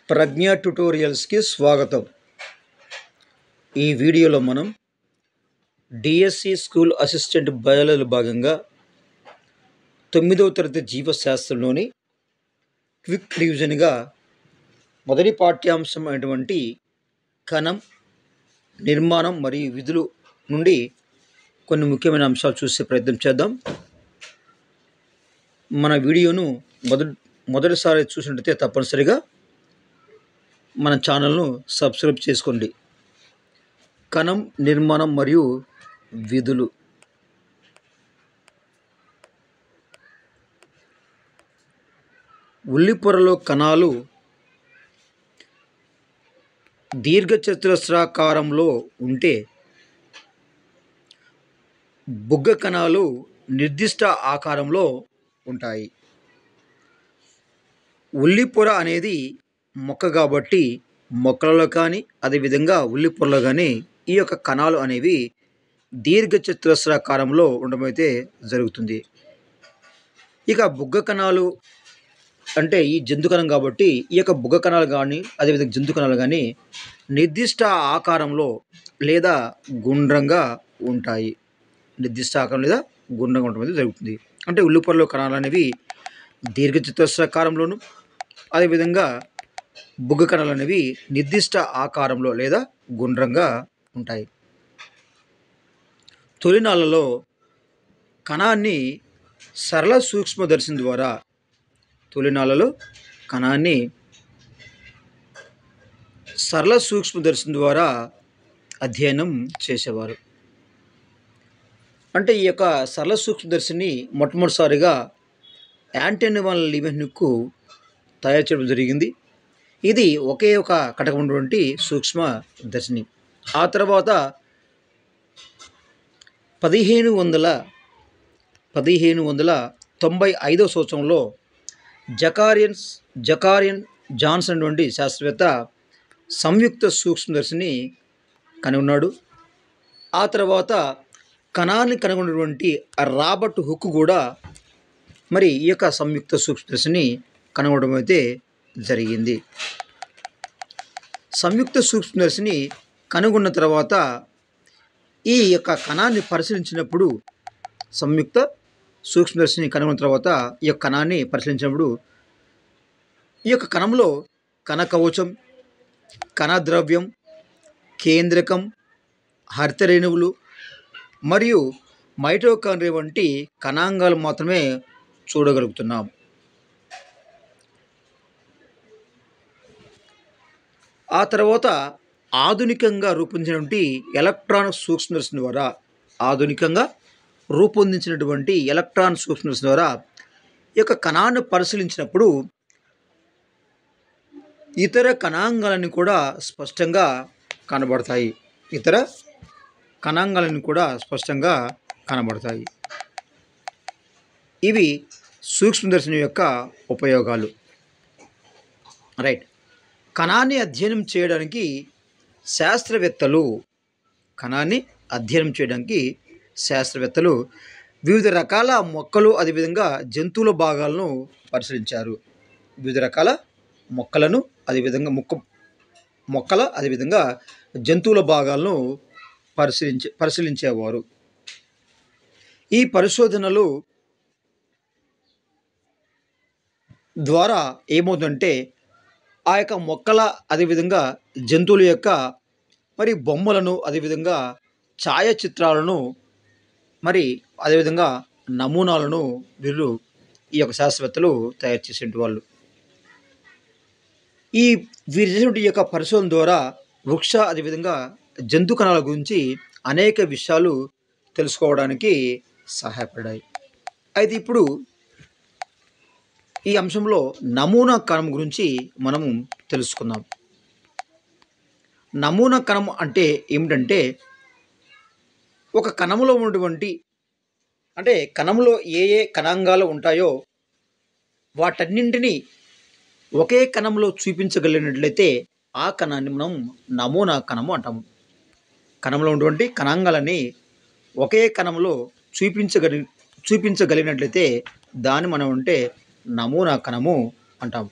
ప్రజ్ఞ ట్యుటోరియల్స్కి స్వాగతం. ఈ వీడియోలో మనం డిఎస్సి స్కూల్ అసిస్టెంట్ బయాలజీలో భాగంగా 9వ తరగతి జీవశాస్త్రంలోని క్విక్ రివిజన్గా మొదటి పాఠ్యాంశం అయినటువంటి కణం నిర్మాణం మరియు విధులు నుండి కొన్ని ముఖ్యమైన అంశాలు చూసే ప్రయత్నం చేద్దాం. మన వీడియోను మొదటిసారి చూసినట్లయితే తప్పనిసరిగా మన ఛానల్ను సబ్స్క్రైబ్ చేసుకోండి. కణం నిర్మాణం మరియు విధులు. ఉల్లిపొరలో కణాలు దీర్ఘచతురస్రాకారంలో ఉంటే బుగ్గ కణాలు నిర్దిష్ట ఆకారంలో ఉంటాయి. ఉల్లిపొర అనేది మొక్క కాబట్టి మొక్కలలో కానీ అదేవిధంగా ఉల్లిపొరలో కానీ ఈ యొక్క కణాలు అనేవి దీర్ఘచతురస్రాకారంలో ఉండడం అయితే జరుగుతుంది. ఇక బుగ్గ కణాలు అంటే ఈ జంతు కణం కాబట్టి ఈ యొక్క బుగ్గ కణాలు కానీ అదేవిధంగా జంతు కణాలు కానీ నిర్దిష్ట ఆకారంలో లేదా గుండ్రంగా ఉంటాయి. నిర్దిష్ట ఆకారం లేదా గుండ్రంగా ఉండడం జరుగుతుంది. అంటే ఉల్లిపొరలో కణాలు అనేవి దీర్ఘచతురస్రాకారంలోను అదేవిధంగా బుగ్గ కణాలు అనేవి నిర్దిష్ట ఆకారంలో లేదా గుండ్రంగా ఉంటాయి. తొలినాళ్ళలో కణాన్ని సరళ సూక్ష్మదర్శిని ద్వారా అధ్యయనం చేసేవారు. అంటే ఈ యొక్క సరళ సూక్ష్మదర్శిని మొట్టమొదటిసారిగా యాంటనీ వాన్ లీవెన్హుక్ తయారు చేయడం జరిగింది. ఇది ఒకే ఒక కటకం ఉన్నటువంటి సూక్ష్మదర్శిని. ఆ తర్వాత 1595 సంవత్సరంలో జకారియన్ జాన్సన్ నుండి శాస్త్రవేత్త సంయుక్త సూక్ష్మదర్శిని కనుగొన్నాడు. ఆ తర్వాత కణాన్ని కనుగొన్నటువంటి రాబర్ట్ హుక్ కూడా మరి ఈ యొక్క సంయుక్త సూక్ష్మదర్శిని కనుగొనడం అయితే జరిగింది. సంయుక్త సూక్ష్మదర్శిని కనుగొన్న తర్వాత ఈ యొక్క కణాన్ని పరిశీలించినప్పుడు ఈ యొక్క కణాన్ని పరిశీలించినప్పుడు ఈ యొక్క కణంలో కణకవచం, కణద్రవ్యం, కేంద్రకం, హరితరేణువులు మరియు మైటోకాండ్రియా వంటి కణాంగాలు మాత్రమే చూడగలుగుతున్నాం. ఆ తర్వాత ఆధునికంగా రూపొందించినటువంటి ఎలక్ట్రాన్ సూక్ష్మదర్శిని ద్వారా ఈ యొక్క కణాన్ని పరిశీలించినప్పుడు ఇతర కణాంగాలను కూడా స్పష్టంగా కనబడతాయి. ఇవి సూక్ష్మదర్శిని యొక్క ఉపయోగాలు. రైట్. కణాన్ని అధ్యయనం చేయడానికి శాస్త్రవేత్తలు వివిధ రకాల మొక్కలు అదేవిధంగా జంతువుల భాగాలను పరిశీలించారు. అదేవిధంగా జంతువుల భాగాలను పరిశీలించేవారు. ఈ పరిశోధనలు ద్వారా ఏమవుతుందంటే ఆ యొక్క మొక్కల అదేవిధంగా జంతువుల యొక్క మరి బొమ్మలను అదేవిధంగా ఛాయాచిత్రాలను మరి అదేవిధంగా నమూనాలను ఈ యొక్క శాస్త్రవేత్తలు తయారు చేసేవాళ్ళు. వీరు చేసినటువంటి ఈ యొక్క పరిశోధన ద్వారా వృక్ష అదేవిధంగా జంతు కణాల గురించి అనేక విషయాలు తెలుసుకోవడానికి సహాయపడ్డాయి. అయితే ఇప్పుడు ఈ అంశంలో నమూనా కణం గురించి మనము తెలుసుకుందాం. నమూనా కణం అంటే ఏమిటంటే ఒక కణంలో ఉన్నటువంటి అంటే కణంలో ఏ కణాంగాలు ఉంటాయో వాటన్నింటినీ ఒకే కణంలో చూపించగలిగినట్లయితే ఆ కణాన్ని మనం నమూనా కణము అంటాము. కణంలో ఉన్నటువంటి కణాంగాలని ఒకే కణంలో చూపించగలిగినట్లయితే దాన్ని మనం అంటే నమూనా కణము అంటాం.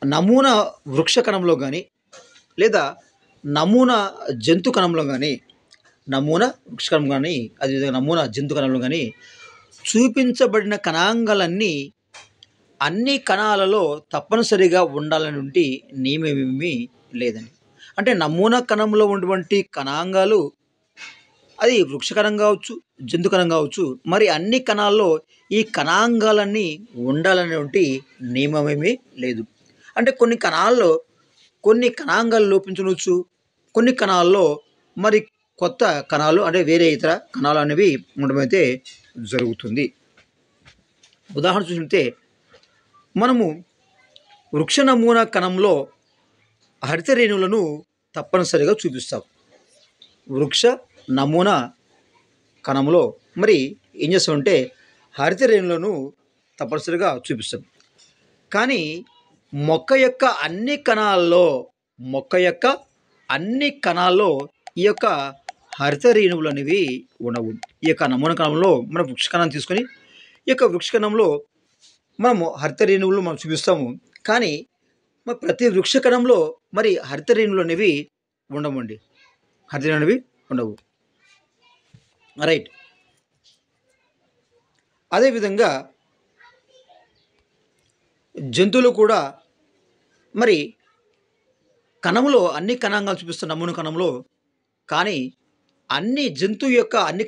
నమూనా వృక్ష కణంలో కానీ లేదా నమూనా జంతు కణంలో కానీ నమూనా వృక్ష కణం కానీ అదేవిధంగా నమూనా జంతు కణంలో కానీ చూపించబడిన కణాంగాలన్నీ అన్ని కణాలలో తప్పనిసరిగా ఉండాలనేటువంటి నియమమేమీ లేదండి. అంటే నమూనా కణంలో ఉన్నటువంటి కణాంగాలు అది వృక్ష కణం కావచ్చు, జంతు కణం కావచ్చు, మరి అన్ని కణాల్లో ఈ కణాంగాలన్నీ ఉండాలనేటువంటి నియమమేమీ లేదు. అంటే కొన్ని కణాల్లో కొన్ని కణాంగాలు లోపించవచ్చు, కొన్ని కణాల్లో మరి కొత్త కణాలు అంటే వేరే ఇతర కణాలు అనేవి ఉండడమైతే జరుగుతుంది. ఉదాహరణ చూసినట్టే మనము వృక్ష నమూనా కణంలో హరిత రేణువులను తప్పనిసరిగా చూపిస్తాం. వృక్ష నమూనా కణంలో మరి ఏం చేస్తామంటే హరిత రేణువులను తప్పనిసరిగా చూపిస్తాం. కానీ మొక్క యొక్క అన్ని కణాల్లో ఈ యొక్క హరిత రేణువులు అనేవి ఉండవు. ఈ యొక్క నమూనా కణంలో మనం వృక్ష కణాన్ని తీసుకొని ఈ యొక్క వృక్ష కణంలో మనము హరిత రేణువులు మనం చూపిస్తాము. కానీ మరి ప్రతి వృక్ష కణంలో మరి హరిత రేణువులు అనేవి ఉండవండి. హరిత రేణువులు అనేవి ఉండవు. రైట్. అదేవిధంగా జంతువులు కూడా మరి కణంలో అన్ని కణాంగాలు చూపిస్తున్న నమూనా కణంలో, కానీ అన్ని జంతువు యొక్క అన్ని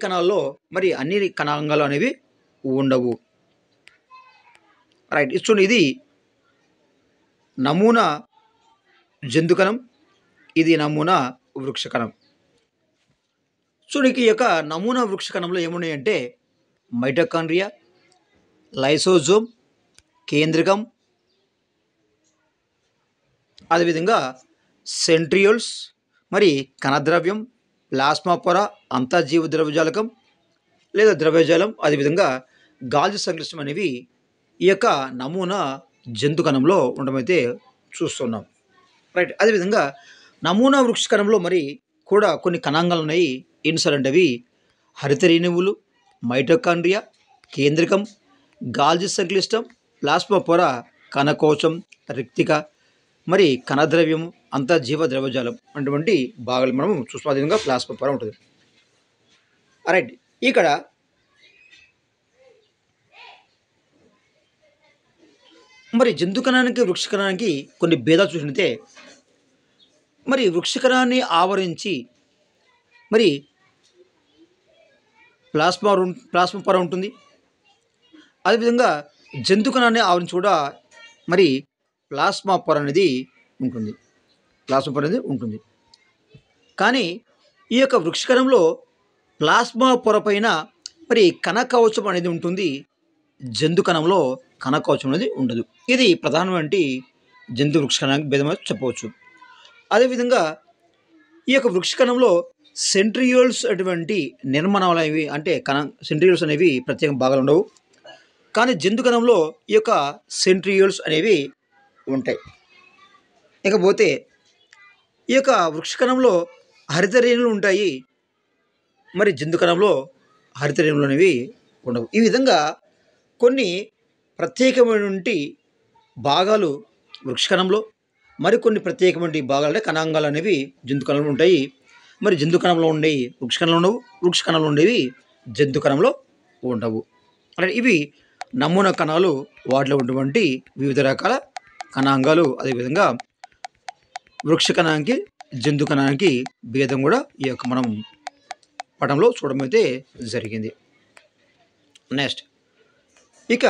కణాల్లో మరి అన్ని కణాంగాలు అనేవి ఉండవు. రైట్. చూడండి, ఇది నమూనా జంతు కణం, ఇది నమూనా వృక్ష కణం. చూడండి, ఈ యొక్క నమూనా వృక్ష కణంలో ఏమున్నాయంటే మైటోకాండ్రియా, లైసోజోమ్, కేంద్రకం, అదేవిధంగా సెంట్రియోల్స్, మరి కణద్రవ్యం, ప్లాస్మా పొర, అంతర్జీవ ద్రవజాలకం లేదా ద్రవ్యజాలం, అదేవిధంగా గాల్జీ సంక్లిష్టం అనేవి ఈ యొక్క నమూనా జంతు కణంలో ఉండమైతే చూస్తున్నాం. రైట్. అదేవిధంగా నమూనా వృక్ష కణంలో మరి కూడా కొన్ని కణాంగాలు ఉన్నాయి. ఏంటి సార్ అంటే అవి హరిత రేణువులు, మైటోకాండ్రియా, కేంద్రకం, గాల్జీ సంక్లిష్టం, ప్లాస్మా పొర, కణకోశం, రిక్తిక, మరి కణద్రవ్యం, అంతర్జీవ ద్రవజాలం అటువంటి భాగాలు మనం చూస్తాం. విధంగా ప్లాస్మా పొర ఉంటుంది. రైట్. ఇక్కడ మరి జంతు కణానికి వృక్ష కణానికి కొన్ని భేదాలు చూసినట్టే మరి వృక్ష కణాన్ని ఆవరించి మరి ప్లాస్మా పొర ఉంటుంది. అదేవిధంగా జంతు కణాన్ని ఆవరించి కూడా మరి ప్లాస్మా పొర అనేది ఉంటుంది. కానీ ఈ యొక్క వృక్ష కణంలో ప్లాస్మా పొర పైన మరి కణకవచం అనేది ఉంటుంది. జంతు కణంలో కణకవచం అనేది ఉండదు. ఇది ప్రధానమైన జంతు వృక్ష కణానికి భేదమని చెప్పవచ్చు. అదేవిధంగా ఈ యొక్క వృక్ష కణంలో సెంట్రియోల్స్ అటువంటి నిర్మాణాలు అనేవి అంటే సెంట్రియోల్స్ అనేవి ప్రత్యేక భాగాలు ఉండవు. కానీ జంతు కణంలో ఈ యొక్క సెంట్రియోల్స్ అనేవి ఉంటాయి. ఇకపోతే ఈ యొక్క వృక్ష కణంలో హరిత రేణువులు ఉంటాయి. మరి జంతు కణంలో హరిత రేణువులు అనేవి ఉండవు. ఈ విధంగా కొన్ని ప్రత్యేకమైనటువంటి భాగాలు వృక్ష కణంలో, మరికొన్ని ప్రత్యేకమైన భాగాలు అంటే కణాంగాలు అనేవి జంతు కణంలో ఉంటాయి. మరి జంతు కణంలో ఉండేవి వృక్ష కణంలో ఉండవు, వృక్ష కణంలో ఉండేవి జంతు కణంలో ఉండవు. అంటే ఇవి నమూనా కణాలు, వాటిలో ఉన్నటువంటి వివిధ రకాల కణాంగాలు. అదేవిధంగా వృక్ష కణానికి జంతు కణానికి భేదం కూడా ఈ యొక్క మనం పటంలో చూడడం అయితే జరిగింది. నెక్స్ట్, ఇక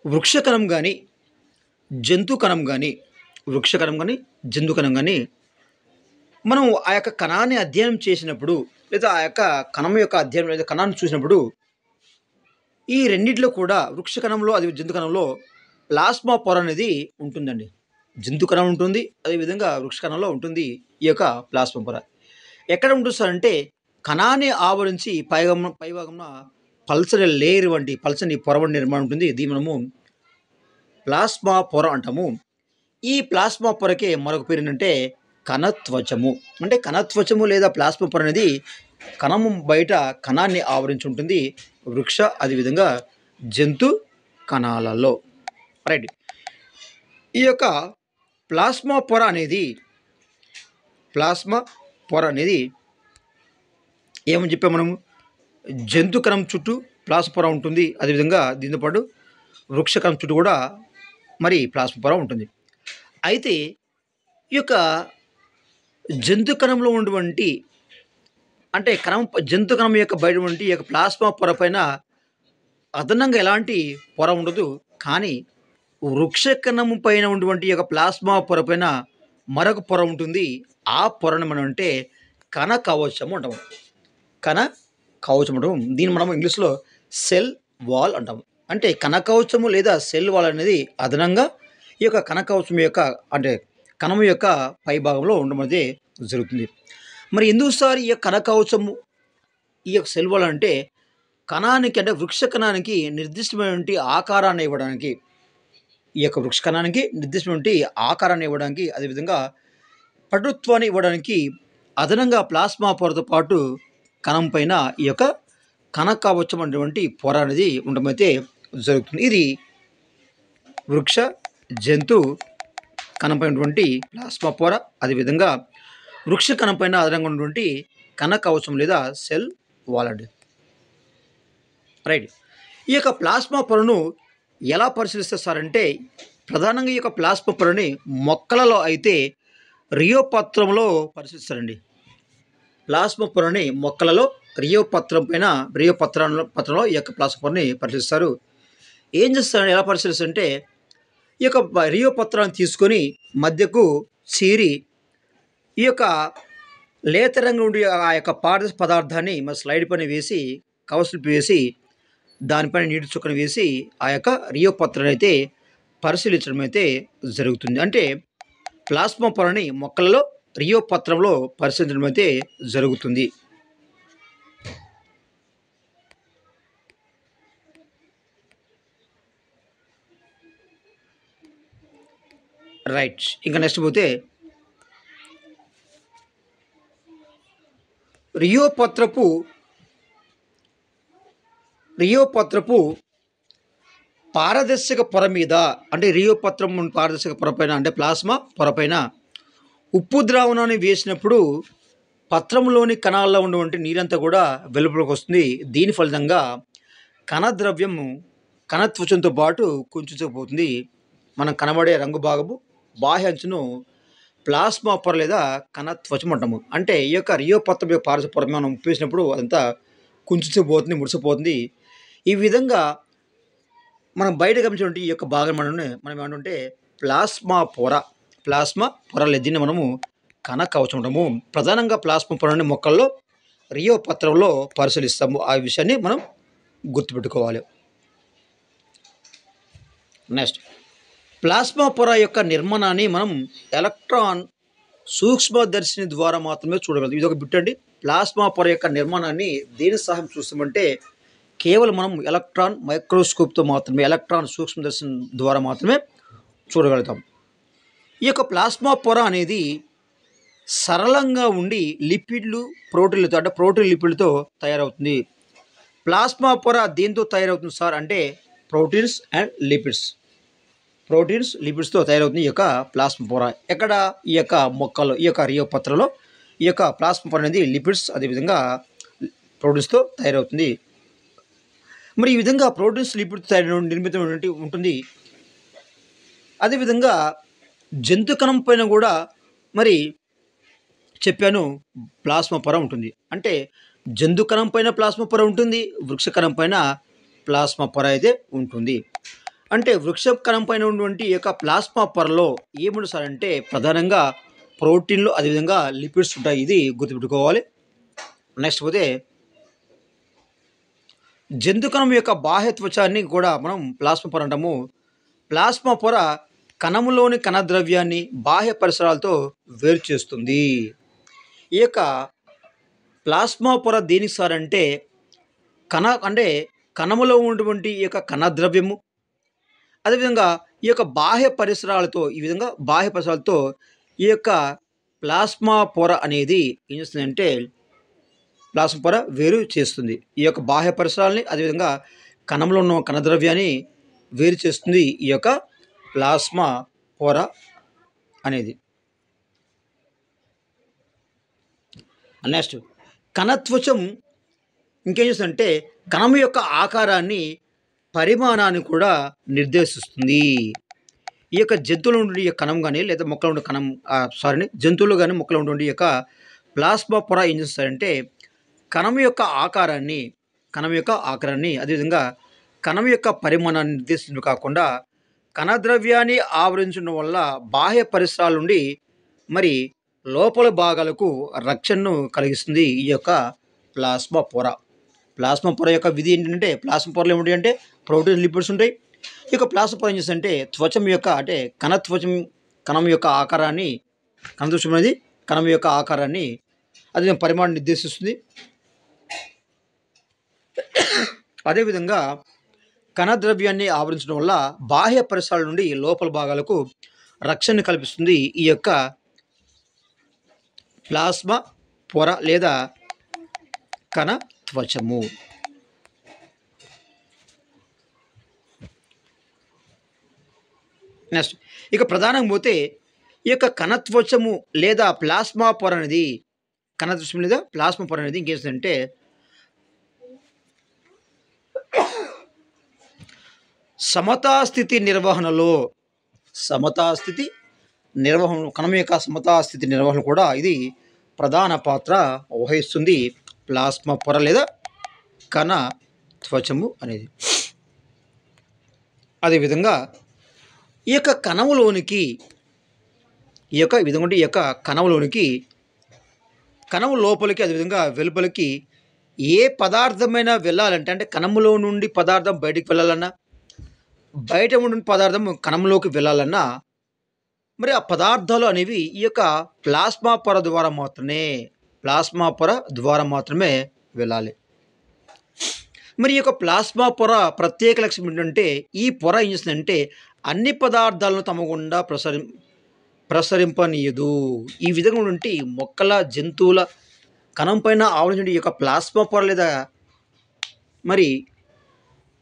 వృక్ష కణం కానీ జంతు కణం కానీ జంతు కణం కానీ మనం ఆ యొక్క కణాన్ని అధ్యయనం చేసినప్పుడు లేదా ఆ యొక్క కణం యొక్క అధ్యయనం లేదా కణాన్ని చూసినప్పుడు ఈ రెండింటిలో కూడా వృక్ష కణంలో అది జంతు కణంలో ప్లాస్మా పొర అనేది ఉంటుందండి. జంతు కణం ఉంటుంది, అదేవిధంగా వృక్ష కణంలో ఉంటుంది ఈ యొక్క ప్లాస్మా పొర. ఎక్కడ ఉంటుంది సార్ అంటే కణాన్ని ఆవరించి పైభాగంలో పల్చని లేయర్ వంటి పల్చని పొర వంటి నిర్మాణం ఉంటుంది. దీన్ని మనము ప్లాస్మా పొర అంటాము. ఈ ప్లాస్మా పొరకే మరొక పేరు ఏంటంటే కణత్వచము. అంటే కణత్వచము లేదా ప్లాస్మా పొర అనేది కణము బయట కణాన్ని ఆవరించి ఉంటుంది వృక్ష అదేవిధంగా జంతు కణాలలో. రైట్. ఈ యొక్క ప్లాస్మా పొర అనేది ప్లాస్మా పొర అనేది ఏమని చెప్పాము మనము, జంతు కణం చుట్టూ ప్లాస్మా పొర ఉంటుంది. అదేవిధంగా దీంతో పాటు వృక్ష కణం చుట్టూ కూడా మరి ప్లాస్మా పొర ఉంటుంది. అయితే ఈ యొక్క జంతు కణంలో ఉన్నటువంటి అంటే జంతు కణం యొక్క బయట ఉన్నటువంటి ఈ యొక్క ప్లాస్మా పొర పైన అదనంగా ఎలాంటి పొర ఉండదు. కానీ వృక్ష కణము పైన ఉన్నటువంటి ఈ యొక్క ప్లాస్మా పొర పైన మరొక పొర ఉంటుంది. ఆ పొరను మనం అంటే కణ కవచము అంటాము. కణ కవచం అంటాము. దీన్ని మనం ఇంగ్లీష్లో సెల్ వాల్ అంటాము. అంటే కణ కవచము లేదా సెల్ వాల్ అనేది అదనంగా ఈ యొక్క కణ కవచం యొక్క అంటే కణము యొక్క పై భాగంలో ఉండడం అనేది జరుగుతుంది. మరి ఎందుకు సార్ ఈ యొక్క కణ కవచము ఈ యొక్క సెల్ వాల్ అంటే కణానికి అంటే వృక్ష కణానికి నిర్దిష్టమైనటువంటి ఆకారాన్ని ఇవ్వడానికి, ఈ యొక్క వృక్ష కణానికి నిర్దిష్టమైనటువంటి ఆకారాన్ని ఇవ్వడానికి, అదేవిధంగా పటుత్వాన్ని ఇవ్వడానికి అదనంగా ప్లాస్మా పొరతో పాటు కణం పైన ఈ యొక్క కణ కవచం అనేటువంటి పొర అనేది ఉండమైతే జరుగుతుంది. ఇది వృక్ష జంతు కణం పైనటువంటి ప్లాస్మా పొర, అదేవిధంగా వృక్ష కణం పైన అదనంగా ఉన్నటువంటి కణ కవచం లేదా సెల్ వాల్ అండి. రైట్. ఈ యొక్క ప్లాస్మా పొరను ఎలా పరిశీలిస్తారంటే ప్రధానంగా ఈ యొక్క ప్లాస్మా పొరని మొక్కలలో అయితే రియోపత్రంలో పరిశీలిస్తారండి. ప్లాస్మా పొరని మొక్కలలో పత్రంలో ఈ యొక్క ప్లాస్మా పొరని పరిశీలిస్తారు. ఏం చేస్తారంటే ఎలా పరిశీలిస్తారంటే ఈ యొక్క రియోపత్రాన్ని తీసుకొని మధ్యకు చీరి ఈ యొక్క లేత రంగు నుండి ఆ యొక్క పారదర్శక పదార్థాన్ని మన స్లైడ్ పైన వేసి కవస్లిప్ వేసి దానిపైన నీటి చుక్కను వేసి ఆ యొక్క రియోపత్రాన్ని అయితే పరిశీలించడం అయితే జరుగుతుంది. అంటే ప్లాస్మా పొరని మొక్కలలో రియోపత్రంలో పరిశీలించడం అయితే జరుగుతుంది. రైట్. ఇంకా నెక్స్ట్ పోతే రియోపత్రపు పారదర్శక పొర మీద అంటే రియోపత్రం పారదర్శక పొరపైన అంటే ప్లాస్మా పొరపైన ఉప్పు ద్రావణాన్ని వేసినప్పుడు పత్రంలోని కణాల్లో ఉన్నటువంటి నీరంతా కూడా వెలుపలికి వస్తుంది. దీని ఫలితంగా కణద్రవ్యము కణత్వచంతో పాటు కుంచుకుపోతుంది. మనం కనబడే రంగు భాగము బాహ్య అంచును ప్లాస్మా పొర లేదా కణత్వచం అంటాము. అంటే ఈ యొక్క రియోపత్రం యొక్క పారదర్శక పొర మనం ఉప్పు వేసినప్పుడు అదంతా కుంచుకుపోతుంది, ముడిసిపోతుంది. ఈ విధంగా మనం బయట గమనించినటువంటి ఈ యొక్క భాగం మనం ఏమంటుంటే ప్లాస్మా పొర దీన్ని మనము కణ కవచం అంటాము. ప్రధానంగా ప్లాస్మా పొరని మొక్కల్లో రియోపత్రంలో పరిశీలిస్తాము. ఆ విషయాన్ని మనం గుర్తుపెట్టుకోవాలి. నెక్స్ట్, ప్లాస్మా పొర యొక్క నిర్మాణాన్ని మనం ఎలక్ట్రాన్ సూక్ష్మదర్శిని ద్వారా మాత్రమే చూడగలం. ఇది ఒక బిట్ అండి. ప్లాస్మా పొర యొక్క నిర్మాణాన్ని దేని సహాయం చూస్తామంటే కేవలం మనం ఎలక్ట్రాన్ మైక్రోస్కోప్తో మాత్రమే, ఎలక్ట్రాన్ సూక్ష్మదర్శిని ద్వారా మాత్రమే చూడగలుగుతాం. ఈ యొక్క ప్లాస్మా పొర అనేది సరళంగా ఉండి లిపిడ్లు ప్రోటీన్లతో అంటే ప్రోటీన్ లిపిడ్లతో తయారవుతుంది. ప్లాస్మా పొర దేంతో తయారవుతుంది సార్ అంటే ప్రోటీన్స్ లిపిడ్స్తో తయారవుతుంది ఈ యొక్క ప్లాస్మా పొర. ఎక్కడ ఈ యొక్క మొక్కల్లో ఈ యొక్క రియోపత్రలో ఈ యొక్క ప్లాస్మా పొర అనేది లిపిడ్స్ అదేవిధంగా ప్రోటీన్స్తో తయారవుతుంది. మరి ఈ విధంగా ప్రోటీన్స్ లిపిడ్స్ నిర్మితం ఉంటుంది. అదేవిధంగా జంతు కణం పైన కూడా మరి చెప్పాను ప్లాస్మా పొర ఉంటుంది. అంటే జంతు కణం పైన ప్లాస్మా పొర ఉంటుంది, వృక్ష కణం పైన ప్లాస్మా పొర అయితే ఉంటుంది. అంటే వృక్ష కణం పైన ఉన్నటువంటి ఈ యొక్క ప్లాస్మా పొరలో ఏముంటుంది సార్ అంటే ప్రధానంగా ప్రోటీన్లు అదేవిధంగా లిపిడ్స్ ఉంటాయి. ఇది గుర్తుపెట్టుకోవాలి. నెక్స్ట్ పోతే జంతు కణం యొక్క బాహ్య త్వచాన్ని కూడా మనం ప్లాస్మా పొర అంటాము. ప్లాస్మా పొర కణములోని కణద్రవ్యాన్ని బాహ్య పరిసరాలతో వేరు చేస్తుంది. ఈ యొక్క ప్లాస్మా పొర దేనికి సార్ అంటే కణములో ఉన్నటువంటి ఈ యొక్క కణద్రవ్యము అదేవిధంగా ఈ యొక్క బాహ్య పరిసరాలతో ఈ యొక్క ప్లాస్మా పొర అనేది ఏం చేస్తుందంటే ప్లాస్మా పొర వేరు చేస్తుంది. ఈ యొక్క బాహ్య పరిసరాలని అదేవిధంగా కణంలో ఉన్న కణద్రవ్యాన్ని వేరు చేస్తుంది ఈ యొక్క ప్లాస్మా పొర అనేది. నెక్స్ట్ కణత్వచం ఇంకేం చేస్తుందంటే కణం యొక్క ఆకారాన్ని, పరిమాణాన్ని కూడా నిర్దేశిస్తుంది. ఈ యొక్క జంతువులో ఉండే ఈ కణం కానీ లేదా మొక్కలో ఉండే కణం జంతువులు కానీ మొక్కలో ఉండే ఈ యొక్క ప్లాస్మా పొర ఏం చేస్తారంటే కణం యొక్క ఆకారాన్ని అదేవిధంగా కణం యొక్క పరిమాణాన్ని నిర్దేశించడం కాకుండా కణద్రవ్యాన్ని ఆవరించడం వల్ల బాహ్య పరిసరాల నుండి మరి లోపల భాగాలకు రక్షణను కలిగిస్తుంది ఈ యొక్క ప్లాస్మా పొర. ప్లాస్మా పొర యొక్క విధి ఏంటంటే ప్లాస్మా పొరలు ఏమిటి అంటే ప్రోటీన్, లిపిడ్స్ ఉంటాయి. ఈ యొక్క ప్లాస్మా పొర ఏం చేస్తుందంటే త్వచం యొక్క అంటే కణత్వచం కణం యొక్క ఆకారాన్ని, కణత్వచం అనేది కణం యొక్క ఆకారాన్ని అదే పరిమాణాన్ని నిర్దేశిస్తుంది. అదేవిధంగా కణద్రవ్యాన్ని ఆవరించడం వల్ల బాహ్య పరిసరాల నుండి లోపల భాగాలకు రక్షణ కల్పిస్తుంది ఈ యొక్క ప్లాస్మా పొర లేదా కణత్వచము. నెక్స్ట్ ఇక ప్రధానంగా పోతే ఈ యొక్క కణత్వచము లేదా ప్లాస్మా పొర అనేది కణత్వచం లేదా ప్లాస్మా పొర అనేది ఇంకేంటంటే సమతాస్థితి నిర్వహణలో కణం యొక్క సమతాస్థితి నిర్వహణ కూడా ఇది ప్రధాన పాత్ర వహిస్తుంది ప్లాస్మా పొర లేదా కణత్వచము అనేది. అదేవిధంగా ఈ యొక్క కణంలోనికి కణం లోపలికి అదేవిధంగా వెలుపలికి ఏ పదార్థమైనా వెళ్ళాలంటే అంటే కణంలో నుండి పదార్థం బయటికి వెళ్ళాలన్నా, బయట నుండి పదార్థం కణంలోకి వెళ్ళాలన్నా మరి ఆ పదార్థాలు అనేవి ఈ యొక్క ప్లాస్మా పొర ద్వారా మాత్రమే వెళ్ళాలి. మరి ఈ యొక్క ప్లాస్మా పొర ప్రత్యేక లక్షణం ఏంటంటే ఈ పొర ఏం చేస్తుందంటే అన్ని పదార్థాలను తమ గుండా ప్రసరింపనీయదు. ఈ విధంగా ఉంటే మొక్కల, జంతువుల కణం పైన ఆవరించిన ఈ యొక్క ప్లాస్మా పొర లేదా మరి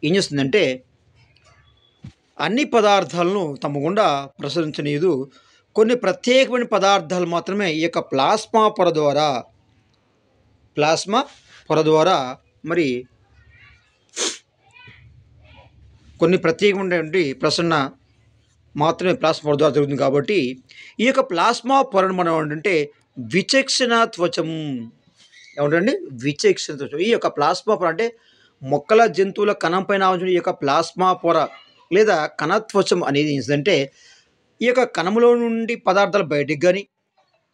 ఏం చేస్తుందంటే అన్ని పదార్థాలను తమ గుండా ప్రసరించనీయదు. కొన్ని ప్రత్యేకమైన పదార్థాలు మాత్రమే ఈ యొక్క ప్లాస్మా పొర ద్వారా మరి కొన్ని ప్రత్యేకమైనటువంటి ప్రసరణ మాత్రమే ప్లాస్మా పొర ద్వారా జరుగుతుంది. కాబట్టి ఈ యొక్క ప్లాస్మా పొరను మనం ఏంటంటే విచక్షణ త్వచం ఏమంటండి విచక్షణ త్వచం. ఈ యొక్క ప్లాస్మా పొర అంటే మొక్కల, జంతువుల కణం పైన ఆవరించిన ఈ యొక్క ప్లాస్మా పొర లేదా కణత్వచం అనేది ఏంటంటే ఈ యొక్క కణంలో నుండి పదార్థాలు బయటికి కానీ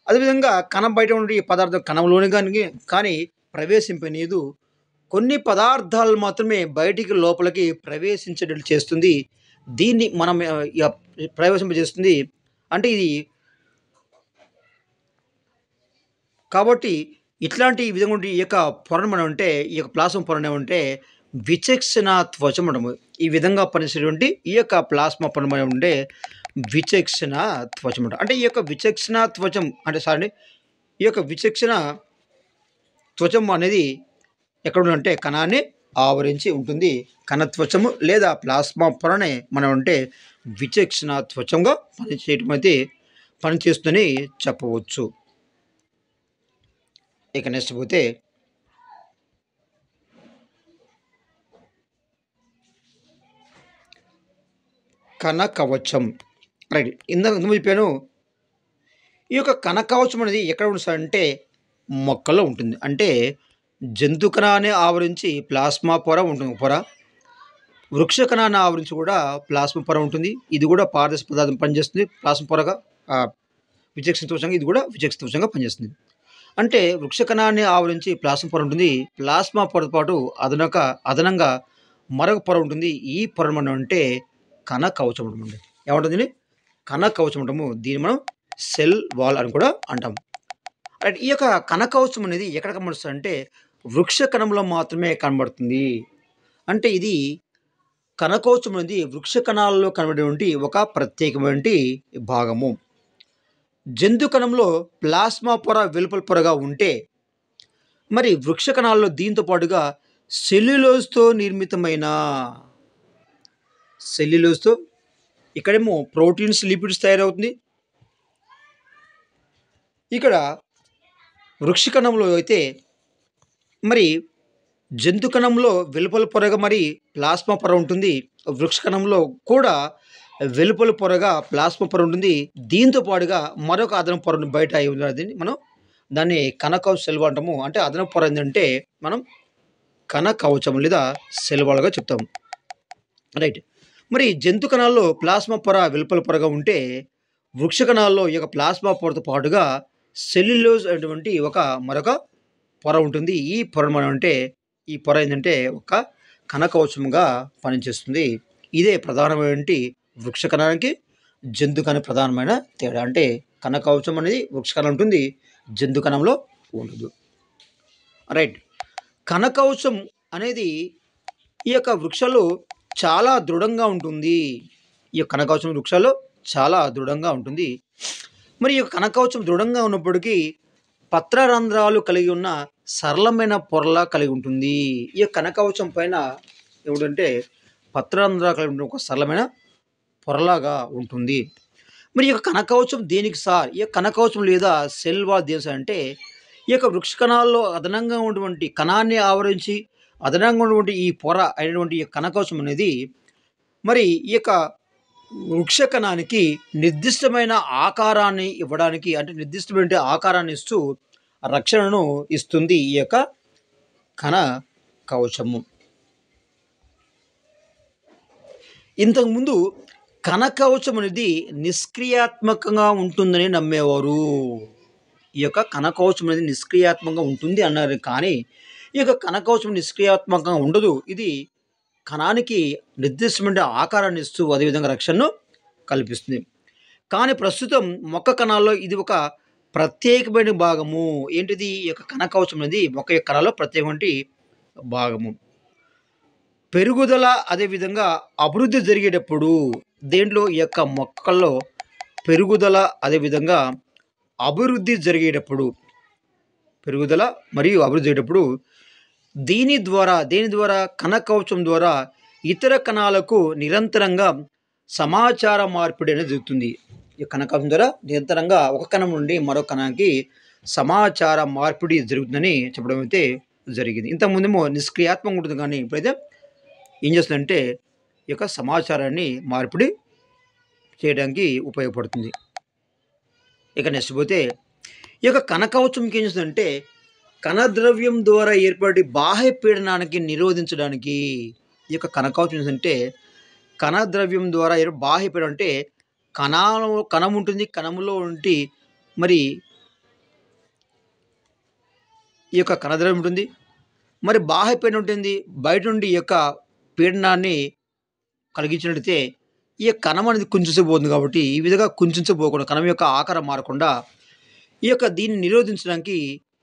అదేవిధంగా కణం బయట నుండి పదార్థం కణంలోని కానీ ప్రవేశింపనీయదు. కొన్ని పదార్థాలు మాత్రమే బయటికి లోపలికి ప్రవేశించేటట్లు చేస్తుంది. దీన్ని మనం ప్రవేశింపజేస్తుంది అంటే ఇది. కాబట్టి ఇట్లాంటి విధంగా ఈ యొక్క పొరను మనం అంటే ఈ యొక్క ప్లాస్మా పొరను అంటే విచక్షణ త్వచం అనము. ఈ విధంగా పనిచేసేటువంటి ఈ యొక్క ప్లాస్మా పొర మనం ఉంటే విచక్షణ త్వచం అంట. అంటే ఈ యొక్క విచక్షణ త్వచం అంటే ఈ యొక్క విచక్షణ త్వచం అనేది ఎక్కడ ఉందంటే కణాన్ని ఆవరించి ఉంటుంది. కణత్వచము లేదా ప్లాస్మా పొరనే మనం అంటే విచక్షణ త్వచంగా పనిచేస్తుందని చెప్పవచ్చు. ఇక నెక్స్ట్ పోతే కణకవచం. రైట్, ఇందాక చెప్పాను. ఈ యొక్క కణకవచం అనేది ఎక్కడ ఉంటుంది మొక్కల్లో ఉంటుంది. అంటే జంతు కణాన్ని ఆవరించి ప్లాస్మా పొర ఉంటుంది. వృక్ష కణాన్ని ఆవరించి కూడా ప్లాస్మా పొర ఉంటుంది. ఇది కూడా పారదర్శక పదార్థం పనిచేస్తుంది ప్లాస్మా పొరగా. విచక్షణ త్వచంగా ఇది కూడా విచక్షణ త్వచంగా పనిచేస్తుంది. అంటే వృక్ష కణాన్ని ఆవరించి ప్లాస్మా పొర ఉంటుంది. ప్లాస్మా పొరతో పాటు అదనంగా మరొక పొర ఉంటుంది. ఈ పొర మనం అంటే కణకవచం ఉంటుంది. ఏమంటుంది? కణకవచం అంటాము. దీన్ని మనం సెల్ వాల్ అని కూడా అంటాము. రైట్, ఈ యొక్క కణకవచం అనేది ఎక్కడ కనబడుతుంది అంటే వృక్ష కణంలో మాత్రమే కనబడుతుంది. అంటే ఇది కణకవచం అనేది వృక్ష కణాలలో కనబడేటువంటి ఒక ప్రత్యేకమైన భాగము. జంతు కణంలో ప్లాస్మా పొర వెలుపల పొరగా ఉంటే మరి వృక్ష కణాల్లో దీంతో పాటుగా సెల్యులోజ్తో ఇక్కడేమో ప్రోటీన్స్, లిపిడ్స్ తయారవుతుంది. ఇక్కడ వృక్ష కణంలో అయితే మరి జంతు కణంలో వెలుపల పొరగా మరి ప్లాస్మా పొర ఉంటుంది. వృక్ష కణంలో కూడా వెలుపల పొరగా ప్లాస్మా పొర ఉంటుంది. దీంతో పాటుగా మరొక అదనపు పొరను బయట అయి ఉన్నది. మనం దాన్ని కణకవచ సెల్ అంటాము. అంటే అదనపు పొర ఏంటంటే మనం కణ కవచం లేదా సెల్ వాల్గా చెప్తాము. రైట్. మరి జంతు కణాల్లో ప్లాస్మా పొర వెలుపల పొరగా ఉంటే వృక్ష కణాల్లో ఈ యొక్క ప్లాస్మా పొరతో పాటుగా సెల్యులోజ్ అనేటువంటి మరొక పొర ఉంటుంది. ఈ పొర అంటే ఈ పొర ఏంటంటే ఒక కణకవచంగా పనిచేస్తుంది. ఇదే ప్రధానమైనటువంటి వృక్ష కణానికి జంతు కణ ప్రధానమైన తేడా. అంటే కణకవచం అనేది వృక్ష కణం ఉంటుంది, జంతు కణంలో ఉండదు. రైట్. కణకవచం అనేది ఈ యొక్క వృక్షాలు చాలా దృఢంగా ఉంటుంది. ఈ యొక్క కణకవచం వృక్షాలు చాలా దృఢంగా ఉంటుంది. మరి ఈ యొక్క కణకవచం దృఢంగా ఉన్నప్పటికీ పత్రరంధ్రాలు కలిగి ఉన్న సరళమైన పొరలా కలిగి ఉంటుంది. ఈ యొక్క కణకవచం పైన ఏమిటంటే పత్రరంధ్రాలు కలిగి ఉన్న ఒక సరళమైన పొరలాగా ఉంటుంది. మరి ఈ యొక్క కణకవచం దేనికి సార్? ఈ యొక్క కణకవచం లేదా సెల్ వాల్ దేని సార్ అంటే ఈ యొక్క వృక్ష కణాల్లో అదనంగా ఉన్నటువంటి కణాన్ని ఆవరించి అదనంగా ఉన్నటువంటి ఈ పొర అయినటువంటి ఈ కణకవచం అనేది మరి ఈ యొక్క వృక్ష కణానికి నిర్దిష్టమైన ఆకారాన్ని ఇవ్వడానికి, అంటే నిర్దిష్టమైన ఆకారాన్ని ఇస్తూ రక్షణను ఇస్తుంది ఈ యొక్క కణ కవచము. ఇంతకుముందు కణ కవచం అనేది నిష్క్రియాత్మకంగా ఉంటుందని నమ్మేవారు. ఈ యొక్క కణ కవచం అనేది నిష్క్రియాత్మకంగా ఉంటుంది అన్నారు. కానీ ఈ యొక్క కణ కవచం నిష్క్రియాత్మకంగా ఉండదు. ఇది కణానికి నిర్దిష్టమైన ఆకారాన్ని ఇస్తూ అదేవిధంగా రక్షణను కల్పిస్తుంది. కానీ ప్రస్తుతం మొక్క కణాల్లో ఇది ఒక ప్రత్యేకమైన భాగము. ఏంటిది? ఈ యొక్క కణ కవచం అనేది మొక్క యొక్క కణాల్లో ప్రత్యేకమైన భాగము. పెరుగుదల అదేవిధంగా అభివృద్ధి జరిగేటప్పుడు దేంట్లో ఈ యొక్క మొక్కల్లో పెరుగుదల అదేవిధంగా అభివృద్ధి జరిగేటప్పుడు పెరుగుదల మరియు అభివృద్ధి జరిగేటప్పుడు దేని ద్వారా కణ కవచం ద్వారా ఇతర కణాలకు నిరంతరంగా సమాచార మార్పిడి అనేది జరుగుతుంది. ఈ కణ కవచం ద్వారా నిరంతరంగా ఒక కణం నుండి మరొక కణానికి సమాచార మార్పిడి జరుగుతుందని చెప్పడం అయితే జరిగింది. ఇంతకుముందేమో నిష్క్రియాత్మకంగా ఉంటుంది, కానీ ఇప్పుడైతే ఏం చేస్తుందంటే ఈ యొక్క సమాచారాన్ని మార్పిడి చేయడానికి ఉపయోగపడుతుంది. ఇక నెక్స్ట్ పోతే ఈ యొక్క కణ కవచంకి ఏం చేస్తుందంటే కణద్రవ్యం ద్వారా ఏర్పడి బాహ్య పీడనానికి నిరోధించడానికి ఈ యొక్క కణకవచం ఏంటంటే కణద్రవ్యం ద్వారా బాహ్య పీడనం అంటే కణం ఉంటుంది, కణంలో ఉండి మరి ఈ యొక్క కణద్రవ్యం ఉంటుంది, మరి బాహ్య పీడనం ఉంటుంది, బయట నుండి ఈ యొక్క పీడనాన్ని కలిగించినట్లయితే ఈ కణం అనేది కుంచించబోతుంది. కాబట్టి ఈ విధంగా కుంచించబోకుండా కణం యొక్క ఆకారం మారకుండా ఈ యొక్క దీన్ని నిరోధించడానికి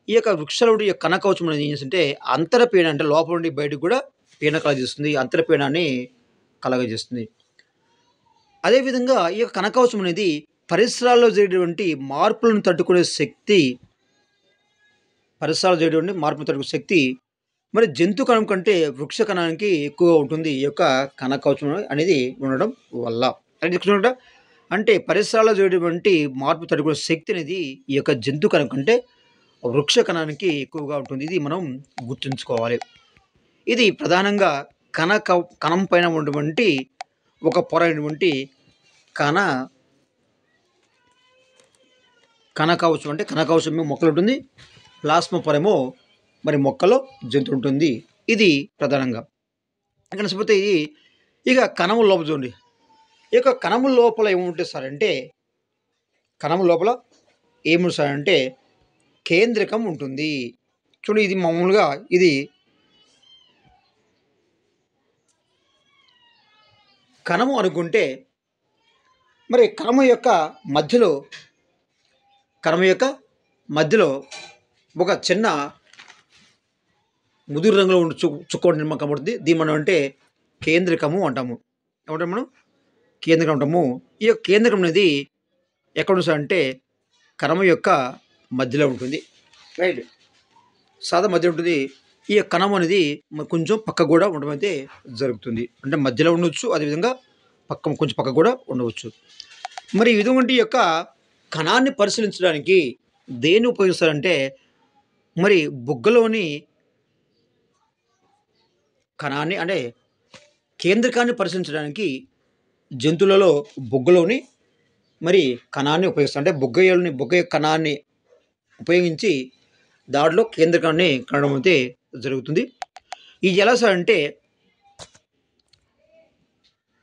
ఈ యొక్క వృక్షాలు ఈ కణ కవచం అనేది ఏం చేస్తుంటే అంతరపీడ అంటే లోపల నుండి బయటకు కూడా పీడన కలగజేస్తుంది, అంతరపీడాన్ని కలగజేస్తుంది. అదేవిధంగా ఈ యొక్క కణ కవచం అనేది పరిసరాల్లో జరిగేటువంటి మార్పులను తట్టుకునే శక్తి మరి జంతు కణం కంటే వృక్ష కణానికి ఎక్కువగా ఉంటుంది ఈ యొక్క కణ కవచం అనేది ఉండడం వల్ల. అంటే పరిసరాల్లో జరిగేటువంటి మార్పు తట్టుకునే శక్తి అనేది ఈ యొక్క జంతు కణం కంటే వృక్ష కణానికి ఎక్కువగా ఉంటుంది. ఇది మనం గుర్తుంచుకోవాలి. ఇది ప్రధానంగా కణం పైన ఉన్నటువంటి ఒక పొర అయినటువంటి కణకవచం. అంటే కణకవచం మొక్కలు ఉంటుంది, ప్లాస్మా పొరేమో మరి మొక్కలో జంతు ఉంటుంది. ఇది ప్రధానంగా ఇక్కడ నచ్చిపోతే ఇది ఇక కణముల లోపల చూడండి. ఈ యొక్క కణముల లోపల ఏముంటుంది సార్ అంటే కణముల లోపల ఏముంటుంది సార్ అంటే కేంద్రకం ఉంటుంది. చూడండి, ఇది మామూలుగా ఇది కణము అనుకుంటే మరి కణము యొక్క మధ్యలో ఒక చిన్న ముదురు రంగులో ఉండి చుక్క నిర్మాణం కనబడుతుంది. దీన్ని మనం అంటే కేంద్రకము అంటాము. ఏమంటాం మనం? కేంద్రకం అంటాము. ఈ యొక్క కేంద్రకం అనేది ఎక్కడ ఉంటుంది అంటే కణము యొక్క మధ్యలో ఉంటుంది. రైట్, సాదా మధ్యలో ఉంటుంది. ఈ కణం అనేది కొంచెం పక్క కూడా ఉండడం అయితే జరుగుతుంది. అంటే మధ్యలో ఉండొచ్చు, అదేవిధంగా కొంచెం పక్క కూడా ఉండవచ్చు. మరి ఇటువంటి యొక్క కణాన్ని పరిశీలించడానికి దేన్ని ఉపయోగిస్తారంటే మరి బుగ్గలోని కణాన్ని అంటే కేంద్రకాన్ని పరిశీలించడానికి జంతువులలో బుగ్గలోని మరి కణాన్ని ఉపయోగిస్తారు. అంటే బుగ్గ యొక్క కణాన్ని ఉపయోగించి దాంట్లో కేంద్రకాన్ని కనడం అయితే జరుగుతుంది. ఇది ఎలా సార్ అంటే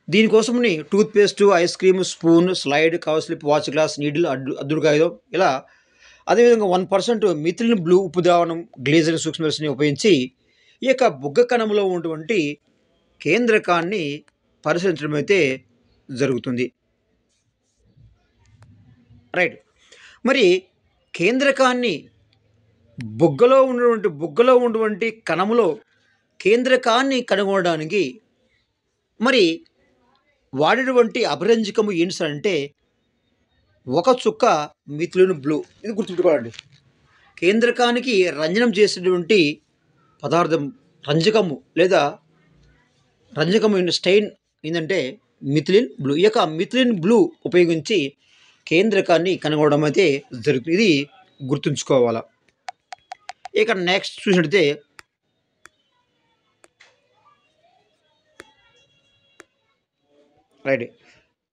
దీనికోసమని toothpaste, ice cream, spoon, slide, cover slip, watch glass, needle, అద్దుడు కాగితం ఇలా అదేవిధంగా 1% మిథిలిన్ బ్లూ ఉప్పు ద్రావణం, గ్లేజర్ సూక్ష్మరశ్మిని ఉపయోగించి ఈ యొక్క బుగ్గ కణంలో ఉన్నటువంటి కేంద్రకాన్ని పరిశీలించడం అయితే జరుగుతుంది. రైట్. మరి కేంద్రకాన్ని బుగ్గలో ఉన్నటువంటి కణములో కేంద్రకాన్ని కనుగొనడానికి మరి వాడేటువంటి అభిరంజకము ఏంటి సార్ అంటే ఒక చుక్క మిథిలిన్ బ్లూ. ఇది గుర్తుపెట్టుకోవాలండి. కేంద్రకానికి రంజనం చేసేటువంటి పదార్థం రంజకము లేదా రంజకము స్టెయిన్ ఏంటంటే మిథిలిన్ బ్లూ. ఈ యొక్క మిథిలిన్ బ్లూ ఉపయోగించి కేంద్రకాన్ని కనుగొనడం అయితే జరుగుతుంది. ఇది గుర్తుంచుకోవాలా. ఇక నెక్స్ట్ చూసినట్టయితే రైట్,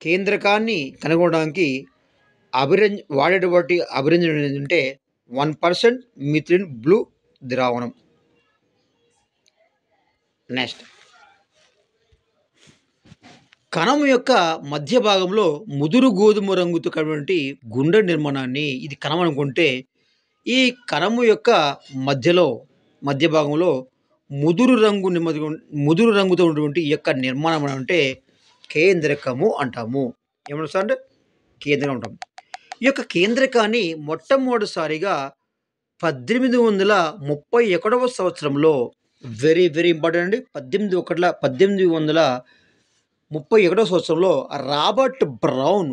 కేంద్రకాన్ని కనుగొనడానికి వాడేటువంటి అభిరంజనం ఏంటంటే 1% మిథిలిన్ బ్లూ ద్రావణం. నెక్స్ట్ కణం యొక్క మధ్య భాగంలో ముదురు గోధుమ రంగుతో కలిగినటువంటి గుండె నిర్మాణాన్ని ఇది కణం అనుకుంటే ఈ కణము యొక్క మధ్య భాగంలో ముదురు రంగుతో ఉన్నటువంటి ఈ యొక్క నిర్మాణం అంటే కేంద్రకము అంటాము. ఏమన్నా సార్ అంటే కేంద్రకం అంటాము. ఈ యొక్క కేంద్రకాన్ని మొట్టమొదటిసారిగా 1831వ సంవత్సరంలో వెరీ వెరీ ఇంపార్టెంట్ అండి. 1831వ సంవత్సరంలో రాబర్ట్ బ్రౌన్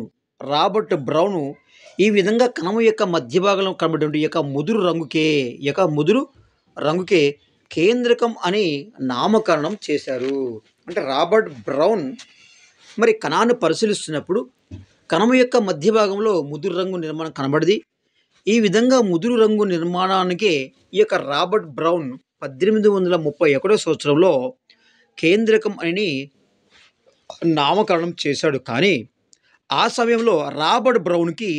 ఈ విధంగా కణము యొక్క మధ్య భాగంలో కనబడేటువంటి ఈ యొక్క ముదురు రంగుకే కేంద్రకం అని నామకరణం చేశారు. అంటే రాబర్ట్ బ్రౌన్ మరి కణాన్ని పరిశీలిస్తున్నప్పుడు కణము యొక్క మధ్య భాగంలో ముదురు రంగు నిర్మాణం కనబడింది. ఈ విధంగా ముదురు రంగు నిర్మాణానికి ఈ యొక్క రాబర్ట్ బ్రౌన్ 1831వ సంవత్సరంలో కేంద్రకం అని నామకరణం చేశాడు. కానీ ఆ సమయంలో రాబర్ట్ బ్రౌన్కి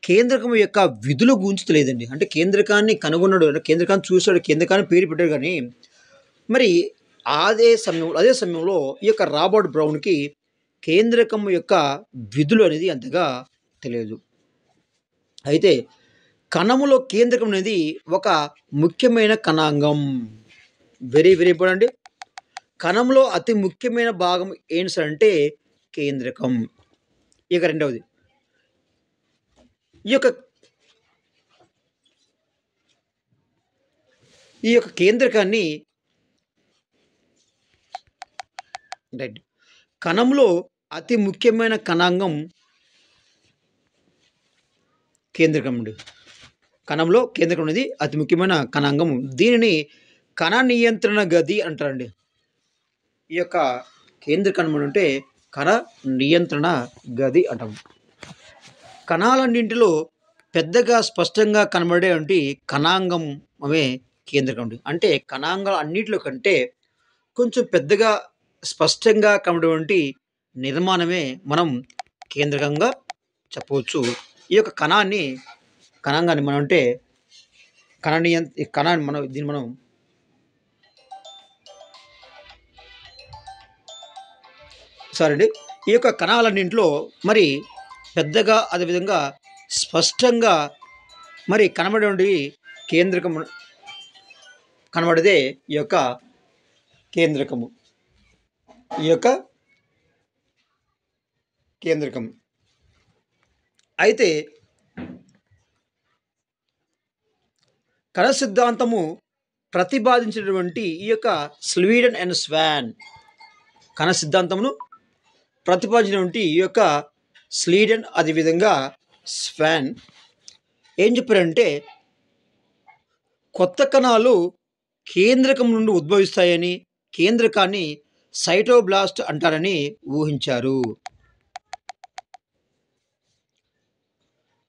కేంద్రకం యొక్క విధుల గురించి తెలియదండి. అంటే కేంద్రకాన్ని కనుగొన్నాడు, అంటే కేంద్రకాన్ని చూశాడు, కేంద్రకాన్ని పేరు పెట్టాడు. కానీ మరి అదే సమయంలో ఈ యొక్క రాబర్ట్ బ్రౌన్కి కేంద్రకం యొక్క విధులు అనేది అంతగా తెలియదు. అయితే కణములో కేంద్రకం అనేది ఒక ముఖ్యమైన కణాంగం. Very very important. కణంలో అతి ముఖ్యమైన భాగం ఏంటి సార్ అంటే కేంద్రకం. ఇక రెండవది ఈ యొక్క కేంద్రకాన్ని రైట్ కణంలో అతి ముఖ్యమైన కణాంగం కేంద్రకం అండి. కణంలో కేంద్రకం అనేది అతి ముఖ్యమైన కణాంగం. దీనిని కణ నియంత్రణ గది అంటారండి. ఈ యొక్క కేంద్రకణం అంటే కణ నియంత్రణ గది అంటాం. కణాలన్నింటిలో పెద్దగా స్పష్టంగా కనబడేటువంటి కణాంగం అవే కేంద్రకం. అంటే కణాంగాల అన్నింటిలో కంటే కొంచెం పెద్దగా స్పష్టంగా కనబడేటువంటి నిర్మాణమే మనం కేంద్రకంగా చెప్పవచ్చు. ఈ యొక్క కణాంగాన్ని మనం అంటే దీన్ని మనం సరే అండి. ఈ యొక్క కణాలన్నింటిలో మరి పెద్దగా అదేవిధంగా స్పష్టంగా మరి కనబడేటువంటి కేంద్రకం కనబడేదే ఈ యొక్క కేంద్రకము. అయితే కణ సిద్ధాంతము ప్రతిపాదించినటువంటి ఈ యొక్క స్వీడన్ అండ్ స్వాన్ కణ సిద్ధాంతమును ప్రతిపాదించినటువంటి ఈ యొక్క స్వీడన్ అదేవిధంగా స్వాన్ ఏం చెప్పారంటే కొత్త కణాలు కేంద్రకం నుండి ఉద్భవిస్తాయని, కేంద్రకాన్ని సైటోబ్లాస్ట్ అంటారని ఊహించారు.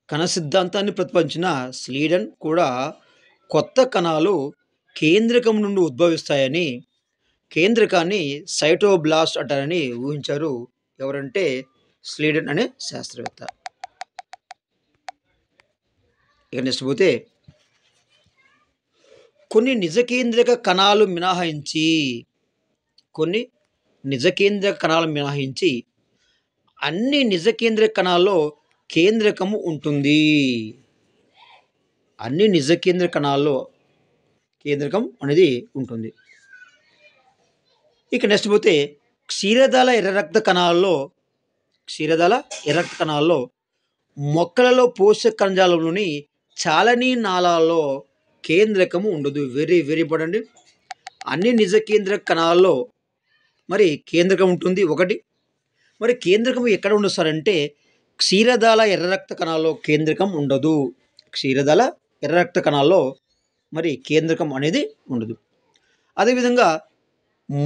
కణ సిద్ధాంతాన్ని ప్రతిపాదించిన స్లీడన్ కూడా కొత్త కణాలు కేంద్రకం నుండి ఉద్భవిస్తాయని, కేంద్రకాన్ని సైటోబ్లాస్ట్ అంటారని ఊహించారు. ఎవరంటే స్లీడన్ అనే శాస్త్రవేత్త. ఇక నెక్స్ట్ పోతే, కొన్ని నిజకేంద్రక కణాలు మినహాయించి అన్ని నిజకేంద్రక కణాల్లో కేంద్రకము ఉంటుంది. అన్ని నిజకేంద్రక కణాల్లో కేంద్రకం అనేది ఉంటుంది. ఇక నెక్స్ట్ పోతే, క్షీరదళ ఎర్ర రక్త కణాల్లో మొక్కలలో పోషక కణజాలంలోని చాలనీ నాళాల్లో కేంద్రకము ఉండదు. Very very important. అన్ని నిజ కేంద్రక కణాల్లో మరి కేంద్రకం ఉంటుంది ఒకటి. మరి కేంద్రకం ఎక్కడ ఉండదు సార్ అంటే క్షీరదళ ఎర్ర రక్త కణాల్లో కేంద్రకం ఉండదు. క్షీరదళ ఎర్ర రక్త కణాల్లో మరి కేంద్రకం అనేది ఉండదు. అదేవిధంగా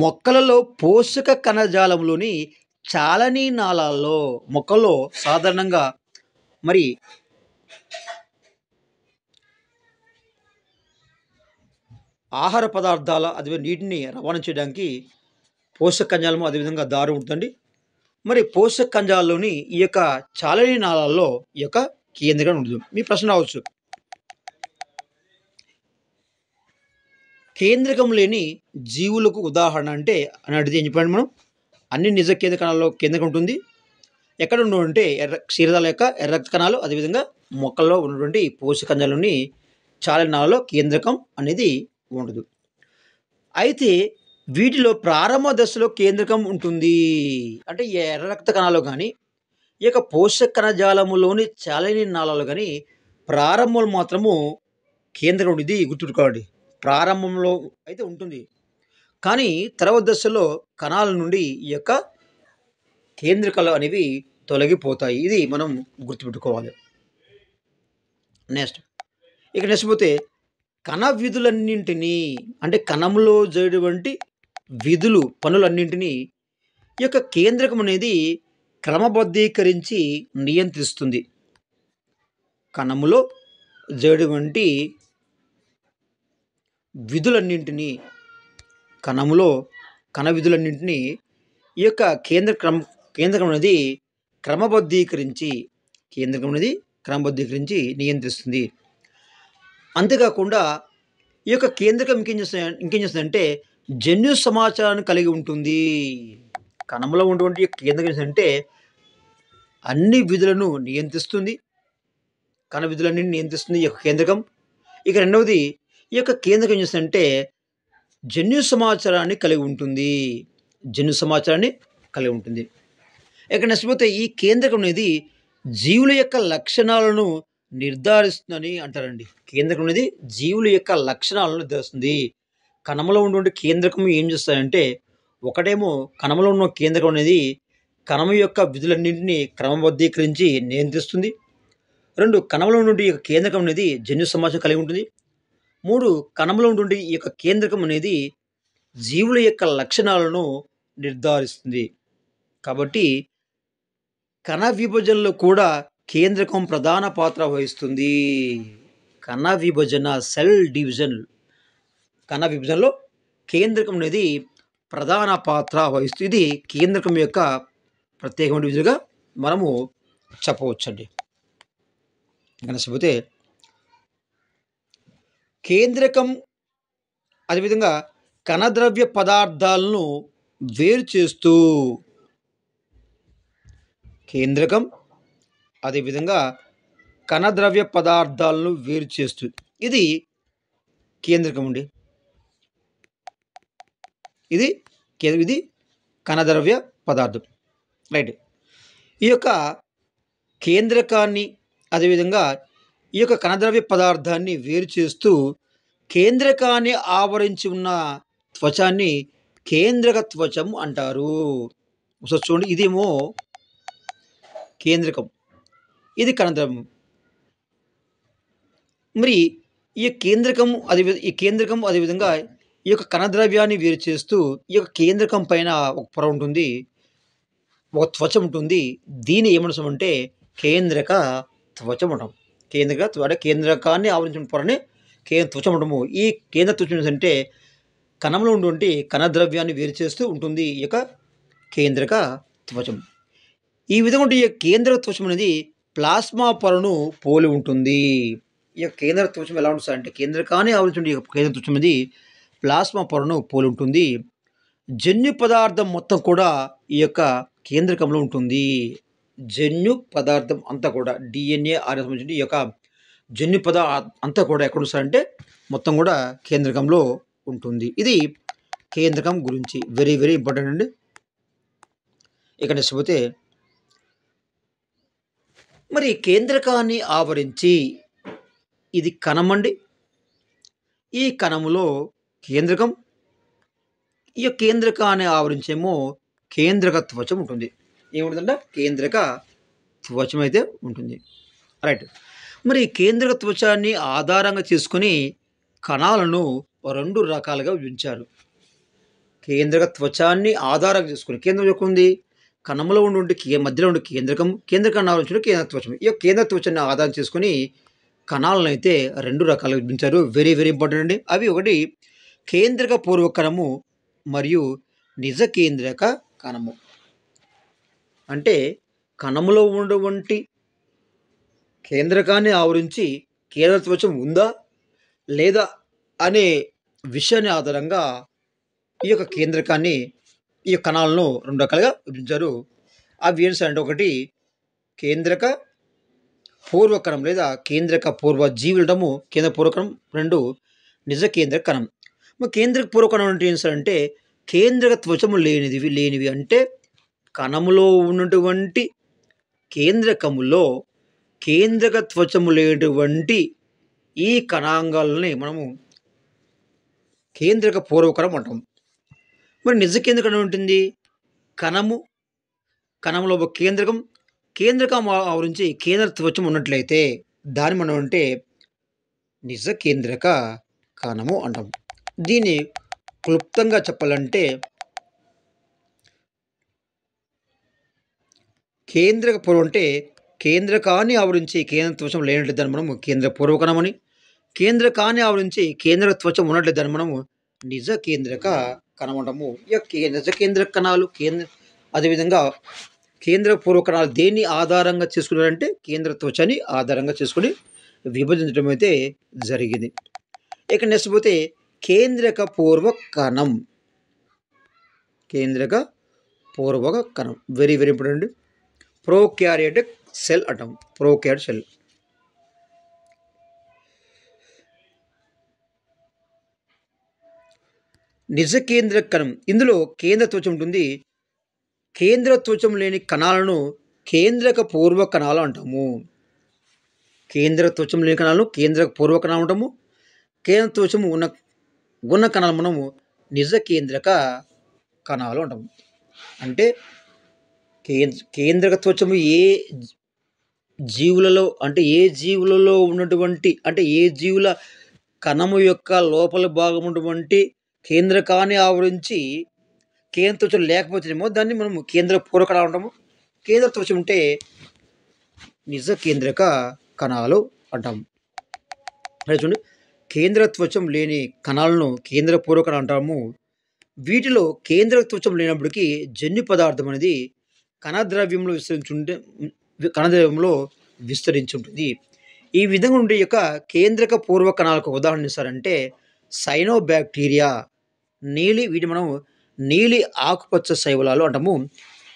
మొక్కలలో పోషక కణజాలంలోని చాలనీ నాళాల్లో, మొక్కల్లో సాధారణంగా మరి ఆహార పదార్థాల అదే నీటిని రవాణా చేయడానికి పోషక కణజాలము అదేవిధంగా దారి ఉంటుంది. మరి పోషక కణజాలంలోని ఈ యొక్క చాలనీ నాళాల్లో ఈ యొక్క కేంద్రకం ఉంటుంది. మీ ప్రశ్న రావచ్చు, కేంద్రకం లేని జీవులకు ఉదాహరణ అంటే అని అడిగితే ఏం చెప్పండి మనం? అన్ని నిజ కేంద్ర కణాల్లో కేంద్రకం ఉంటుంది. ఎక్కడ ఉండవు అంటే క్షీరదాల యొక్క ఎర్ర రక్త కణాలు, అదేవిధంగా మొక్కల్లో ఉన్నటువంటి పోషక కణజాలంలోని చాలనీ నాళాల్లో కేంద్రకం అనేది ఉండదు. అయితే వీటిలో ప్రారంభ దశలో కేంద్రకం ఉంటుంది. అంటే ఈ ఎర్ర రక్త కణాలు కానీ ఈ యొక్క పోషక కణజాలములోని చాలనీ నాళాలు కానీ ప్రారంభంలో మాత్రము కేంద్రకం ఉండేది. గుర్తుపెట్టుకోండి, ప్రారంభంలో అయితే ఉంటుంది, కానీ తర్వాత దశలో కణాల నుండి ఈ యొక్క కేంద్రకాలు అనేవి తొలగిపోతాయి. ఇది మనం గుర్తుపెట్టుకోవాలి. నెక్స్ట్ పోతే, కణ విధులన్నింటినీ అంటే కణంలో జరిగేటువంటి పనులన్నింటినీ ఈ యొక్క కేంద్రకం అనేది క్రమబద్ధీకరించి నియంత్రిస్తుంది. కణములో జరిగేటువంటి కణ విధులన్నింటినీ ఈ యొక్క కేంద్రకం అనేది క్రమబద్ధీకరించి నియంత్రిస్తుంది. అంతేకాకుండా ఈ యొక్క కేంద్రకం ఇంకేం చేస్తుందంటే జన్యు సమాచారాన్ని కలిగి ఉంటుంది. కణంలో ఉన్నటువంటి కేంద్రకం అంటే అన్ని విధులను నియంత్రిస్తుంది, కణ విధులన్నింటినీ నియంత్రిస్తుంది ఈ యొక్క కేంద్రకం. ఇక రెండవది, ఈ యొక్క కేంద్రకం చేస్తుందంటే జన్యు సమాచారాన్ని కలిగి ఉంటుంది. ఇక నెక్స్ట్ పోతే, ఈ కేంద్రకం అనేది జీవుల యొక్క లక్షణాలను నిర్ధారిస్తుందని అంటారండి. కేంద్రకం అనేది జీవుల యొక్క లక్షణాలను నిర్ధారిస్తుంది. కణంలో ఉన్నటువంటి కేంద్రకం ఏం చేస్తాయంటే, ఒకటేమో కణంలో ఉన్న కేంద్రకం అనేది కణం యొక్క విధులన్నింటినీ క్రమబద్ధీకరించి నియంత్రిస్తుంది. 2, కణంలో ఉన్నటువంటి కేంద్రకం అనేది జన్యు సమాచారం కలిగి ఉంటుంది. 3, కణంలో ఉన్నటువంటి ఈ యొక్క కేంద్రకం అనేది జీవుల యొక్క లక్షణాలను నిర్ధారిస్తుంది. కాబట్టి కణ విభజనలో కూడా కేంద్రకం ప్రధాన పాత్ర వహిస్తుంది. సెల్ డివిజన్, కణ విభజనలో కేంద్రకం అనేది ప్రధాన పాత్ర వహిస్తుంది. ఇది కేంద్రకం యొక్క ప్రత్యేకమైన విధులుగా మనము చెప్పవచ్చండి. కనకపోతే కేంద్రకం అదేవిధంగా కణద్రవ్య పదార్థాలను వేరు చేస్తూ ఇది కేంద్రకం అండి. ఇది కణద్రవ్య పదార్థం, రైట్. ఈ యొక్క కేంద్రకాన్ని అదేవిధంగా ఈ యొక్క కణద్రవ్య పదార్థాన్ని వేరు చేస్తూ కేంద్రకాన్ని ఆవరించి ఉన్న త్వచాన్ని కేంద్రక త్వచం అంటారు. సో చూడండి, ఇదేమో కేంద్రకం, ఇది కణద్రవ్యం. మరి ఈ కేంద్రకం అదేవిధంగా ఈ యొక్క కణద్రవ్యాన్ని వేరు చేస్తూ ఈ యొక్క కేంద్రకం పైన ఒక పొర ఉంటుంది, ఒక త్వచం ఉంటుంది. దీన్ని ఏమనుసామంటే కేంద్రక త్వచం అంటాం. అంటే కేంద్రకాన్ని ఆవరించిన పొరని త్వచం అంటాము. ఈ కేంద్ర త్వచం అంటే కణంలో ఉన్నటువంటి కణద్రవ్యాన్ని వేరు చేస్తూ ఉంటుంది ఈ యొక్క కేంద్రక త్వచం. ఈ విధంగా ఈ కేంద్ర త్వచం అనేది ప్లాస్మా పొరను పోలి ఉంటుంది. ఈ యొక్క కేంద్ర త్వచం ఎలా ఉంటుంది అంటే కేంద్రకాన్ని ఆవరించిన ఈ కేంద్ర త్వచం అనేది ప్లాస్మా పొరను పోలి ఉంటుంది. జన్యు పదార్థం మొత్తం కూడా ఈ యొక్క కేంద్రకంలో ఉంటుంది. జన్యు పదార్థం అంతా కూడా DNA RNA సంబంధించి ఈ యొక్క జన్యు అంతా కూడా ఎక్కడ వస్తారంటే మొత్తం కూడా కేంద్రకంలో ఉంటుంది. ఇది కేంద్రకం గురించి వెరీ వెరీ ఇంపార్టెంట్ అండి. ఇక నెక్స్ట్ పోతే మరి కేంద్రకాన్ని ఆవరించి ఇది కణం అండి. ఈ కణములో కేంద్రకం, ఈ కేంద్రకాన్ని ఆవరించేమో కేంద్రక త్వచం ఉంటుంది. ఏముంటుందంటే కేంద్రక త్వచం అయితే ఉంటుంది. రైట్. మరి కేంద్రక త్వచాన్ని ఆధారంగా చేసుకుని కణాలను 2 రకాలుగా విభజించారు. కేంద్రక త్వచాన్ని ఆధారంగా చేసుకుని కేంద్రం యొక్క ఉంది కణంలో ఉండే మధ్యలో ఉండే కేంద్రకాన్ని ఆవరించిన కేంద్ర త్వచం. ఈ కేంద్ర త్వచాన్ని ఆధారం చేసుకుని కణాలను అయితే 2 రకాలుగా విభజించారు. వెరీ వెరీ ఇంపార్టెంట్ అండి. అవి ఒకటి కేంద్రక పూర్వ కణము మరియు నిజ కేంద్రక కణము. అంటే కణములో ఉన్నటువంటి కేంద్రకాన్ని ఆవరించి కేంద్ర త్వచం ఉందా లేదా అనే విషయాన్ని ఆధారంగా ఈ యొక్క కేంద్రకాన్ని ఈ కణాలను 2 రకాలుగా విభజించారు. అవి ఏంటంటే ఒకటి కేంద్రక పూర్వకణం లేదా కేంద్రక పూర్వ జీవులటము కేంద్ర పూర్వకణం, 2 నిజ కేంద్రక కణం. మరి కేంద్రక పూర్వకణం అంటే ఏంటంటే కేంద్రక త్వచము లేనివి అంటే కణములో ఉన్నటువంటి కేంద్రకములో కేంద్రక త్వచము లేనటువంటి ఈ కణాంగాలని మనము కేంద్రక పూర్వకణం అంటాం. మరి నిజ కేంద్రకం ఉంటుంది కణములో ఒక కేంద్రకం ఆవరించి కేంద్ర త్వచం ఉన్నట్లయితే దాన్ని మనం అంటే నిజ కేంద్రక కణము అంటాం. దీన్ని క్లుప్తంగా చెప్పాలంటే కేంద్రక పూర్వం అంటే కేంద్రకాన్ని ఆవరించి కేంద్ర త్వచం లేనట్లయితే దాన్ని మనము కేంద్ర పూర్వకణం అని, కేంద్రకాన్ని ఆవరించి కేంద్ర త్వచం ఉన్నట్లయితే దాన్ని మనము నిజ కేంద్రక కణం అంటాము. ఇక నిజ కేంద్రక కణాలు అదేవిధంగా కేంద్ర పూర్వకణాలు దేన్ని ఆధారంగా చేసుకున్నారంటే కేంద్ర త్వచాన్ని ఆధారంగా చేసుకుని విభజించడం అయితే జరిగింది. ఇక నెక్స్ట్ పోతే కేంద్రక పూర్వక కణం. కేంద్రక పూర్వక కణం వెరీ వెరీ ఇంపార్టెంట్ అండి. ప్రోకారియోటిక్ సెల్ అంటాం. Prokaryotic cell. నిజ కేంద్రక కణం ఇందులో కేంద్ర త్వచం ఉంటుంది. కేంద్ర త్వచం లేని కణాలను కేంద్రక పూర్వ కణాలు అంటాము. కేంద్ర త్వచం లేని కణాలను కేంద్రక పూర్వ కణాలు అంటాము. కేంద్ర త్వచము ఉన్న కణాలు మనము నిజ కేంద్రక కణాలు అంటాము. అంటే కేంద్రక త్వచము ఏ జీవులలో ఉన్నటువంటి అంటే ఏ జీవుల కణము యొక్క లోపల భాగం ఉన్నటువంటి కేంద్రకాన్ని ఆవరించి కేంద్ర త్వచం లేకపోతేనేమో దాన్ని మనము కేంద్ర పూర్వ కణాలు అంటాము. కేంద్ర త్వచం ఉంటే నిజ కేంద్రక కణాలు అంటాము. చూడండి, కేంద్ర త్వచం లేని కణాలను కేంద్ర పూర్వ కణాలు అంటాము. వీటిలో కేంద్ర త్వచం లేనప్పటికీ జన్యు పదార్థం అనేది కణద్రవ్యంలో విస్తరించి ఉంటుంది. ఈ విధంగా ఉండే యొక్క కేంద్రక పూర్వ కణాలకు ఉదాహరణ ఇస్తారంటే సైనోబాక్టీరియా, వీటి మనం నీలి ఆకుపచ్చ శైవలాలు అంటాము.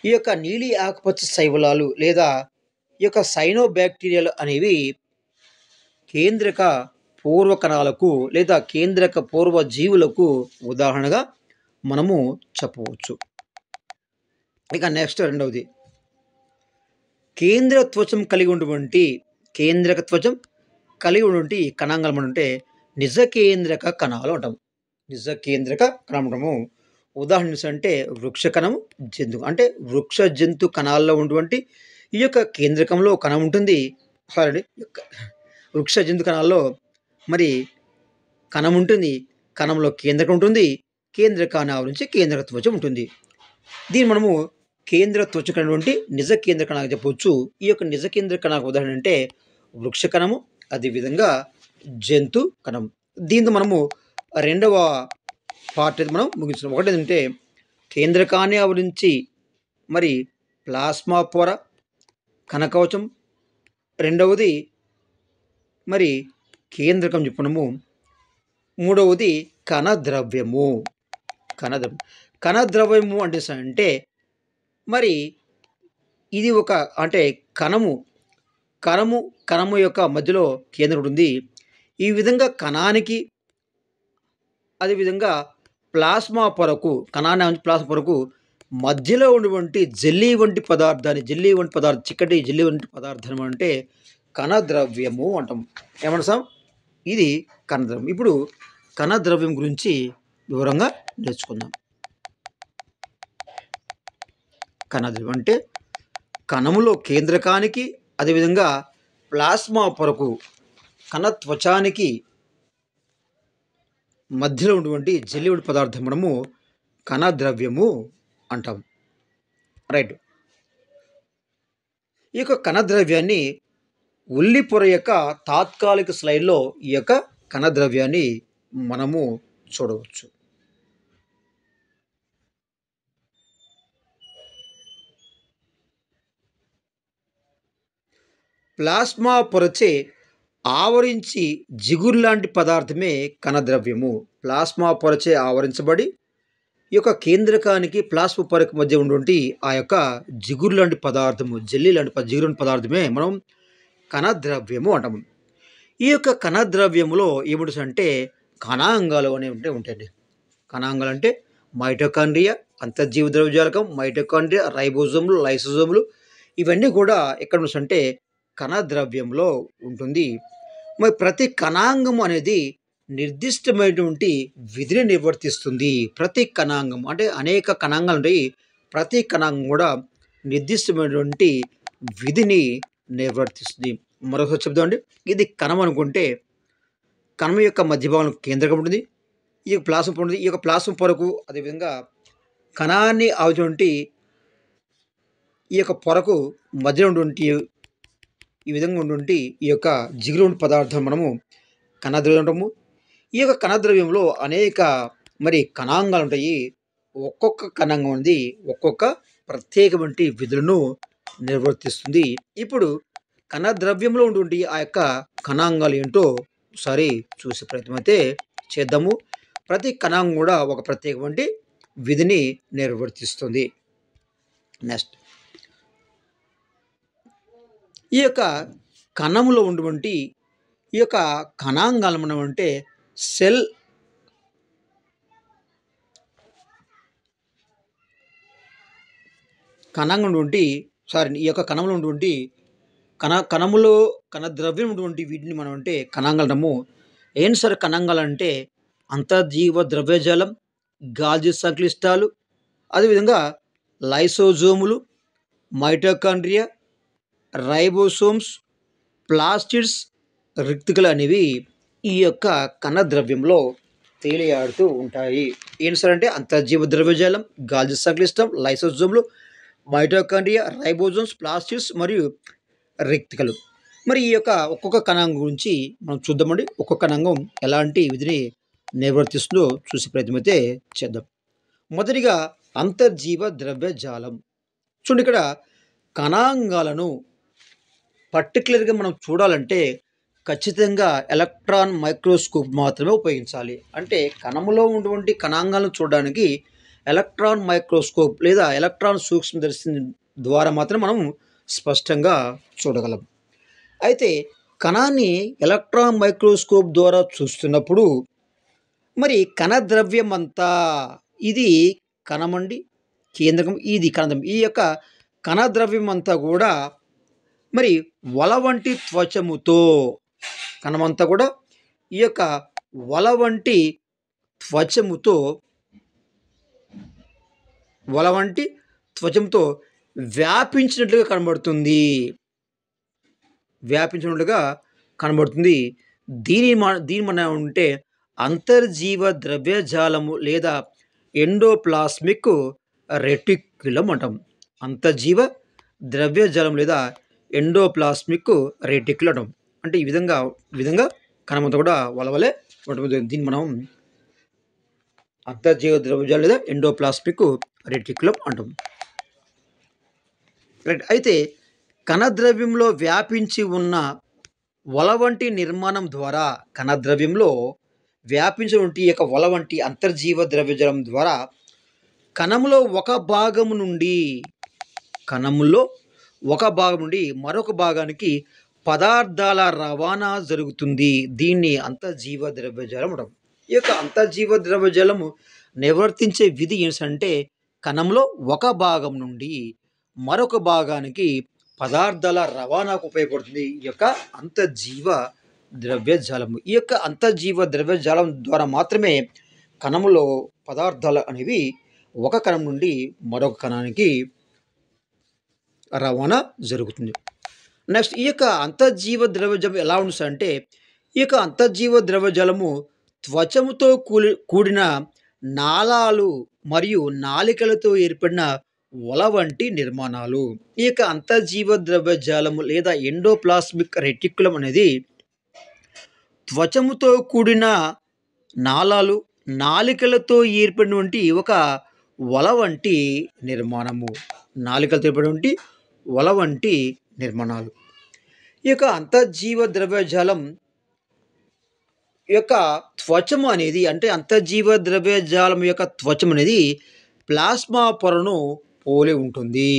ఈ యొక్క నీలి ఆకుపచ్చ శైవలాలు లేదా ఈ యొక్క సైనోబాక్టీరియాలు అనేవి కేంద్రక పూర్వ కణాలకు లేదా కేంద్రక పూర్వ జీవులకు ఉదాహరణగా మనము చెప్పవచ్చు. ఇక నెక్స్ట్ రెండవది కేంద్రక త్వచం కలిగి ఉన్నటువంటి కణాంగాలు మనం అంటే నిజ కేంద్రక కణాలు అంటాము. నిజ కేంద్రక కణం అంటాము. ఉదాహరణ అంటే వృక్ష కణం, జంతు అంటే వృక్ష జంతు కణాల్లో ఉన్నటువంటి ఈ యొక్క కేంద్రకంలో కణం ఉంటుంది. వృక్ష జంతు కణాల్లో మరి కణం ఉంటుంది. కణంలో కేంద్రకం ఉంటుంది. కేంద్రకాన్ని ఆవరించి కేంద్రక త్వచం ఉంటుంది. దీన్ని మనము కేంద్ర త్వచకమైనటువంటి నిజ కేంద్ర కణాలు చెప్పవచ్చు. ఈ యొక్క నిజ కేంద్ర కణాలకు ఉదాహరణ అంటే వృక్ష కణము, అదేవిధంగా జంతు కణం. దీంతో మనము రెండవ పార్ట్ అయితే మనం ముగించున్నాం. ఒకటి ఏంటంటే కేంద్రకాన్ని ఆవరించి మరి ప్లాస్మా పొర, కణకవచం. రెండవది మరి కేంద్రకం చెప్పుకున్నాము. మూడవది కణద్రవ్యము. కణద్రవ్యము అంటే మరి ఇది ఒక అంటే కణము యొక్క మధ్యలో కేంద్రం ఉంటుంది. ఈ విధంగా కణానికి అదేవిధంగా ప్లాస్మా పొరకు ప్లాస్మా పొరకు మధ్యలో ఉన్నటువంటి జెల్లీ వంటి చిక్కటి జెల్లీ వంటి పదార్థం అంటే కణద్రవ్యము అంటాం. ఏమంటాం? ఇది కణద్రవ్యం. ఇప్పుడు కణద్రవ్యం గురించి వివరంగా నేర్చుకుందాం. కణద్రవ్యం అంటే కణములో కేంద్రకానికి అదేవిధంగా ప్లాస్మా పొరకు కణత్వచానికి మధ్యలో ఉన్నటువంటి జెల్లీ వంటి పదార్థం మనము కణద్రవ్యము అంటాం. రైట్. ఈ యొక్క కణద్రవ్యాన్ని ఉల్లి పొర యొక్క తాత్కాలిక స్లైడ్లో ఈ యొక్క కణద్రవ్యాన్ని మనము చూడవచ్చు. ప్లాస్మా పొరచే ఆవరించి జిగురు లాంటి పదార్థమే కణద్రవ్యము. ప్లాస్మా పొరచే ఆవరించబడి ఈ యొక్క కేంద్రకానికి ప్లాస్మా పొరకు మధ్య ఉన్నటువంటి ఆ యొక్క జిగురు లాంటి పదార్థము, జెల్లీ లాంటి జిగురు పదార్థమే మనం కణద్రవ్యము అంటాము. ఈ యొక్క కణద్రవ్యములో ఏమిటంటే కణాంగాలు అనేవి ఉంటాయండి. కణాంగాలు అంటే మైటోకాండ్రియా, అంతర్జీవ ద్రవ్యజాలకం, మైటోకాండ్రియా, రైబోజోములు, లైసోజోములు ఇవన్నీ కూడా ఎక్కడ అంటే కణద్రవ్యంలో ఉంటుంది. మరి ప్రతి కణాంగం అనేది నిర్దిష్టమైనటువంటి విధిని నిర్వర్తిస్తుంది. ప్రతి కణాంగం అంటే అనేక కణాంగాలు ఉంటాయి. ప్రతి కణాంగం కూడా నిర్దిష్టమైనటువంటి విధిని నిర్వర్తిస్తుంది. మరొకసారి చెప్తామండి. ఇది కణం అనుకుంటే కణం యొక్క మధ్య భాగంలో కేంద్రకం ఉంటుంది. ఈ ప్లాస్మా పొర ఉంటుంది. ఈ యొక్క ప్లాస్మా పొరకు అదేవిధంగా కణాన్ని ఆవటువంటి ఈ యొక్క పొరకు మధ్యలో ఉన్నటువంటి ఈ విధంగా ఉన్నటువంటి ఈ యొక్క జిగురు పదార్థం మనము కణద్రవ్యం అంటాము. ఈ యొక్క కణద్రవ్యంలో అనేక మరి కణాంగాలు ఉంటాయి. ఒక్కొక్క కణాంగం అనేది ఒక్కొక్క ప్రత్యేకమైన విధులను నిర్వర్తిస్తుంది. ఇప్పుడు కణద్రవ్యంలో ఉన్నటువంటి ఆ యొక్క కణాంగాలు ఏంటో ఒకసారి చూసే ప్రయత్నం అయితే చేద్దాము. ప్రతి కణాంగం కూడా ఒక ప్రత్యేకమైన విధిని నిర్వర్తిస్తుంది. నెక్స్ట్ ఈ యొక్క కణములో ఉన్నటువంటి ఈ యొక్క కణాంగాలు మనం అంటే సెల్ ఈ యొక్క కణంలో ఉన్నటువంటి కణద్రవ్యం ఉన్నటువంటి వీటిని మనం అంటే కణాంగాలము. ఏం సార్ కణాంగాలు అంటే అంతర్జీవ ద్రవ్యజాలం, గాల్జీ సంక్లిష్టాలు, అదేవిధంగా లైసోజోములు, మైటోకాండ్రియా, రైబోసోమ్స్, ప్లాస్టిడ్స్, రిక్తికలు అనేవి ఈ యొక్క కణద్రవ్యంలో తేలియాడుతూ ఉంటాయి. ఏం సార్ అంటే అంతర్జీవ ద్రవ్యజాలం, గాల్జీ సంక్లిష్టం, లైసోజోములు, మైటోకాండ్రియా, రైబోజోమ్స్, ప్లాస్టిడ్స్ మరియు రిక్తికలు. మరి ఈ యొక్క ఒక్కొక్క కణాంగం గురించి మనం చూద్దామండి. ఒక్కొక్క కణాంగం ఎలాంటి విధిని నిర్వర్తిస్తుందో చూసే ప్రయత్నం అయితే చేద్దాం. మొదటిగా అంతర్జీవ ద్రవ్యజాలం. చూడండి, ఇక్కడ కణాంగాలను పర్టికులర్గా మనం చూడాలంటే ఖచ్చితంగా ఎలక్ట్రాన్ మైక్రోస్కోప్ మాత్రమే ఉపయోగించాలి. అంటే కణములో ఉన్నటువంటి కణాంగాలను చూడడానికి ఎలక్ట్రాన్ మైక్రోస్కోప్ లేదా ఎలక్ట్రాన్ సూక్ష్మదర్శిని ద్వారా మాత్రం మనం స్పష్టంగా చూడగలం. అయితే కణాన్ని ఎలక్ట్రాన్ మైక్రోస్కోప్ ద్వారా చూస్తున్నప్పుడు మరి కణద్రవ్యం అంతా ఇది కణమండి, కేంద్రకం ఇది కణద్రవ్యం. ఈ యొక్క కణద్రవ్యం అంతా కూడా మరి వల వంటి త్వచముతో కణమంతా కూడా ఈ యొక్క వల వంటి త్వచముతో వ్యాపించినట్లుగా కనబడుతుంది. దీని మనం ఉంటే అంతర్జీవ ద్రవ్యజాలము లేదా ఎండోప్లాస్మిక్ రెటిక్యులం అంటాం. అంతర్జీవ ద్రవ్యజాలం లేదా ఎండోప్లాస్మిక్ రెటిక్యులం అంటాం. అంటే ఈ విధంగా కణమంతా కూడా వలవలే ఉంటుంది. దీన్ని మనం అంతర్జీవ ద్రవ్యజాలం లేదా ఎండోప్లాస్మిక్ రెటిక్యులం అంటాం. రైట్. అయితే కణద్రవ్యంలో వ్యాపించి ఉన్న వల వంటి నిర్మాణం ద్వారా కణద్రవ్యంలో వ్యాపించినటువంటి యొక్క వల వంటి అంతర్జీవ ద్రవ్యజాలం ద్వారా కణంలో ఒక భాగం నుండి మరొక భాగానికి పదార్థాల రవాణా జరుగుతుంది. దీన్ని అంతర్జీవ ద్రవ్యజాలం అంటాం. ఈ యొక్క అంతర్జీవ ద్రవ్యజాలము నిర్వర్తించే విధి ఏంటంటే కణంలో ఒక భాగం నుండి మరొక భాగానికి పదార్థాల రవాణాకు ఉపయోగపడుతుంది ఈ యొక్క అంతర్జీవ ద్రవ్యజాలము. ఈ యొక్క అంతర్జీవ ద్రవ్యజాలం ద్వారా మాత్రమే కణంలో పదార్థాలు అనేవి ఒక కణం నుండి మరొక కణానికి రవాణా జరుగుతుంది. నెక్స్ట్ ఈ యొక్క అంతర్జీవ ద్రవ్యజాలం ఎలా ఉంటుంది అంటే ఈ యొక్క అంతర్జీవ ద్రవ్యజాలము త్వచముతో కూడిన నాళాలు మరియు నాళికలతో ఏర్పడిన వల వంటి నిర్మాణాలు. ఈ యొక్క అంతర్జీవ ద్రవ్యజాలము లేదా ఎండోప్లాస్మిక్ రెటిక్యులం అనేది త్వచముతో కూడిన నాళాలు నాళికలతో ఏర్పడినటువంటి ఒక వల వంటి నిర్మాణము. నాళికలతో ఏర్పడినటువంటి వల వంటి నిర్మాణాలు. ఈ యొక్క అంతర్జీవ ద్రవ్యజాలం యొక్క త్వచము అనేది అంటే అంతర్జీవ ద్రవ్యజాలం యొక్క త్వచం అనేది ప్లాస్మా పొరను పోలి ఉంటుంది.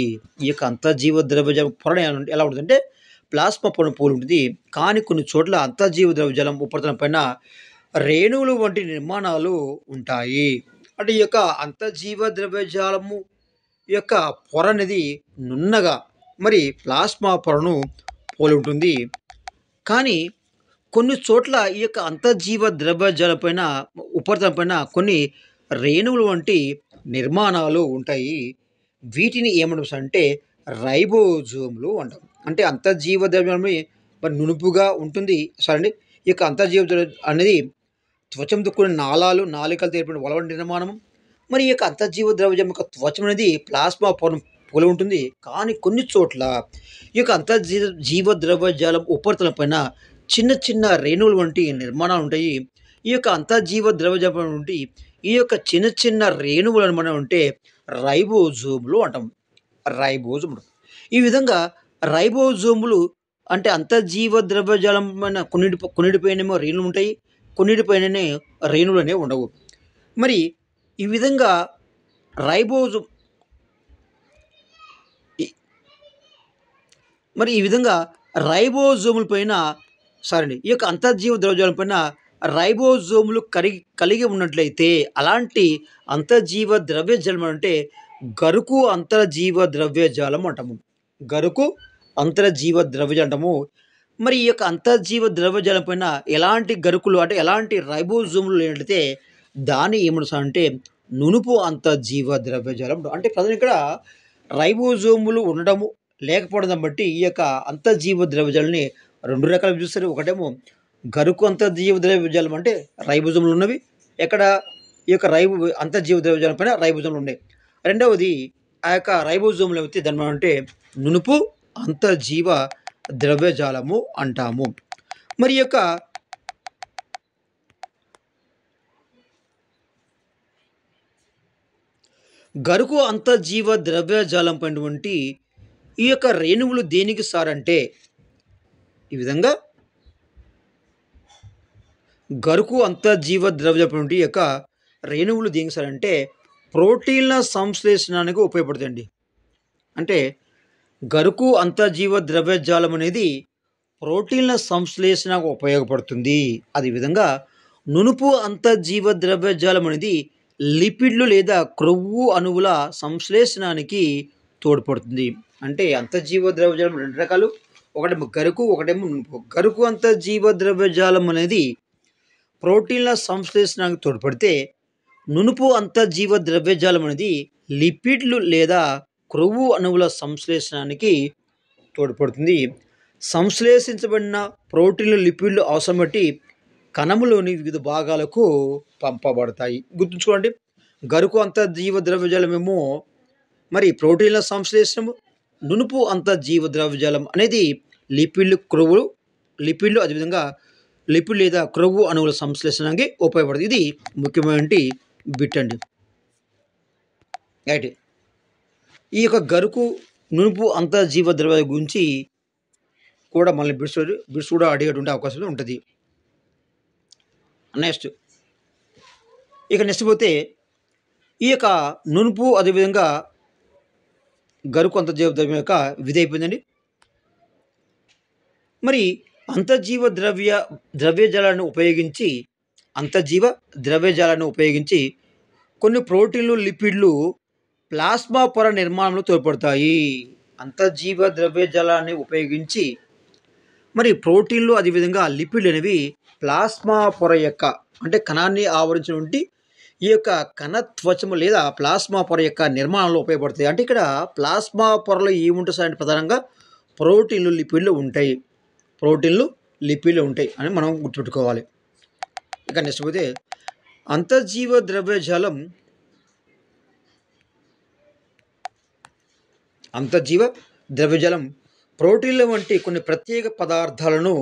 ఈ యొక్క అంతర్జీవ ద్రవ్యజాలం పొర ఎలా ఉంటుందంటే ప్లాస్మా పొరను పోలి ఉంటుంది. కానీ కొన్ని చోట్ల అంతర్జీవ ద్రవ్యజాలం ఉపరితలం పైన రేణువులు వంటి నిర్మాణాలు ఉంటాయి. అంటే ఈ యొక్క అంతర్జీవ ద్రవ్యజాలము యొక్క పొర అనేది నున్నగా మరి ప్లాస్మా పొరను పోలి ఉంటుంది. కానీ కొన్ని చోట్ల ఈ యొక్క అంతర్జీవ ద్రవ్యజాలం పైన ఉపరితలం పైన కొన్ని రేణువులు వంటి నిర్మాణాలు ఉంటాయి. వీటిని ఏమంటాం అంటే రైబోజోములు అంటాం. అంటే అంతర్జీవ ద్రవ్యం మరి నునుపుగా ఉంటుంది. సరే, ఈ యొక్క అంతర్జీవ ద్రవ్యం అనేది త్వచంతో కూడిన నాళాలు నాళికలతో ఏర్పడిన వల వంటి నిర్మాణం. మరి ఈ యొక్క అంతర్జీవ ద్రవ్యం యొక్క త్వచం అనేది ప్లాస్మా పొర పోలి ఉంటుంది. కానీ కొన్ని చోట్ల ఈ యొక్క అంతర్జీవ ద్రవ్యజాలం ఉపరితలం పైన చిన్న చిన్న రేణువులు వంటి నిర్మాణాలు ఉంటాయి. ఈ యొక్క అంతర్జీవ ద్రవ్యజాలం నుండి ఈ యొక్క చిన్న చిన్న రేణువులను మనం అంటే రైబోజోములు అంటాం. రైబోజోములు ఈ విధంగా రైబోజోములు అంటే అంతర్జీవ ద్రవ్యజాలం పైన కొన్నిటిపైనేమో రేణువులు ఉంటాయి, కొన్నిటిపైననే రేణువులు అనేవి ఉండవు. మరి ఈ విధంగా రైబోజోముల పైన ఈ యొక్క అంతర్జీవ ద్రవ్యజాలం పైన రైబోజోములు కలిగి ఉన్నట్లయితే అలాంటి అంతర్జీవ ద్రవ్యజాలం అంటే గరుకు అంతర్జీవ ద్రవ్యజాలం అంటాము. గరుకు అంతర్జీవ ద్రవ్యజాలం అంటాము. మరి ఈ యొక్క అంతర్జీవ ద్రవ్యజాలం పైన ఎలాంటి గరుకులు అంటే ఎలాంటి రైబోజోములు లేనట్లయితే దాన్ని ఏమంటారు అంటే నునుపు అంతర్జీవ ద్రవ్యజాలం. అంటే ప్రజలు ఇక్కడ రైబోజోములు ఉండడము లేకపోవడం బట్టి ఈ యొక్క అంతర్జీవ ద్రవ్యజాలాన్ని రెండు రకాలు చూస్తారు. ఒకటేమో గరుకు అంతర్జీవ ద్రవ్యజాలం అంటే రైబోజోములు ఉన్నవి, ఎక్కడ ఈ యొక్క అంతర్జీవ ద్రవ్యజాలం పైన రైబోజోములు ఉన్నాయి. రెండవది ఆ యొక్క రైబోజోములు అయితే దాని అంటే నునుపు అంతర్జీవ ద్రవ్యజాలము అంటాము. మరి యొక్క గరుకు అంతర్జీవ ద్రవ్యజాలం పైనటువంటి ఈ యొక్క రేణువులు దేనికి సారంటే ఈ విధంగా గరుకు అంతర్జీవ ద్రవ్యజాలం యొక్క రేణువులు దేనికి సారంటే ప్రోటీన్ల సంశ్లేషణానికి ఉపయోగపడుతుంది. అంటే గరుకు అంతర్జీవ ద్రవ్యజాలం అనేది ప్రోటీన్ల సంశ్లేషణకు ఉపయోగపడుతుంది. అదేవిధంగా నునుపు అంతర్జీవ ద్రవ్యజాలం అనేది లిపిడ్లు లేదా క్రొవ్వు అణువుల సంశ్లేషణానికి తోడ్పడుతుంది. అంటే అంతర్జీవ ద్రవ్యజాలం రెండు రకాలు, ఒకటేమో గరుకు, ఒకటేమో నునుపు. గరుకు అంతర్జీవ ద్రవ్యజాలం అనేది ప్రోటీన్ల సంశ్లేషణకు తోడ్పడితే నునుపు అంతర్జీవ ద్రవ్యజాలం అనేది లిపిడ్లు లేదా క్రొవ్వు అణువుల సంశ్లేషణానికి తోడ్పడుతుంది. సంశ్లేషించబడిన ప్రోటీన్లు లిపిడ్లు అవసరం బట్టి కణములోని వివిధ భాగాలకు పంపబడతాయి. గుర్తుంచుకోండి, గరుకు అంతర్జీవ ద్రవ్యజాలమేమో మరి ప్రోటీన్ల సంశ్లేషణము, నునుపు అంతర్జీవ ద్రవ్యజాలం అనేది లిపిడ్లు అదేవిధంగా లిపిడ్ లేదా క్రొవ్వు అణువుల సంశ్లేషణకి ఉపయోగపడుతుంది. ఇది ముఖ్యమైన బిట్ అండి. రైట్. ఈ యొక్క గరుకు నునుపు అంతర్జీవ ద్రవ్యాల గురించి కూడా మళ్ళీ బిట్స్ కూడా అడిగేటువంటి అవకాశం ఉంటుంది. నెక్స్ట్ పోతే ఈ యొక్క నునుపు అదేవిధంగా గరుకు అంతర్జీవ ద్రవ్యం యొక్క విధి అయిపోయిందండి. మరి అంతర్జీవ ద్రవ్యజాలాన్ని ఉపయోగించి కొన్ని ప్రోటీన్లు, లిపిడ్లు ప్లాస్మా పొర నిర్మాణంలో తోడ్పడతాయి. అంతర్జీవ ద్రవ్యజాలాన్ని ఉపయోగించి మరి ప్రోటీన్లు అదేవిధంగా లిపిడ్లు అనేవి ప్లాస్మా పొర యొక్క అంటే కణాన్ని ఆవరించినటువంటి ఈ యొక్క కణ త్వచము లేదా ప్లాస్మా పొర యొక్క నిర్మాణంలో ఉపయోగపడతాయి. అంటే ఇక్కడ ప్లాస్మా పొరలో ఏముంటుంది సార్ అంటే ప్రధానంగా ప్రోటీన్లు, లిపిడ్లు ఉంటాయి అని మనం గుర్తుపెట్టుకోవాలి. ఇక నెక్స్ట్ పోతే అంతర్జీవ ద్రవ్యజాలం ప్రోటీన్ల వంటి కొన్ని ప్రత్యేక పదార్థాలను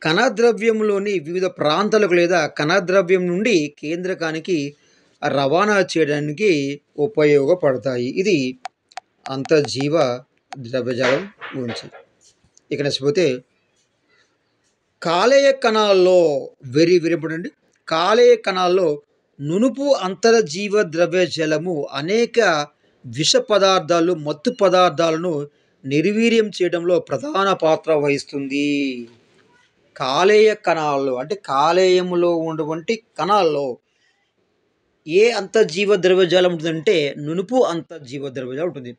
కణద్రవ్యంలోని వివిధ ప్రాంతాలకు లేదా కణద్రవ్యం నుండి కేంద్రకానికి రవాణా చేయడానికి ఉపయోగపడతాయి. ఇది అంతర్జీవ ద్రవ్యజాలం గురించి. ఇక నెక్స్ట్ పోతే కాలేయ కణాల్లో వెరీ ఇంపార్టెంట్. కాలేయ కణాల్లో నునుపు అంతర్జీవ ద్రవ్యజాలము అనేక విష పదార్థాలు, మత్తు పదార్థాలను నిర్వీర్యం చేయడంలో ప్రధాన పాత్ర వహిస్తుంది. కాలేయ కణాల్లో అంటే కాలేయంలో ఉన్నటువంటి కణాల్లో ఏ అంతర్జీవ ద్రవ్యజాలం ఉంటుందంటే నునుపు అంతర్జీవ ద్రవ్యజాలం ఉంటుంది.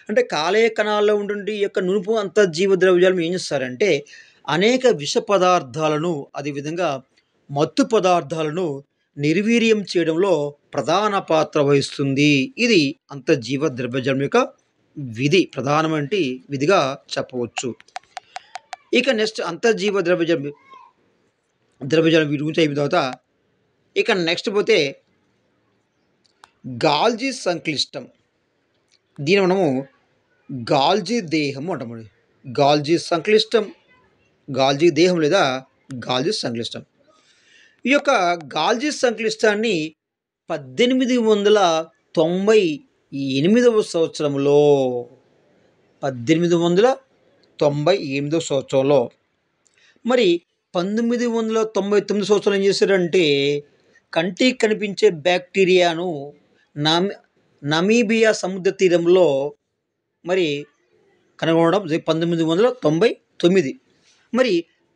అంటే కాలేయ కణాల్లో ఉండే ఈ యొక్క నునుపు అంతర్జీవ ద్రవ్యజాలం ఏం చేస్తారంటే అనేక విష పదార్థాలను అదేవిధంగా మత్తు పదార్థాలను నిర్వీర్యం చేయడంలో ప్రధాన పాత్ర వహిస్తుంది. ఇది అంతర్జీవ ద్రవ్యజాలం యొక్క ప్రధానమైన విధిగా చెప్పవచ్చు. ఇక నెక్స్ట్ అంతర్జీవ ద్రవ్యజాలం వీటి గురించి అయిన తర్వాత ఇక నెక్స్ట్ పోతే గాల్జీ సంక్లిష్టం. దీని మనము గాల్జీ దేహము అంటామండి. గాల్జీ దేహం లేదా గాల్జీ సంక్లిష్టం. ఈ యొక్క గాల్జీ సంక్లిష్టాన్ని 1898 సంవత్సరంలో 1898 సంవత్సరంలో మరి 1999 సంవత్సరంలో ఏం చేశారంటే కంటికి కనిపించే బ్యాక్టీరియాను నమీబియా సముద్ర తీరంలో మరి కనుగొనడం 1999. మరి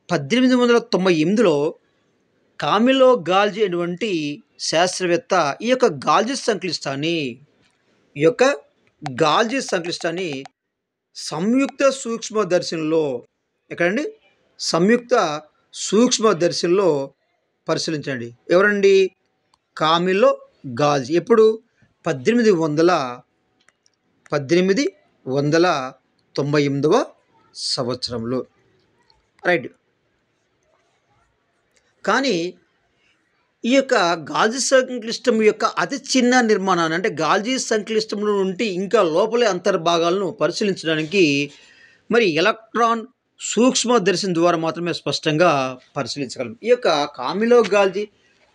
1898లో కామిలో గాల్జీ అటువంటి శాస్త్రవేత్త ఈ యొక్క గాల్జీ సంక్లిష్టాన్ని సంయుక్త సూక్ష్మదర్శినిలో పరిశీలించండి. ఎవరండి? కామిలో గాల్జీ. ఎప్పుడు? 1898 సంవత్సరంలో. రైట్. కానీ ఈ యొక్క గాల్జీ సంక్లిష్టం యొక్క అతి చిన్న నిర్మాణాన్ని అంటే గాల్జీ సంక్లిష్టంలో నుండి ఇంకా లోపలి అంతర్భాగాలను పరిశీలించడానికి మరి ఎలక్ట్రాన్ సూక్ష్మదర్శిని ద్వారా మాత్రమే స్పష్టంగా పరిశీలించగలం. ఈ యొక్క కామిలో గాల్జీ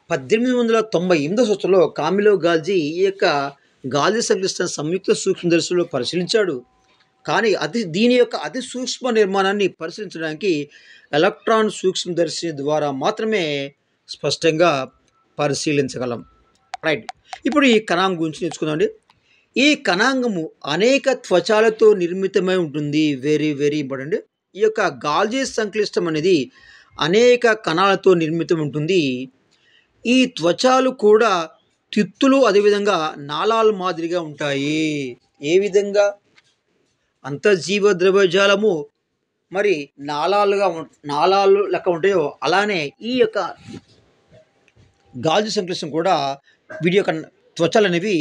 1898 సంవత్సరంలో కామిలో గాల్జీ ఈ యొక్క గాల్జీ సంక్లిష్టాన్ని సంయుక్త సూక్ష్మదర్శిలో పరిశీలించాడు. కానీ దీని యొక్క అతి సూక్ష్మ నిర్మాణాన్ని పరిశీలించడానికి ఎలక్ట్రాన్ సూక్ష్మదర్శిని ద్వారా మాత్రమే స్పష్టంగా పరిశీలించగలం. రైట్. ఇప్పుడు ఈ కణాంగం గురించి నేర్చుకుందామండి. ఈ కణాంగము అనేక త్వచాలతో నిర్మితమై ఉంటుంది. Very important. ఈ యొక్క గాల్జీ సంక్లిష్టం అనేది అనేక కణాలతో నిర్మితం ఉంటుంది. ఈ త్వచాలు కూడా తిత్తులు అదేవిధంగా నాళాలు మాదిరిగా ఉంటాయి. ఏ విధంగా అంతర్జీవ ద్రవ్యజాలము మరి నాళాలు లెక్క ఉంటాయో అలానే ఈ యొక్క గాల్జీ సంక్లిష్టం కూడా వీటి యొక్క త్వచాలు అనేవి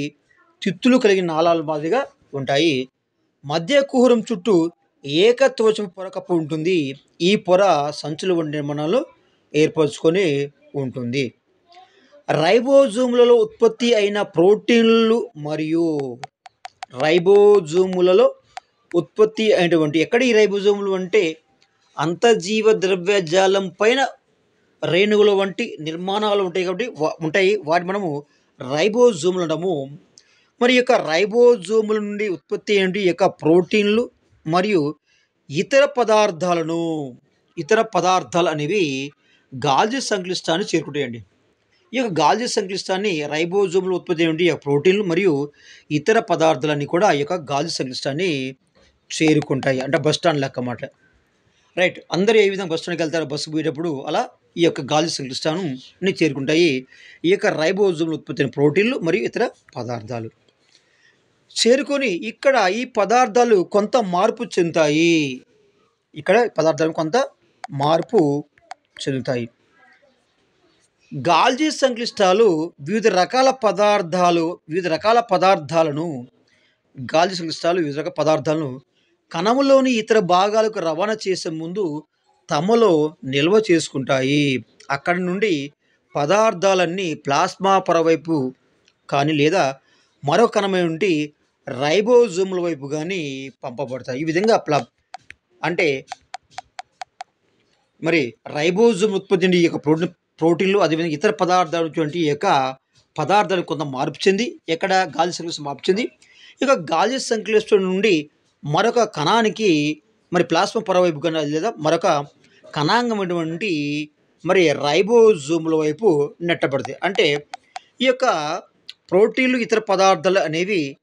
తిత్తులు కలిగిన నాళాల మాదిరిగా ఉంటాయి. మధ్య కుహరం చుట్టూ ఏకత్వచపు పొర కప్పు ఉంటుంది. ఈ పొర సంచుల వంటి నిర్మాణాలు ఏర్పరచుకొని ఉంటుంది. రైబోజోములలో ఉత్పత్తి అయిన ప్రోటీన్లు మరియు రైబోజోములలో ఉత్పత్తి అయినటువంటి ఎక్కడ ఈ రైబోజోములు అంటే అంతర్జీవ ద్రవ్యజాలం పైన రేణువుల వంటి నిర్మాణాలు ఉంటాయి కాబట్టి ఉంటాయి వాటి మనము రైబోజోములు అంటాము. మరి యొక్క రైబోజోముల నుండి ఉత్పత్తి అయినటువంటి యొక్క ప్రోటీన్లు మరియు ఇతర పదార్థాలు అనేవి గాల్జీ సంక్లిష్టాన్ని చేరుకుంటాయండి. ఈ యొక్క గాల్జీ సంక్లిష్టాన్ని రైబోజోములు ఉత్పత్తి అయినటువంటి ప్రోటీన్లు మరియు ఇతర పదార్థాలన్నీ కూడా ఈ యొక్క గాల్జీ సంక్లిష్టాన్ని చేరుకుంటాయి. అంటే బస్ స్టాండ్ లెక్క అన్నమాట. రైట్, అందరూ ఏ విధంగా బస్ స్టాండ్కి వెళ్తారో బస్సు పోయేటప్పుడు అలా ఈ యొక్క గాల్జీ సంక్లిష్టాన్ని చేరుకుంటాయి ఈ యొక్క రైబోజోములు ఉత్పత్తి అయిన ప్రోటీన్లు మరియు ఇతర పదార్థాలు. చేరుకొని ఇక్కడ ఈ పదార్థాలు కొంత మార్పు చెందుతాయి. గాల్జీ సంక్లిష్టాలు వివిధ రకాల పదార్థాలను కణములోని ఇతర భాగాలకు రవాణా చేసే ముందు తమలో నిల్వ చేసుకుంటాయి. అక్కడి నుండి పదార్థాలన్నీ ప్లాస్మా పొరవైపు కానీ లేదా మరో కణమై ఉండి రైబోజోముల వైపు కానీ పంపబడతాయి. ఈ విధంగా అంటే మరి రైబోజోమ్ ఉత్పత్తి ఈ యొక్క ప్రోటీన్లు అదేవిధంగా ఇతర పదార్థాలు ఈ యొక్క పదార్థాలు కొంత మార్పు చెంది ఎక్కడ గాల్జీ సంక్లిష్టం మార్పు చెంది ఇక గాల్జీ సంక్లిష్టం నుండి మరొక కణానికి మరి ప్లాస్మా పొరవైపు కానీ లేదా మరొక కణాంగమైనటువంటి మరి రైబోజోముల వైపు నెట్టబడతాయి. అంటే ఈ యొక్క ప్రోటీన్లు ఇతర పదార్థాలు అనేవి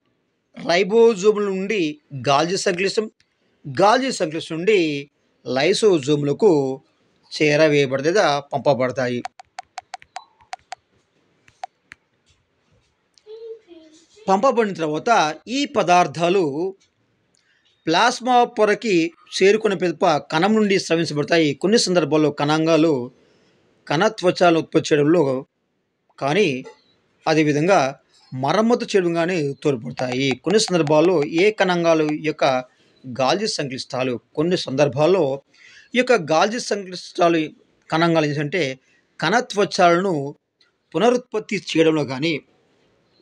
రైబోజోముల నుండి గాల్జీ సంక్లిష్టం నుండి లైసోజోములకు చేరవేయబడతాయి లేదా పంపబడతాయి. పంపబడిన తర్వాత ఈ పదార్థాలు ప్లాస్మా పొరకి చేరుకున్న పిదప కణం నుండి స్రవించబడతాయి. కొన్ని సందర్భాల్లో కణాంగాలు కణత్వచాలను ఉత్పత్తి చేయడంలో కానీ అదేవిధంగా మరమ్మతు చేయడం కానీ తోడ్పడతాయి. కొన్ని సందర్భాల్లో ఏ కణాంగాలు యొక్క గాల్జీ సంక్లిష్టాలు కొన్ని సందర్భాల్లో ఈ యొక్క గాల్జీ సంక్లిష్టాలు కణాంగాలు ఏంటంటే కణత్వచాలను పునరుత్పత్తి చేయడంలో కానీ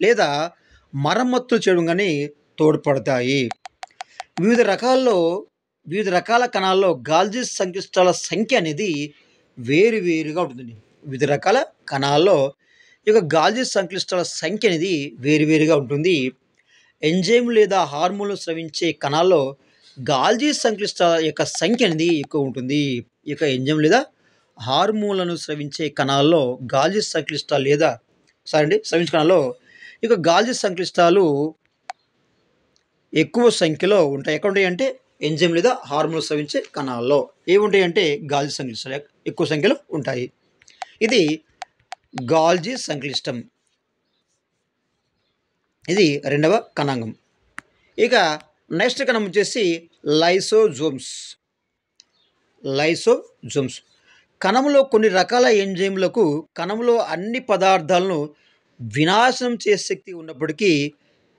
లేదా మరమ్మతులు చేయడం కానీ తోడ్పడతాయి. వివిధ రకాల కణాల్లో గాల్జీ సంక్లిష్టాల సంఖ్య అనేది వేరువేరుగా ఉంటుందండి. వివిధ రకాల కణాల్లో ఈ యొక్క గాల్జీ సంక్లిష్టాల సంఖ్య అనేది వేరువేరుగా ఉంటుంది. ఎంజైమ్ లేదా హార్మోన్లు స్రవించే కణాల్లో గాల్జీ సంక్లిష్టాల యొక్క సంఖ్య అనేది ఎక్కువ ఉంటుంది. ఈ యొక్క ఎంజైమ్ లేదా హార్మోన్లను స్రవించే కణాల్లో గాల్జీ సంక్లిష్టాలు స్రవించే కణాల్లో ఈ యొక్క గాల్జీ సంక్లిష్టాలు ఎక్కువ సంఖ్యలో ఉంటాయి. ఎక్కడ ఉంటాయి అంటే ఎంజైమ్ లేదా హార్మోన్లు స్రవించే కణాల్లో ఏముంటాయంటే గాల్జీ సంక్లిష్టాలు ఎక్కువ సంఖ్యలో ఉంటాయి. ఇది గాల్జీ సంక్లిష్టం. ఇది రెండవ కణాంగం. ఇక నెక్స్ట్ కణం వచ్చేసి లైసోజోమ్స్. కణంలో కొన్ని రకాల ఎంజైమ్లకు కణంలో అన్ని పదార్థాలను వినాశనం చేసే శక్తి ఉన్నప్పటికీ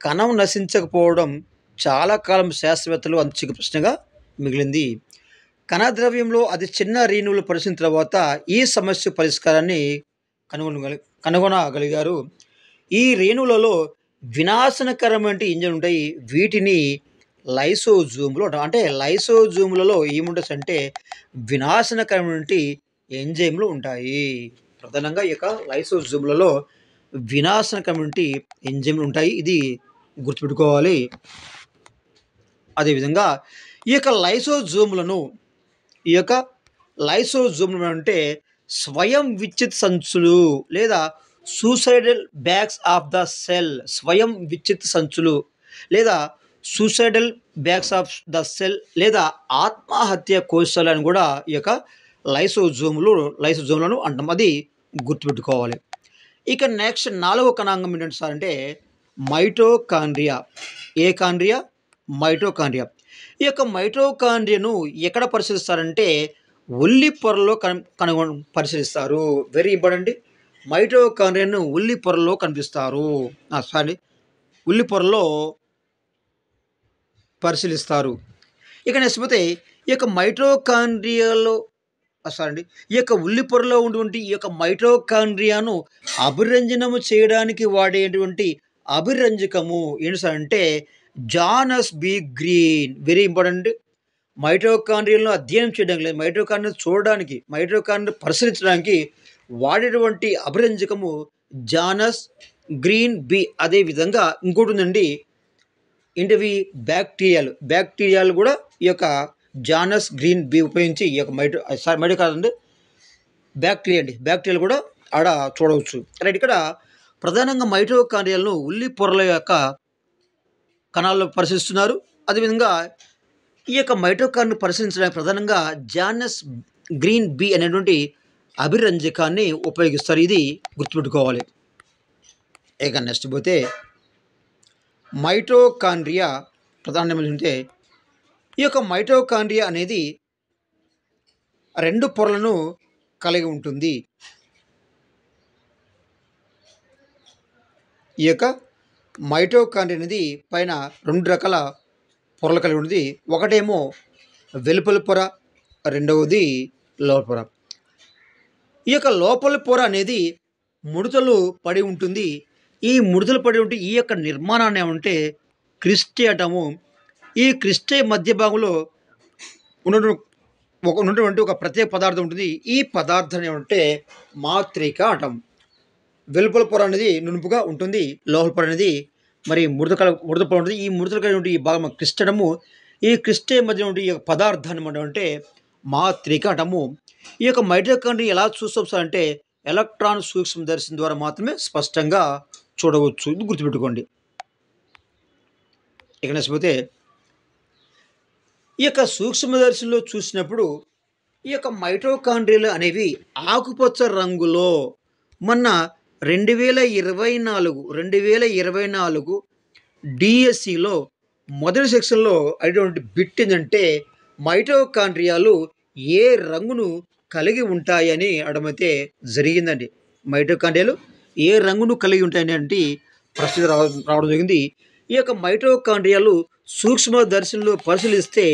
కణం నశించకపోవడం చాలా కాలం శాస్త్రవేత్తలు అంతుచిక్క ప్రశ్నగా మిగిలింది. కణద్రవ్యంలో అతి చిన్న రేణువులు పరిశీలించిన తర్వాత ఈ సమస్య పరిష్కారాన్ని కనుగొనగలిగారు. ఈ రేణువులలో వినాశనకరమైన ఎంజైమ్లు ఉంటాయి. వీటిని లైసోజోములు అంటారు. అంటే లైసోజోములలో ఏముంటుంది అంటే వినాశనకరమైన ఎంజైమ్లు ఉంటాయి. ప్రధానంగా ఈ యొక్క లైసోజోములలో వినాశనకరమైన ఎంజైమ్లు ఉంటాయి. ఇది గుర్తుపెట్టుకోవాలి. అదేవిధంగా ఈ యొక్క లైసోజోములను అంటే స్వయం విచ్ఛిత్ సంచులు లేదా suicidal bags of the cell. స్వయం విచ్ఛిత్ సంచులు లేదా suicidal bags of the cell లేదా ఆత్మహత్య కోశాలు అని కూడా ఈ యొక్క లైసోజోములను అంటాం. అది గుర్తుపెట్టుకోవాలి. ఇక నెక్స్ట్ నాలుగవ కణాంగం ఏంటంటే సార్ అంటే మైటోకాండ్రియా. ఏ కాండ్రియా? మైటోకాండ్రియా. ఈ యొక్క మైటోకాండ్రియాను ఎక్కడ పరిశీలిస్తారంటే ఉల్లి పొరలో పరిశీలిస్తారు. Very important. మైటోకాండ్రియాను ఉల్లి పొరలో ఉల్లి పొరలో పరిశీలిస్తారు. ఇక నెక్స్ట్ పోతే ఈ యొక్క మైటోకాండ్రియాలో సారీ అండి. ఈ యొక్క ఉల్లి పొరలో ఉన్నటువంటి ఈ యొక్క మైటోకాండ్రియాను అభిరంజనము చేయడానికి వాడేటువంటి అభిరంజకము ఏంటి సార్ అంటే Janus B green. Very important. మైటోకాండ్రియాలను అధ్యయనం చేయడానికి లేదు, మైటోకాండ్రియాను చూడడానికి, మైటోకాండ్రియాను పరిశీలించడానికి వాడేటువంటి అభిరంజకము జానస్ గ్రీన్ బి. అదే విధంగా ఇంకోటి ఉందండి, ఏంటివి బ్యాక్టీరియాలు కూడా ఈ యొక్క జానస్ గ్రీన్ బి ఉపయోగించి ఈ యొక్క మైటో కాదండి, బ్యాక్టీరియాలు కూడా ఆడ చూడవచ్చు. రైట్. ఇక్కడ ప్రధానంగా మైటోకాండ్రియాలను ఉల్లి పొరల యొక్క కణాల్లో పరిశీలిస్తున్నారు. అదేవిధంగా ఈ యొక్క మైటోకాండ్రియాను పరిశీలించడానికి ప్రధానంగా జానస్ గ్రీన్ బి అనేటువంటి అభిరంజకాన్ని ఉపయోగిస్తారు. ఇది గుర్తుపెట్టుకోవాలి. ఇక నెక్స్ట్ పోతే మైటోకాండ్రియా ప్రధానంగా ఉంటే ఈ యొక్క మైటోకాండ్రియా అనేది 2 పొరలను కలిగి ఉంటుంది. ఈ యొక్క మైటోకాండ్రియా అనేది పైన 2 రకాల పొరలు కలిగి ఉంటుంది. ఒకటేమో వెలుపలి పొర, రెండవది లోపల పొర. ఈ యొక్క లోపలి పొర అనేది ముడతలు పడి ఉంటుంది. ఈ ముడతలు పడి ఉంటే ఈ యొక్క నిర్మాణాన్ని ఏమంటే క్రిస్టే అంటాము. ఈ క్రిస్టే మధ్య భాగంలో ఉన్నటువంటి ఒక ప్రత్యేక పదార్థం ఉంటుంది. ఈ పదార్థాన్ని ఏమంటే మాత్రిక అంటాము. వెలుపల పొర అనేది నునుపుగా ఉంటుంది, లోపల పొర అనేది మరి ముడత పొర ఉంటుంది. ఈ ముడతలు కలిగి ఈ భాగం క్రిస్టడము. ఈ క్రిస్టే మధ్య ఉండే ఈ యొక్క పదార్థాన్ని మనం అంటే మాత్రిక అంటాము. ఈ యొక్క మైటోకాండ్రియా ఎలా చూస్తాం సార్ అంటే ఎలక్ట్రాన్ సూక్ష్మదర్శనం ద్వారా మాత్రమే స్పష్టంగా చూడవచ్చు. ఇది గుర్తుపెట్టుకోండి. ఇక నెక్స్ట్ పోతే ఈ యొక్క సూక్ష్మదర్శనంలో చూసినప్పుడు ఈ యొక్క మైటోకాండ్రియాలు అనేవి ఆకుపచ్చ రంగులో మొన్న 2024 డిఎస్సిలో మొదటి సెక్షన్లో అటువంటి బిట్ ఏంటంటే మైటోకాండ్రియాలు ఏ రంగును కలిగి ఉంటాయని అడమైతే జరిగిందండి. మైటోకాండ్రియాలు ఏ రంగును కలిగి ఉంటాయని అంటే ప్రశ్న రావడం జరిగింది. ఈ యొక్క మైటోకాండ్రియాలు సూక్ష్మదర్శనంలో పరిశీలిస్తే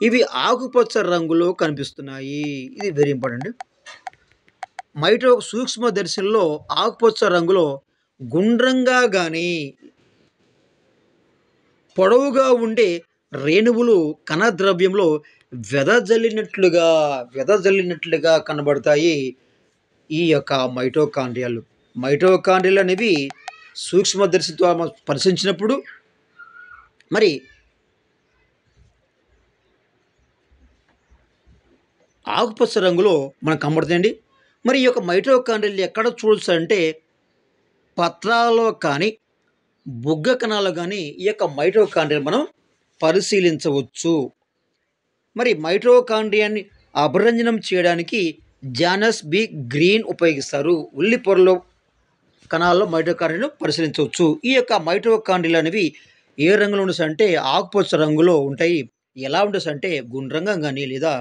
ఇవి ఆకుపచ్చ రంగులో కనిపిస్తున్నాయి. ఇది వెరీ ఇంపార్టెంట్. సూక్ష్మదర్శనంలో ఆకుపచ్చ రంగులో గుండ్రంగా కానీ పొడవుగా ఉండే రేణువులు కణద్రవ్యంలో వెదజల్లినట్లుగా కనబడతాయి ఈ యొక్క మైటోకాండ్రియాలు. మైటోకాండ్రియాలు అనేవి సూక్ష్మదర్శితో పరిశీలించినప్పుడు మరి ఆకుపచ్చ రంగులో మనకు కనబడుతాయండి. మరి ఈ యొక్క మైటోకాండ్రియాలు ఎక్కడ చూడొచ్చు అంటే పత్రాల్లో కానీ బుగ్గ కణాలు కానీ ఈ యొక్క మైటోకాండ్రియాలు మనం పరిశీలించవచ్చు. మరి మైటోకాండ్రియాని అభిరంజనం చేయడానికి జానస్ బి గ్రీన్ ఉపయోగిస్తారు. ఉల్లి పొరలో కణాల్లో మైటోకాండ్రియాను పరిశీలించవచ్చు. ఈ యొక్క మైటోకాండ్రియాలు అనేవి ఏ రంగులో ఉంటాయి అంటే ఆకుపచ్చ రంగులో ఉంటాయి. ఎలా ఉంటుంది అంటే గుండ్రంగా కానీ లేదా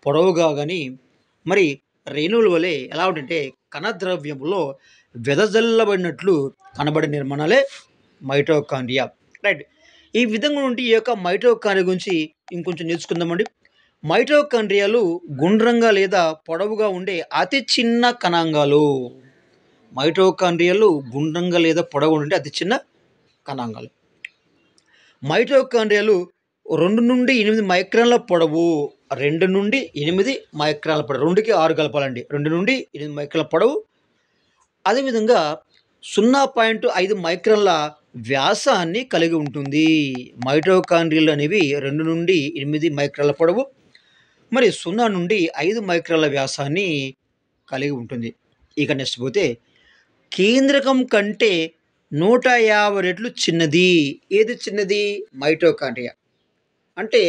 పొడవుగా కానీ మరి రేణువుల వలె ఎలా ఉంటుంటే కణద్రవ్యంలో వెదజల్లబడినట్లు కనబడే నిర్మాణాలే మైటోకాండ్రియా. రైట్. ఈ విధంగా ఉంటే ఈ యొక్క మైటోకాండ్రియా గురించి ఇంకొంచెం నేర్చుకుందామండి. మైటోకాండ్రియాలు గుండ్రంగా లేదా పొడవుగా ఉండే అతి చిన్న కణాంగాలు. మైటోకాండ్రియాలు గుండ్రంగా లేదా పొడవుగా ఉండే అతి చిన్న కణాంగాలు. మైటోకాండ్రియాలు 2 నుండి 8 మైక్రాన్ల పొడవు, 2 నుండి 8 మైక్రాన్ల పొడవు, 2కి 6 కలపాలండి. 2 నుండి 8 మైక్రాన్ల పొడవు, అదేవిధంగా 0.5 మైక్రాన్ల వ్యాసాన్ని కలిగి ఉంటుంది. మైటోకాండ్రియాలు అనేవి 2 నుండి 8 మైక్రాన్ల పొడవు మరి 0 నుండి 5 మైక్రాన్ల వ్యాసాన్ని కలిగి ఉంటుంది. ఇక నెక్స్ట్ పోతే కేంద్రకం కంటే 150 రెట్లు చిన్నది. ఏది చిన్నది? మైటోకాండ్రియా. అంటే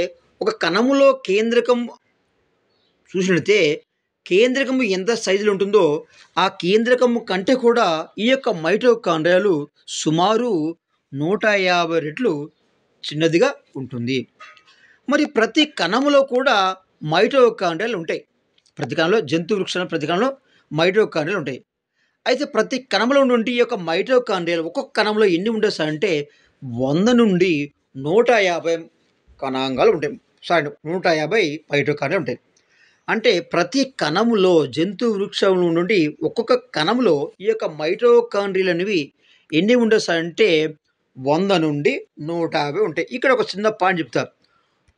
ఒక కణములో కేంద్రకం చూసినట్లయితే కేంద్రకము ఎంత సైజులో ఉంటుందో ఆ కేంద్రకము కంటే కూడా ఈ యొక్క మైటోకాండ్రియాలు సుమారు 150 రెట్లు చిన్నదిగా ఉంటుంది. మరి ప్రతి కణములో కూడా మైటోకాండ్రియాలు ఉంటాయి. ప్రతి కణంలో జంతు వృక్షంలో ప్రతి కణంలో మైటోకాండ్రియాలు ఉంటాయి. అయితే ప్రతి కణంలో నుండి ఈ యొక్క మైటోకాండ్రియాలు ఒక్కొక్క కణంలో ఎన్ని ఉండొచ్చు అంటే 100 నుండి 150 కణాంగాలు ఉంటాయి. 150 మైటోకాండ్రియాలు ఉంటాయి. అంటే ప్రతి కణములో జంతు వృక్షం నుండి ఒక్కొక్క కణంలో ఈ యొక్క మైటోకాండ్రియాలు అనేవి ఎన్ని ఉండొచ్చంటే 100 నుండి 150 ఉంటాయి. ఇక్కడ ఒక చిన్న పాయింట్ చెప్తా.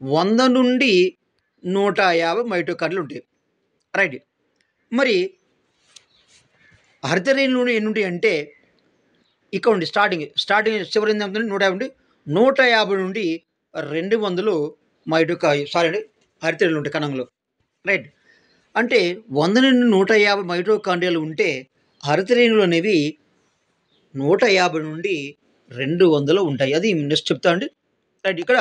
100 నుండి 150 మైటోకాండ్రియాలు ఉంటాయి. రైట్. మరి హరితరేణువులు ఎన్నుంటాయంటే ఇక్కడ ఉండి స్టార్టింగ్ చివరి ఎంత ఉంటుంది 150 నుండి 150 నుండి 200 హరితరేణులు ఉంటాయి కణంలో. రైట్. అంటే 100 నుండి 150 మైటోకాండ్రియాలు ఉంటే హరితరేణువులు అనేవి 150 నుండి 200 ఉంటాయి. అది నెక్స్ట్ చెప్తా అండి. రైట్. ఇక్కడ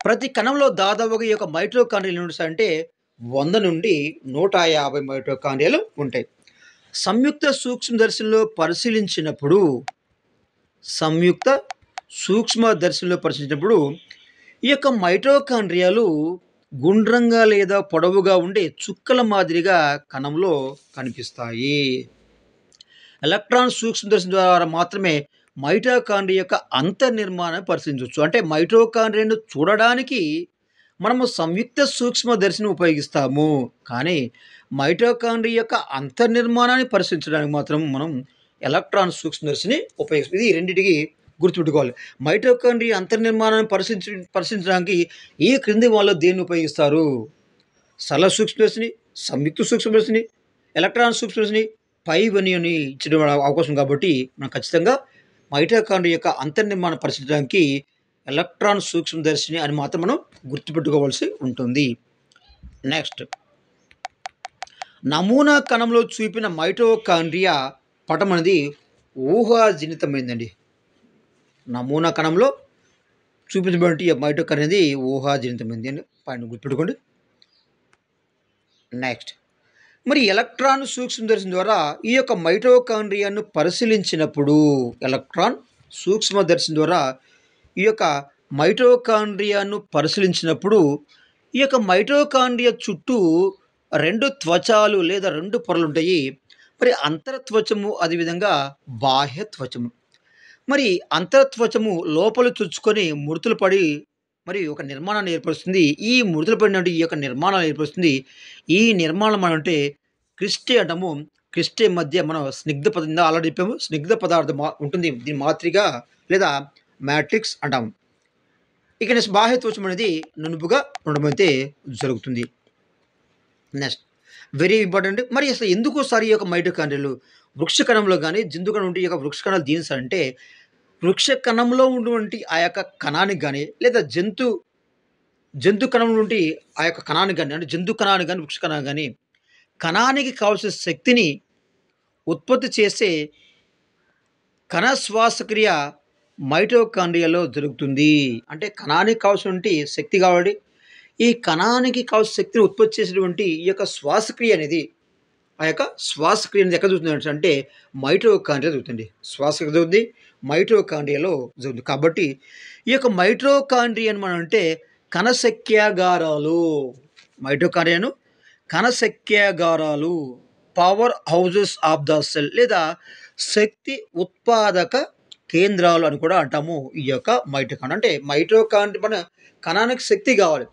ప్రతి కణంలో దాదాపుగా ఈ యొక్క మైటోకాండ్రియాలు ఎన్ని ఉంటాయంటే 100 నుండి 150 మైటోకాండ్రియాలు ఉంటాయి. సంయుక్త సూక్ష్మదర్శినిలో పరిశీలించినప్పుడు ఈ యొక్క మైటోకాండ్రియాలు గుండ్రంగా లేదా పొడవుగా ఉండే చుక్కల మాదిరిగా కణంలో కనిపిస్తాయి. ఎలక్ట్రాన్ సూక్ష్మదర్శిని ద్వారా మాత్రమే మైటోకాండ్రియా యొక్క అంతర్నిర్మాణాన్ని పరిశీలించవచ్చు. అంటే మైటోకాండ్రియాను చూడడానికి మనము సంయుక్త సూక్ష్మదర్శిని ఉపయోగిస్తాము. కానీ మైటోకాండ్రియా యొక్క అంతర్నిర్మాణాన్ని పరిశీలించడానికి మాత్రం మనం ఎలక్ట్రాన్ సూక్ష్మదర్శిని ఉపయోగిస్తాం. ఇది రెండింటికి గుర్తుపెట్టుకోవాలి. మైటోకాండ్రియా అంతర్నిర్మాణాన్ని పరిశీలించడానికి ఈ క్రింది వాళ్ళు దేన్ని ఉపయోగిస్తారు? సరళ సూక్ష్మదర్శిని, సంయుక్త సూక్ష్మదర్శిని, ఎలక్ట్రాన్ సూక్ష్మదర్శిని, పైవన్నీ అని ఇచ్చడం అవకాశం కాబట్టి మనం ఖచ్చితంగా మైటోకాండ్రియా యొక్క అంతర్నిర్మాణం పరిశీలించడానికి ఎలక్ట్రాన్ సూక్ష్మదర్శిని అని మాత్రం మనం గుర్తుపెట్టుకోవాల్సి ఉంటుంది. నెక్స్ట్, నమూనా కణంలో చూపిన మైటోకాండ్రియా పటం అనేది ఊహాజనితమైందండి. నమూనా కణంలో చూపించబడిన మైటోకాండ్రియా అనేది ఊహాజనితమైంది అని పాయింట్ గుర్తుపెట్టుకోండి. నెక్స్ట్, మరి ఎలక్ట్రాన్ సూక్ష్మదర్శిని ద్వారా ఈ యొక్క మైటోకాండ్రియాను పరిశీలించినప్పుడు ఈ యొక్క మైటోకాండ్రియా చుట్టూ 2 త్వచాలు లేదా 2 పొరలు ఉంటాయి. మరి అంతరత్వచము అదేవిధంగా బాహ్య త్వచము. మరి అంతరత్వచము లోపల చుచ్చుకొని ముడతలు పడి మరి ఒక నిర్మాణాన్ని ఏర్పరుస్తుంది. ఈ ముడతలు పడినటువంటి ఈ యొక్క నిర్మాణాన్ని ఏర్పరుస్తుంది. ఈ నిర్మాణం మనం అంటే క్రిస్టే అంటాము. క్రిస్టే మధ్య మనం స్నిగ్ధ పదార్థం ఆల్రెడీ చెప్పాము. స్నిగ్ధ పదార్థం ఉంటుంది. దీని మాత్రిక లేదా మ్యాట్రిక్స్ అంటాము. ఇక నెక్స్ట్ బాహ్య త్వచం అనేది నునుపుగా ఉండడం అయితే జరుగుతుంది. Next, very important. మరి అసలు ఎందుకు సార్ ఈ యొక్క మైటోకాండ్రియాలు వృక్ష కణంలో కానీ జంతు కణం ఉంటే ఈ యొక్క వృక్ష కణాలు దీని సార్ అంటే వృక్ష కణంలో ఉన్నటువంటి ఆ యొక్క కణానికి కానీ లేదా జంతు కణం నుండి ఆ యొక్క కణానికి కానీ అంటే జంతు కణానికి కానీ వృక్ష కణానికి కానీ కణానికి కావాల్సిన శక్తిని ఉత్పత్తి చేసే కణ శ్వాసక్రియ మైటోకాండ్రియాలో జరుగుతుంది. అంటే కణానికి కావాల్సినటువంటి శక్తి కాబట్టి ఈ కణానికి కావాల్సిన శక్తిని ఉత్పత్తి చేసేటువంటి ఈ యొక్క శ్వాసక్రియ అనేది ఎక్కడ జరుగుతుంది అంటే మైటోకాండ్రియా జరుగుతుంది. శ్వాసక్రియ జరుగుతుంది మైటోకాండ్రియాలో జరుగుతుంది. కాబట్టి ఈ యొక్క మైటోకాండ్రియాను మనం అంటే కణశక్యాగారాలు, మైటోకాండ్రియాను కణశక్యాగారాలు, powerhouses of the cell లేదా శక్తి ఉత్పాదక కేంద్రాలు అని కూడా అంటాము. ఈ యొక్క మైటోకాండ్రియా అంటే మైటోకాండ్రియా మన కణానికి శక్తి కావాలి.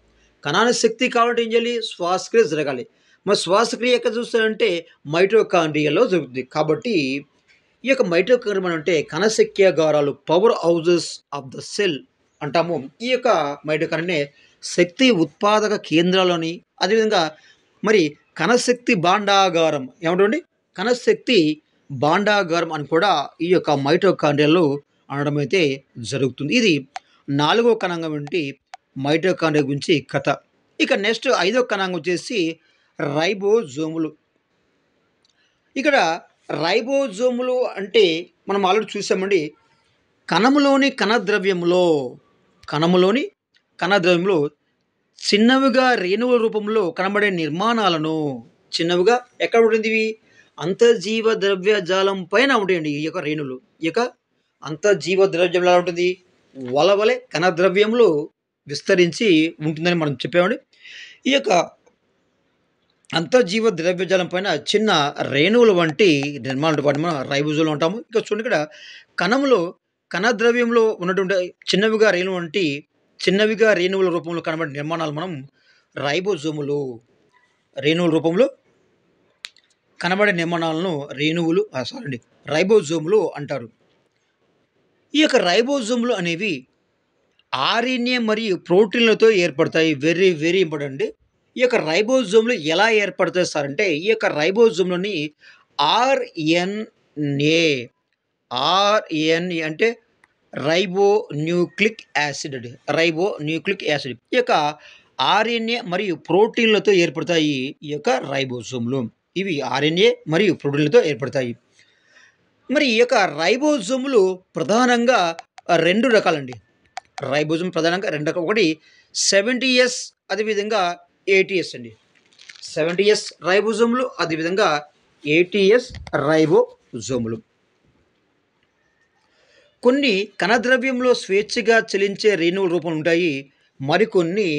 కణానికి శక్తి కావాలంటే ఏం చేయాలి? శ్వాసక్రియ జరగాలి. మరి శ్వాసక్రియ ఎక్కడ చూస్తారంటే మైటోకాండ్రియాలో జరుగుతుంది. కాబట్టి ఈ యొక్క మైటోకాండ్రియా మనం అంటే కణశక్యాగారాలు, powerhouses of the cell అంటాము. ఈ యొక్క మైటోకాండ్రియానే శక్తి ఉత్పాదక కేంద్రాలని అదేవిధంగా మరి కణశక్తి భాండాగారం ఏమంటండి కణశక్తి భాండాగారం అని కూడా ఈ యొక్క మైటోకాండ్రియాలో అనడం అయితే జరుగుతుంది. ఇది 4వ కణాంగం వంటి మైటోకాండ్రియా గురించి కథ. ఇక నెక్స్ట్ 5వ కణాంగం వచ్చేసి రైబోజోములు. ఇక్కడ రైబోజోములు అంటే మనం ఆల్రెడీ చూసామండి. కణములోని కణద్రవ్యంలో చిన్నవిగా రేణువుల రూపంలో కనబడే నిర్మాణాలను చిన్నవిగా ఎక్కడ ఉంటుంది? అంతర్జీవ ద్రవ్యజాలం పైన ఉంటాయండి ఈ యొక్క రేణువులు. ఈ యొక్క అంతర్జీవ ద్రవ్యం ఎలా ఉంటుంది? వలవలే కణద్రవ్యంలో విస్తరించి ఉంటుందని మనం చెప్పామండి. ఈ యొక్క అంతర్జీవ ద్రవ్యజాలం పైన చిన్న రేణువుల వంటి నిర్మాణాలు వాటిని మనం రైబోజోములు అంటాము. ఇక చూడండి, ఇక్కడ కణద్రవ్యంలో ఉన్నటువంటి చిన్నవిగా రేణువుల రూపంలో కనబడే నిర్మాణాలు మనం రైబోజోములు రేణువుల రూపంలో కనబడే నిర్మాణాలను రైబోజోములు అంటారు. ఈ యొక్క రైబోజోములు అనేవి ఆర్ఎన్ఏ మరియు ప్రోటీన్లతో ఏర్పడతాయి. వెరీ వెరీ ఇంపార్టెంట్ అండి. ఈ యొక్క రైబోజోములు ఎలా ఏర్పడతాయి సార్ అంటే, ఈ యొక్క రైబోజోమ్‌లోని ఆర్ఎన్ఏ, ఆర్ఎన్ఏ అంటే రైబోన్యూక్లిక్ యాసిడ్ అండి. Ribonucleic acid. ఈ యొక్క ఆర్ఎన్ఏ మరియు ప్రోటీన్లతో ఏర్పడతాయి ఈ యొక్క రైబోజోములు. ఇవి ఆర్ఎన్ఏ మరియు ప్రోటీన్లతో ఏర్పడతాయి. మరి ఈ యొక్క రైబోజోములు ప్రధానంగా 2 రకాలండి. రైబోజోమ్ ప్రధానంగా 2 రకాలు. ఒకటి 70S అదేవిధంగా 80S అండి. 70S రైబోజోములు అదేవిధంగా 80S రైబోజోములు. కొన్ని కణద్రవ్యంలో స్వేచ్ఛగా చలించే రేణువుల రూపంలో ఉంటాయి. మరికొన్ని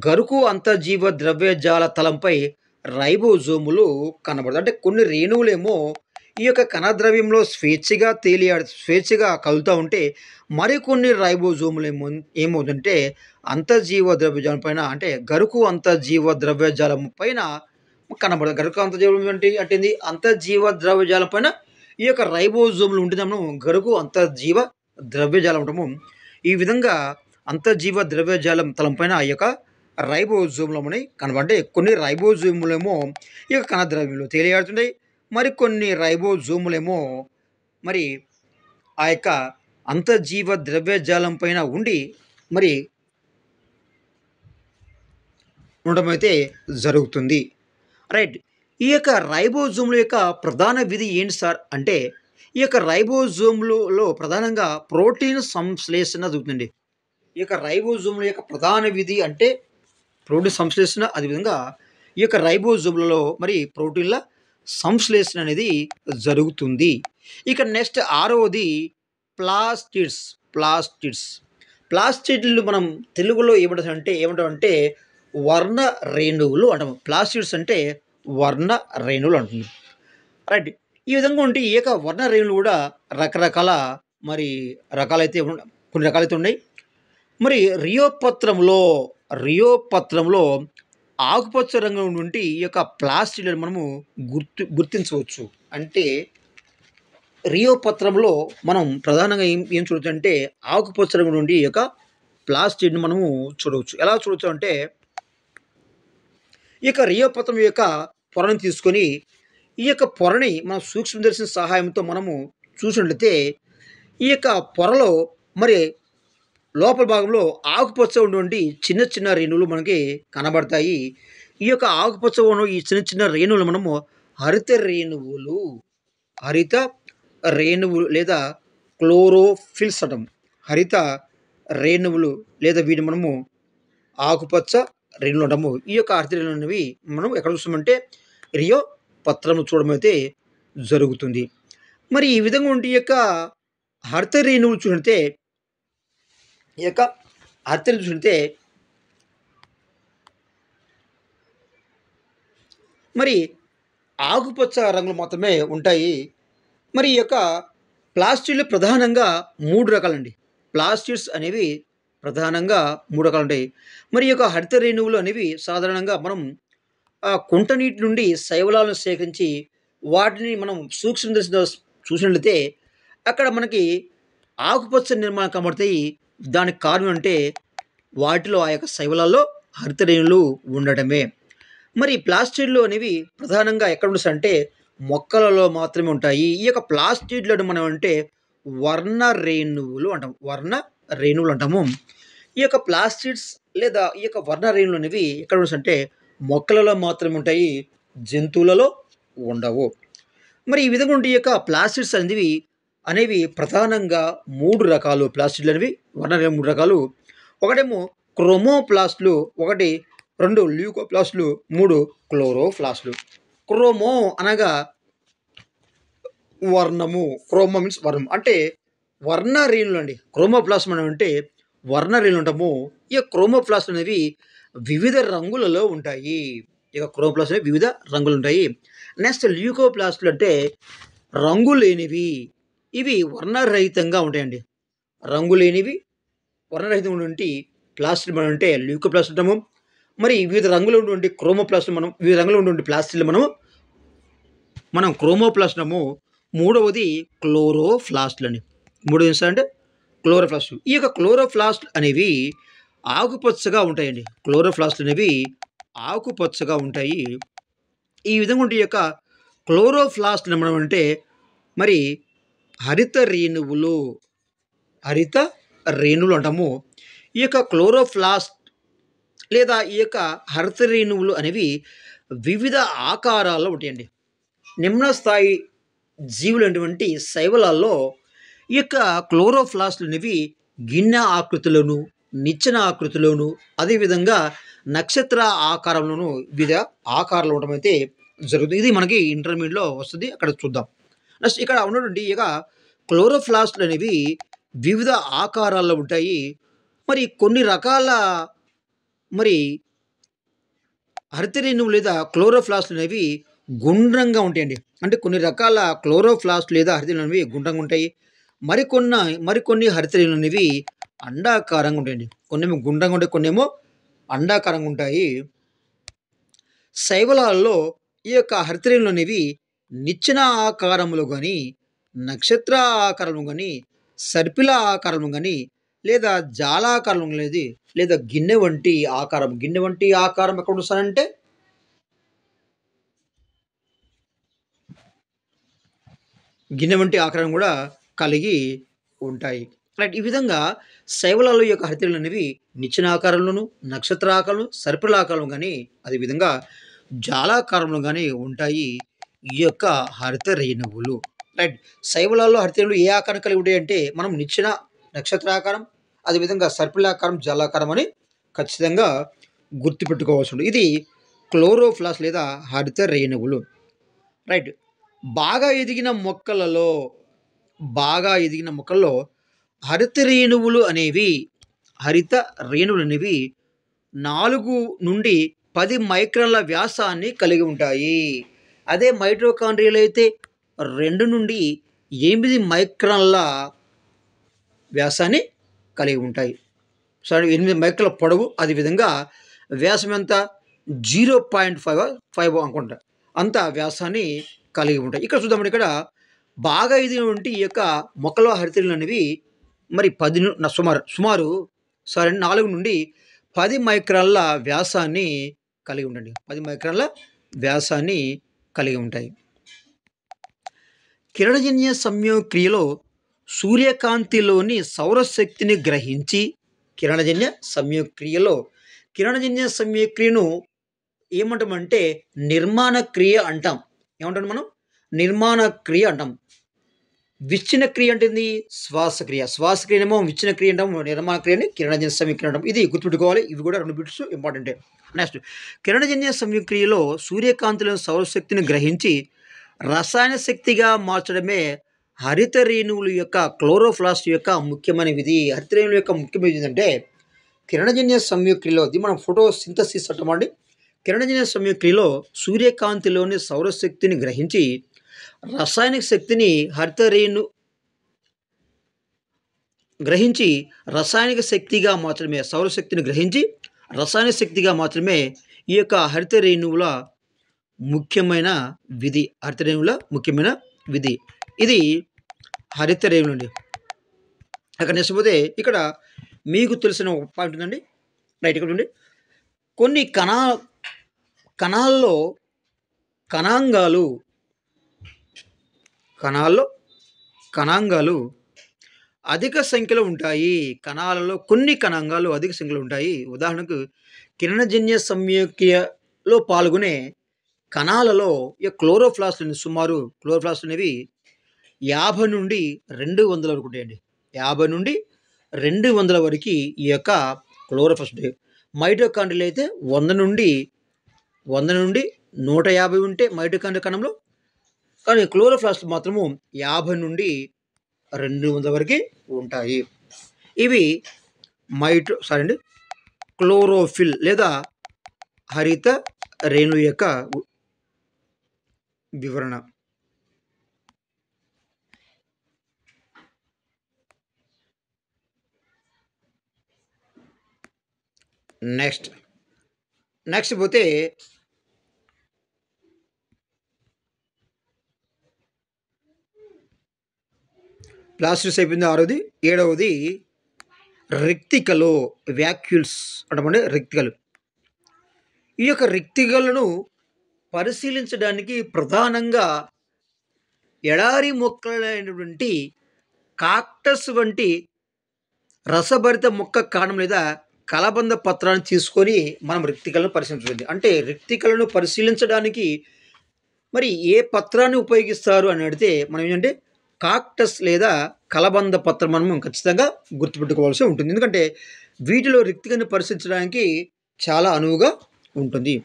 గరుకు అంతర్జీవ ద్రవ్యజాల తలంపై రైబోజోములు కనబడతాయి. అంటే కొన్ని రేణువులేమో ఈ యొక్క కణద్రవ్యంలో స్వేచ్ఛగా కదులుతూ ఉంటే, మరికొన్ని రైబోజోములు ఏమవుతుందంటే అంతర్జీవ ద్రవ్యజాలం పైన, అంటే గరుకు అంతర్జీవ ద్రవ్యజాలం పైన కనబడదు. గరుకు అంతర్జీవం అంటే అంతర్జీవ ద్రవ్యజాలం పైన ఈ యొక్క రైబోజోములు ఉంటుంది. మనం గరుకు అంతర్జీవ ద్రవ్యజాలం అంటాము. ఈ విధంగా అంతర్జీవ ద్రవ్యజాలం తలంపైన ఈ యొక్క రైబోజోములు అనేవి కనబడే. కొన్ని రైబోజోములేమో ఈ యొక్క కణద్రవ్యంలో తేలియాడుతుంటాయి. మరికొన్ని రైబోజోములేమో మరి ఆ యొక్క అంతర్జీవ ద్రవ్యజాలం పైన ఉండి మరి ఉండడం అయితే జరుగుతుంది. రైట్. ఈ యొక్క రైబోజోముల యొక్క ప్రధాన విధి ఏంటి సార్ అంటే, ఈ యొక్క రైబోజోములలో ప్రధానంగా ప్రోటీన్ సంశ్లేషణ జరుగుతుంది. ఈ యొక్క రైబోజోముల యొక్క ప్రధాన విధి అంటే ప్రోటీన్ సంశ్లేషణ, అదేవిధంగా ఈ యొక్క రైబోజోములలో మరి ప్రోటీన్ల సంశ్లేషణ అనేది జరుగుతుంది. ఇక నెక్స్ట్ 6వది ప్లాస్టిడ్స్. ప్లాస్టిడ్లు మనం తెలుగులో ఏమంటామంటే వర్ణ రేణువులు అంటాము. ప్లాస్టిడ్స్ అంటే వర్ణ రేణువులు అంటుంది. రైట్. ఈ విధంగా ఉంటే ఈ యొక్క వర్ణ రేణువులు కూడా రకరకాల మరి కొన్ని రకాలైతే ఉన్నాయి. మరి రియోపత్రంలో ఆకుపచ్చ రంగు నుండి ఈ యొక్క ప్లాస్టిడ్లను మనము గుర్తించవచ్చు. అంటే రియోపత్రంలో మనం ప్రధానంగా ఏం చూడవచ్చు అంటే ఆకుపచ్చ రంగు నుండి ఈ యొక్క ప్లాస్టిడ్ని మనము చూడవచ్చు. ఎలా చూడవచ్చు అంటే, ఈ యొక్క రియోపత్రం యొక్క పొరని తీసుకొని ఈ యొక్క పొరని మన సూక్ష్మదర్శిని సహాయంతో మనము చూసినట్లయితే ఈ యొక్క పొరలో మరి లోపల భాగంలో ఆకుపచ్చ ఉన్నటువంటి చిన్న చిన్న రేణువులు మనకి కనబడతాయి. ఈ యొక్క ఆకుపచ్చ ఉన్న ఈ చిన్న చిన్న రేణువులు మనము హరిత రేణువులు లేదా క్లోరోఫిల్స్ అంటాం. హరిత రేణువులు లేదా వీటిని మనము ఆకుపచ్చ రేణువులు అంటాము. ఈ యొక్క హరిత రేణువులు అనేవి మనం ఎక్కడ చూస్తామంటే రియో పత్రం చూడడం అయితే జరుగుతుంది. మరి ఈ విధంగా ఉంటే ఈ యొక్క హరిత రేణువులు చూసినట్టే మరి ఆకుపచ్చ రంగులు మాత్రమే ఉంటాయి. మరి ఈ యొక్క ప్లాస్టిడ్లు ప్రధానంగా 3 రకాలండి. ప్లాస్టిడ్స్ అనేవి ప్రధానంగా 3 రకాలు ఉంటాయి. మరి ఈ యొక్క హరిత రేణువులు అనేవి సాధారణంగా మనం కుంట నీటి నుండి శైవలాలను సేకరించి వాటిని మనం సూక్ష్మదర్శితో చూసినట్లయితే అక్కడ మనకి ఆకుపచ్చ నిర్మాణం కనబడతాయి. దానికి కారణం అంటే వాటిలో ఆ యొక్క శైవలాల్లో హరిత రేణువులు ఉండటమే. మరి ప్లాస్టిడ్లు అనేవి ప్రధానంగా ఎక్కడ ఉంటాయంటే మొక్కలలో మాత్రమే ఉంటాయి. ఈ యొక్క ప్లాస్టిడ్లను మనం అంటే వర్ణ రేణువులు అంటాము. ఈ యొక్క ప్లాస్టిడ్స్ లేదా ఈ యొక్క వర్ణ రేణువులు అనేవి ఎక్కడ ఉంటాయంటే మొక్కలలో మాత్రమే ఉంటాయి, జంతువులలో ఉండవు. మరి ఈ విధంగా ఉంటే ఈ యొక్క ప్లాస్టిడ్స్ అనేవి ప్రధానంగా 3 రకాలు. ప్లాస్టిడ్లు అనేవి వర్ణ రేణువులు 3 రకాలు. ఒకటేమో క్రోమోప్లాస్ట్లు, 2 ల్యూకోప్లాస్ట్లు, 3 క్లోరోప్లాస్ట్లు. క్రోమో అనగా వర్ణము. క్రోమో మీన్స్ వర్ణం అంటే వర్ణ రేణువులు అండి. క్రోమోప్లాస్ట్ అంటే వర్ణ రేణువులు అంటాము. ఈ క్రోమోప్లాస్ట్ అనేవి వివిధ రంగులలో ఉంటాయి. ఇక క్రోమోప్లాస్ట్ అనేవి వివిధ రంగులు ఉంటాయి. నెక్స్ట్ ల్యూకోప్లాస్ట్లు అంటే రంగు లేనివి. ఇవి వర్ణరహితంగా ఉంటాయండి. రంగు లేనివి వర్ణరహితంగా ఉంటే ప్లాస్టిడ్ మనం అంటే ల్యూకోప్లాస్ట్ అంటాము. మరి వివిధ రంగులు ఉన్నటువంటి క్రోమోప్లాస్ట్ మనం వివిధ రంగులు ఉన్నటువంటి ప్లాస్టిక్లు మనం క్రోమోప్లాస్టము. మూడవది క్లోరోప్లాస్ట్‌లని. మూడోది ఏంటంటే క్లోరోప్లాస్ట్. ఈ యొక్క క్లోరోప్లాస్ట్ అనేవి ఆకుపచ్చగా ఉంటాయండి. క్లోరోప్లాస్ట్‌లు అనేవి ఆకుపచ్చగా ఉంటాయి. ఈ విధంగా ఉంటే ఈ యొక్క క్లోరోప్లాస్ట్‌ని మనం అంటే మరి హరిత రేణువులు, హరిత రేణువులు అంటాము. ఈ యొక్క క్లోరోప్లాస్ట్ లేదా ఈ యొక్క హరిత రేణువులు అనేవి వివిధ ఆకారాల్లో ఉంటాయండి. నిమ్న స్థాయి జీవులైనటువంటి శైవలాల్లో ఈ యొక్క క్లోరోప్లాస్ట్‌లు అనేవి గిన్నె ఆకృతిలోను, నిచ్చెన ఆకృతిలోను, అదేవిధంగా నక్షత్ర ఆకారంలోను వివిధ ఆకారాలు ఉండటం అయితే జరుగుతుంది. ఇది మనకి ఇంటర్మీడియేట్‌లో వస్తది. అక్కడ చూద్దాం. నెక్స్ట్ ఇక్కడ ఉన్నటువంటి ఇక క్లోరోప్లాస్ట్‌లు అనేవి వివిధ ఆకారాల్లో ఉంటాయి. మరి కొన్ని రకాల మరి హరిత రేణువులు లేదా క్లోరోప్లాస్ట్‌లు అనేవి గుండ్రంగా ఉంటాయండి. అంటే కొన్ని రకాల క్లోరోప్లాస్ట్ లేదా హరిత రేణువులు అనేవి గుండ్రంగా ఉంటాయి. మరికొన్ని హరిత రేణువులు అనేవి అండాకారంగా ఉంటాయండి. కొన్నేమో గుండ్రంగా ఉంటాయి, కొన్నేమో అండాకారంగా ఉంటాయి. శైవలాల్లో ఈ యొక్క హరిత రేణువులు అనేవి నిచ్చెన ఆకారంలో గాని, నక్షత్ర ఆకారంలో గాని, సర్పిల ఆకారంలో గాని, లేదా జాలాకారంలో అనేది లేదా గిన్నె వంటి ఆకారం ఎక్కడొస్తదంటే గిన్నె వంటి ఆకారం గూడా కలిగి ఉంటాయి. రైట్. ఈ విధంగా శైవలాల యొక్క హరితరేణులు అనేవి నిచ్చెన ఆకారంలోను, నక్షత్ర ఆకారంలో, సర్పిల ఆకారంలో గాని, అదే విధంగా జాలాకారంలో గాని ఉంటాయి. ఈ యొక్క హరిత రేణువులు. రైట్. శైవలాల్లో హరితరేణువులు ఏ ఆకారం కలిగి ఉంటాయంటే మనం నిచ్చెన, నక్షత్రాకారం, అదేవిధంగా సర్పిలాకారం, జలాకారం అని ఖచ్చితంగా గుర్తుపెట్టుకోవాల్సుంది. ఇది క్లోరోప్లాస్ట్ లేదా హరిత రేణువులు. రైట్. బాగా ఎదిగిన మొక్కలలో బాగా ఎదిగిన మొక్కల్లో హరిత రేణువులు అనేవి హరిత రేణువులనేవి 4-10 మైక్రాన్ల వ్యాసాన్ని కలిగి ఉంటాయి. అదే మైటోకాండ్రియాలో అయితే 2-8 మైక్రాన్ల వ్యాసాన్ని కలిగి ఉంటాయి. సో 8 మైక్రాన్ల పొడవు, అదేవిధంగా వ్యాసం ఎంత 0.5 అనుకుంటా. అంత వ్యాసాన్ని కలిగి ఉంటాయి. ఇక్కడ చూద్దామండి. ఇక్కడ బాగా ఎదిగినటువంటి ఈ యొక్క మొక్కల హరితరేణులు అనేవి మరి 10 ను న సుమారు సుమారు సారీ 4-10 మైక్రాన్ల వ్యాసాన్ని కలిగి ఉండండి. 10 మైక్రాన్ల వ్యాసాన్ని కలిగి ఉంటాయి. కిరణజన్య సంయోగక్రియలో సూర్యకాంతిలోని సౌరశక్తిని గ్రహించి కిరణజన్య సంయోగక్రియలో కిరణజన్య సంయోగక్రియను ఏమంటామంటే నిర్మాణ క్రియ అంటాం. ఏమంటాం మనం? నిర్మాణ క్రియ అంటాం. విచ్ఛిన్న క్రియ అంటే ఏంది? శ్వాసక్రియ. శ్వాసక్రియనేమో విచ్ఛిన్న క్రియ అంటాం. నిర్మాణ క్రియని కిరణజన్య సంయోగక్రియ అంటాం. ఇది గుర్తుపెట్టుకోవాలి. ఇవి కూడా 2 బిట్స్ ఇంపార్టెంటే. నెక్స్ట్ కిరణజన్య సంయోగక్రియలో సూర్యకాంతిలోని సౌరశక్తిని గ్రహించి రసాయన శక్తిగా మార్చడమే హరిత రేణువుల యొక్క క్లోరోప్లాస్ట్ యొక్క ముఖ్యమైన విధి. హరిత రేణువుల యొక్క ముఖ్యమైన విధి ఏంటంటే కిరణజన్య సంయోగక్రియలో ఇది మనం ఫోటోసింథసిస్ అంటామండి. కిరణజన్య సంయోగక్రియలో సూర్యకాంతిలోని సౌరశక్తిని గ్రహించి రసాయనిక శక్తిని హరిత రేణు గ్రహించి రసాయనిక శక్తిగా మాత్రమే సౌరశక్తిని గ్రహించి రసాయన శక్తిగా మాత్రమే ఈ యొక్క హరిత రేణువుల ముఖ్యమైన విధి. హరిత రేణువుల ముఖ్యమైన విధి. ఇది హరిత రేణువులు అండి. అక్కడ నెక్స్ట్ ఇక్కడ మీకు తెలిసిన ఒక పాయింట్ ఉందండి. రైట్. ఇక్కడ ఉండి కొన్ని కణాల్లో కణాంగాలు అధిక సంఖ్యలో ఉంటాయి. కణాలలో కొన్ని కణాంగాలు అధిక సంఖ్యలో ఉంటాయి. ఉదాహరణకు కిరణజన్య సంయోగక్రియలో పాల్గొనే కణాలలో ఈ క్లోరోప్లాస్ట్ అనేవి 50-200 వరకు ఉంటాయండి. 50-200 వరకు ఈ యొక్క క్లోరోప్లాస్ట్ ఉంటాయి. మైటోకాండ్రియాలో అయితే 100-150 ఉంటే మైటోకాండ్రియా కణంలో, కానీ క్లోరోప్లాస్ట్ మాత్రము 50-200 వరకే ఉంటాయి. ఇవి క్లోరోఫిల్ లేదా హరిత రేణువు యొక్క వివరణ. నెక్స్ట్ నెక్స్ట్ పోతే ప్లాస్టిక్స్ అయిపోయింది ఆరోది. ఏడవది రిక్తికలు, వ్యాక్యూల్స్ అంటామండి రిక్తికలు. ఈ యొక్క రిక్తికలను పరిశీలించడానికి ప్రధానంగా ఎడారి మొక్కలైనటువంటి కాక్టస్ వంటి రసభరిత మొక్క కాండం లేదా కలబంద పత్రాన్ని తీసుకొని మనం రిక్తికలను పరిశీలించవచ్చు. అంటే రిక్తికలను పరిశీలించడానికి మరి ఏ పత్రాన్ని ఉపయోగిస్తారు అని అడిగితే మనం ఏంటంటే కాక్టస్ లేదా కలబంద పత్రం మనం ఖచ్చితంగా గుర్తుపెట్టుకోవాల్సి ఉంటుంది. ఎందుకంటే వీటిలో రిక్తికను పరిశీలించడానికి చాలా అనువుగా ఉంటుంది.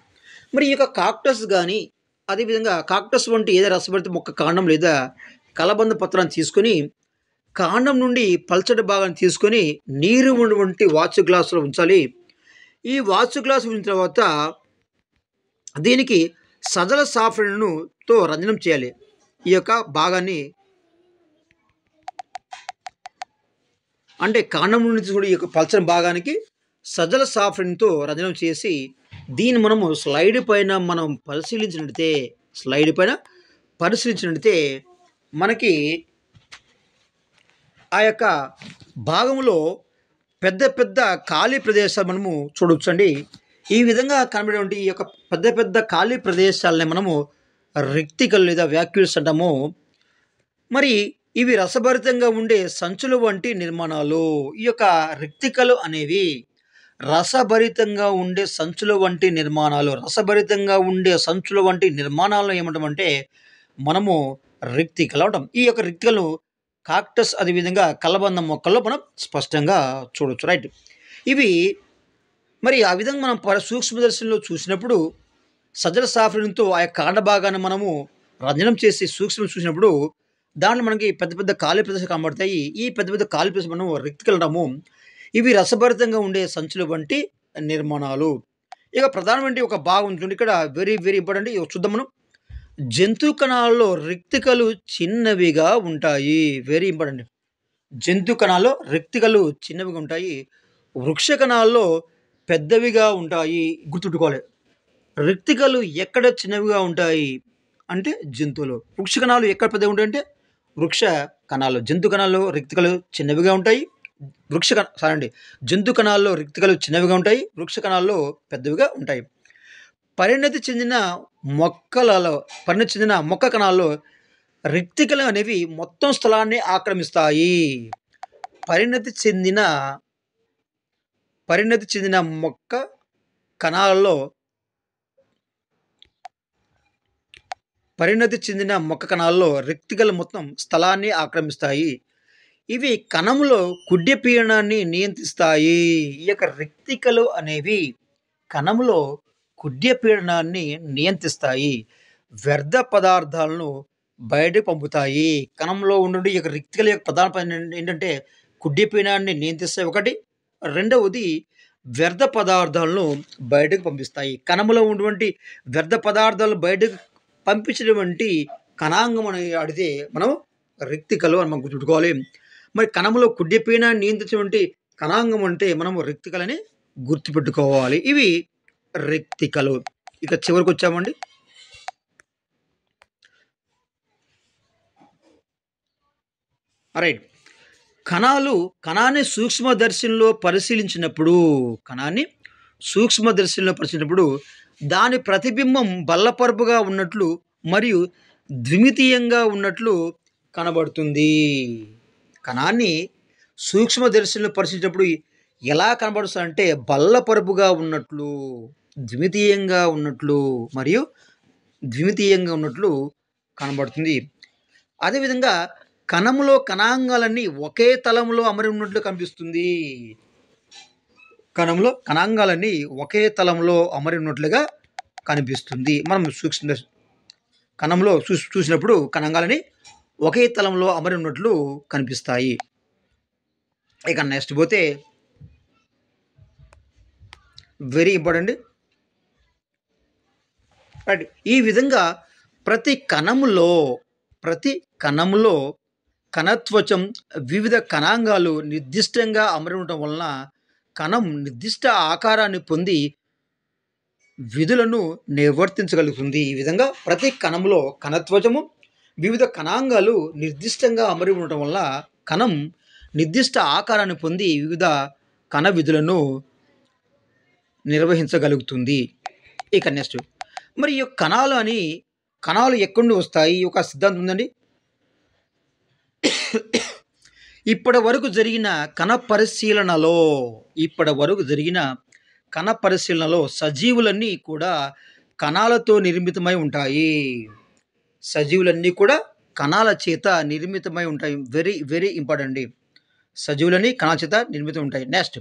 మరి ఈ యొక్క కాక్టస్ కానీ అదేవిధంగా కాక్టస్ వంటి ఏదో రసభరిత మొక్క కాండం లేదా కలబంద పత్రాన్ని తీసుకొని కాండం నుండి పల్చటి భాగాన్ని తీసుకొని నీరు ఉన్నటువంటి వాచు గ్లాసులో ఉంచాలి. ఈ వాచు గ్లాసు ఉంచిన తర్వాత దీనికి సజల సాఫ్ట్వేర్తో రంజనం చేయాలి. ఈ యొక్క భాగాన్ని అంటే కాండం నుండి తీసుకుని ఈ యొక్క పల్చని భాగానికి సజల సాఫ్ట్వేర్తో రంజనం చేసి దీన్ని మనము స్లైడ్ పైన మనం పరిశీలించినట్లయితే మనకి ఆ యొక్క భాగంలో పెద్ద పెద్ద ఖాళీ ప్రదేశాలు మనము చూడవచ్చండి. ఈ విధంగా కనబడేటువంటి ఈ యొక్క పెద్ద పెద్ద ఖాళీ ప్రదేశాలని మనము రిక్తికలు లేదా వ్యాక్యూల్స్ అంటాము. మరి ఇవి రసభరితంగా ఉండే సంచులు వంటి నిర్మాణాలు. ఈ యొక్క రిక్తికలు అనేవి రసభరితంగా ఉండే సంచుల వంటి నిర్మాణాలను ఏమంటామంటే మనము రిక్తికలు అంటాం. ఈ యొక్క రిక్తికలు కాక్టస్ అదేవిధంగా కలబంద మొక్కల్లో మనం స్పష్టంగా చూడవచ్చు. రైట్. ఇవి మరి ఆ విధంగా మనం సూక్ష్మదర్శనంలో చూసినప్పుడు సజల సాఫ్ట్వేర్తో ఆ యొక్క కాండ భాగాన్ని మనము రంజనం చేసి సూక్ష్మం చూసినప్పుడు దాంట్లో మనకి పెద్ద పెద్ద ఖాళీ ప్రదేశాలు కనబడతాయి. ఈ పెద్ద పెద్ద ఖాళీ ప్రదేశం మనం రిక్తికలు అంటాము. ఇవి రసభరితంగా ఉండే సంచుల వంటి నిర్మాణాలు. ఇక ప్రధానమైన ఒక భాగం ఉంటుంది ఇక్కడ, వెరీ వెరీ ఇంపార్టెంట్. చూద్దాం మనం. జంతు కణాల్లో రిక్తికలు చిన్నవిగా ఉంటాయి. Very important. జంతు కణాల్లో రిక్తికలు చిన్నవిగా ఉంటాయి. వృక్ష కణాల్లో పెద్దవిగా ఉంటాయి. గుర్తుపెట్టుకోవాలి. రిక్తికలు ఎక్కడ చిన్నవిగా ఉంటాయి అంటే జంతువులు. వృక్ష కణాలు ఎక్కడ పెద్దగా ఉంటాయి అంటే వృక్ష కణాలు. జంతు కణాల్లో రిక్తికలు చిన్నవిగా ఉంటాయి. జంతు కణాల్లో రిక్తికలు చిన్నవిగా ఉంటాయి. వృక్ష కణాల్లో పెద్దవిగా ఉంటాయి. పరిణతి చెందిన మొక్క కణాల్లో రిక్తికలు అనేవి మొత్తం స్థలాన్ని ఆక్రమిస్తాయి. పరిణతి చెందిన మొక్క కణాల్లో రిక్తికలు మొత్తం స్థలాన్ని ఆక్రమిస్తాయి. ఇవి కణములో కుడ్య పీడనాన్ని నియంత్రిస్తాయి. ఈ యొక్క రిక్తికలు అనేవి కణములో కుడ్య పీడనాన్ని నియంత్రిస్తాయి. వ్యర్థ పదార్థాలను బయటకు పంపుతాయి. కణంలో ఉండే ఈ యొక్క రిక్తికల యొక్క ప్రధాన పని ఏంటంటే కుడ్య పీడనాన్ని నియంత్రిస్తాయి ఒకటి. రెండవది వ్యర్థ పదార్థాలను బయటకు పంపిస్తాయి. కణములో ఉన్నటువంటి వ్యర్థ పదార్థాలను బయటకు పంపించినటువంటి కణాంగం అని అడిగితే మనం రిక్తికలు అని మనం గుర్తుపెట్టుకోవాలి. మరి కణములో కుడ్య పీడనాన్ని నియంత్రించినటువంటి కణాంగం అంటే మనము రిక్తికలని గుర్తుపెట్టుకోవాలి. ఇవి రిక్తికలు. ఇక చివరికి వచ్చామండి. రైట్. కణాన్ని సూక్ష్మదర్శినిలో పరిశీలించినప్పుడు దాని ప్రతిబింబం బల్లపరుపుగా ఉన్నట్లు మరియు ద్విమితీయంగా ఉన్నట్లు కనబడుతుంది. కణాన్ని సూక్ష్మదర్శినిలో పరిశీలించినప్పుడు ఎలా కనబడుతుంది అంటే బల్లపరుపుగా ఉన్నట్లు, ద్విమితీయంగా ఉన్నట్లు కనబడుతుంది. అదేవిధంగా కణములో కణాంగాలన్నీ ఒకే తలంలో అమరి ఉన్నట్లు కనిపిస్తుంది. మనం కణంలో చూసినప్పుడు కణాంగాలని ఒకే తలంలో అమరి ఉన్నట్లు కనిపిస్తాయి. ఇక నెక్స్ట్ పోతే వెరీ ఇంపార్టెంట్. రైట్. ఈ విధంగా ప్రతి కణములో కణత్వచం వివిధ కణాంగాలు నిర్దిష్టంగా అమరి ఉండటం వలన కణం నిర్దిష్ట ఆకారాన్ని పొంది విధులను నిర్వర్తించగలుగుతుంది. ఈ విధంగా ప్రతి కణంలో కణత్వచము, వివిధ కణాంగాలు నిర్దిష్టంగా అమరి ఉండటం వల్ల కణం నిర్దిష్ట ఆకారాన్ని పొంది వివిధ కణ విధులను నిర్వహించగలుగుతుంది. ఇక నెక్స్ట్, మరి ఈ కణాలు ఎక్కడి నుండి వస్తాయి? ఈ యొక్క సిద్ధాంతం ఉందండి. ఇప్పటి వరకు జరిగిన కణ పరిశీలనలో సజీవులన్నీ కూడా కణాలతో నిర్మితమై ఉంటాయి. సజీవులన్నీ కూడా కణాల చేత నిర్మితమై ఉంటాయి. వెరీ వెరీ ఇంపార్టెంట్ అండి. సజీవులన్నీ కణాల చేత నిర్మితం ఉంటాయి. నెక్స్ట్,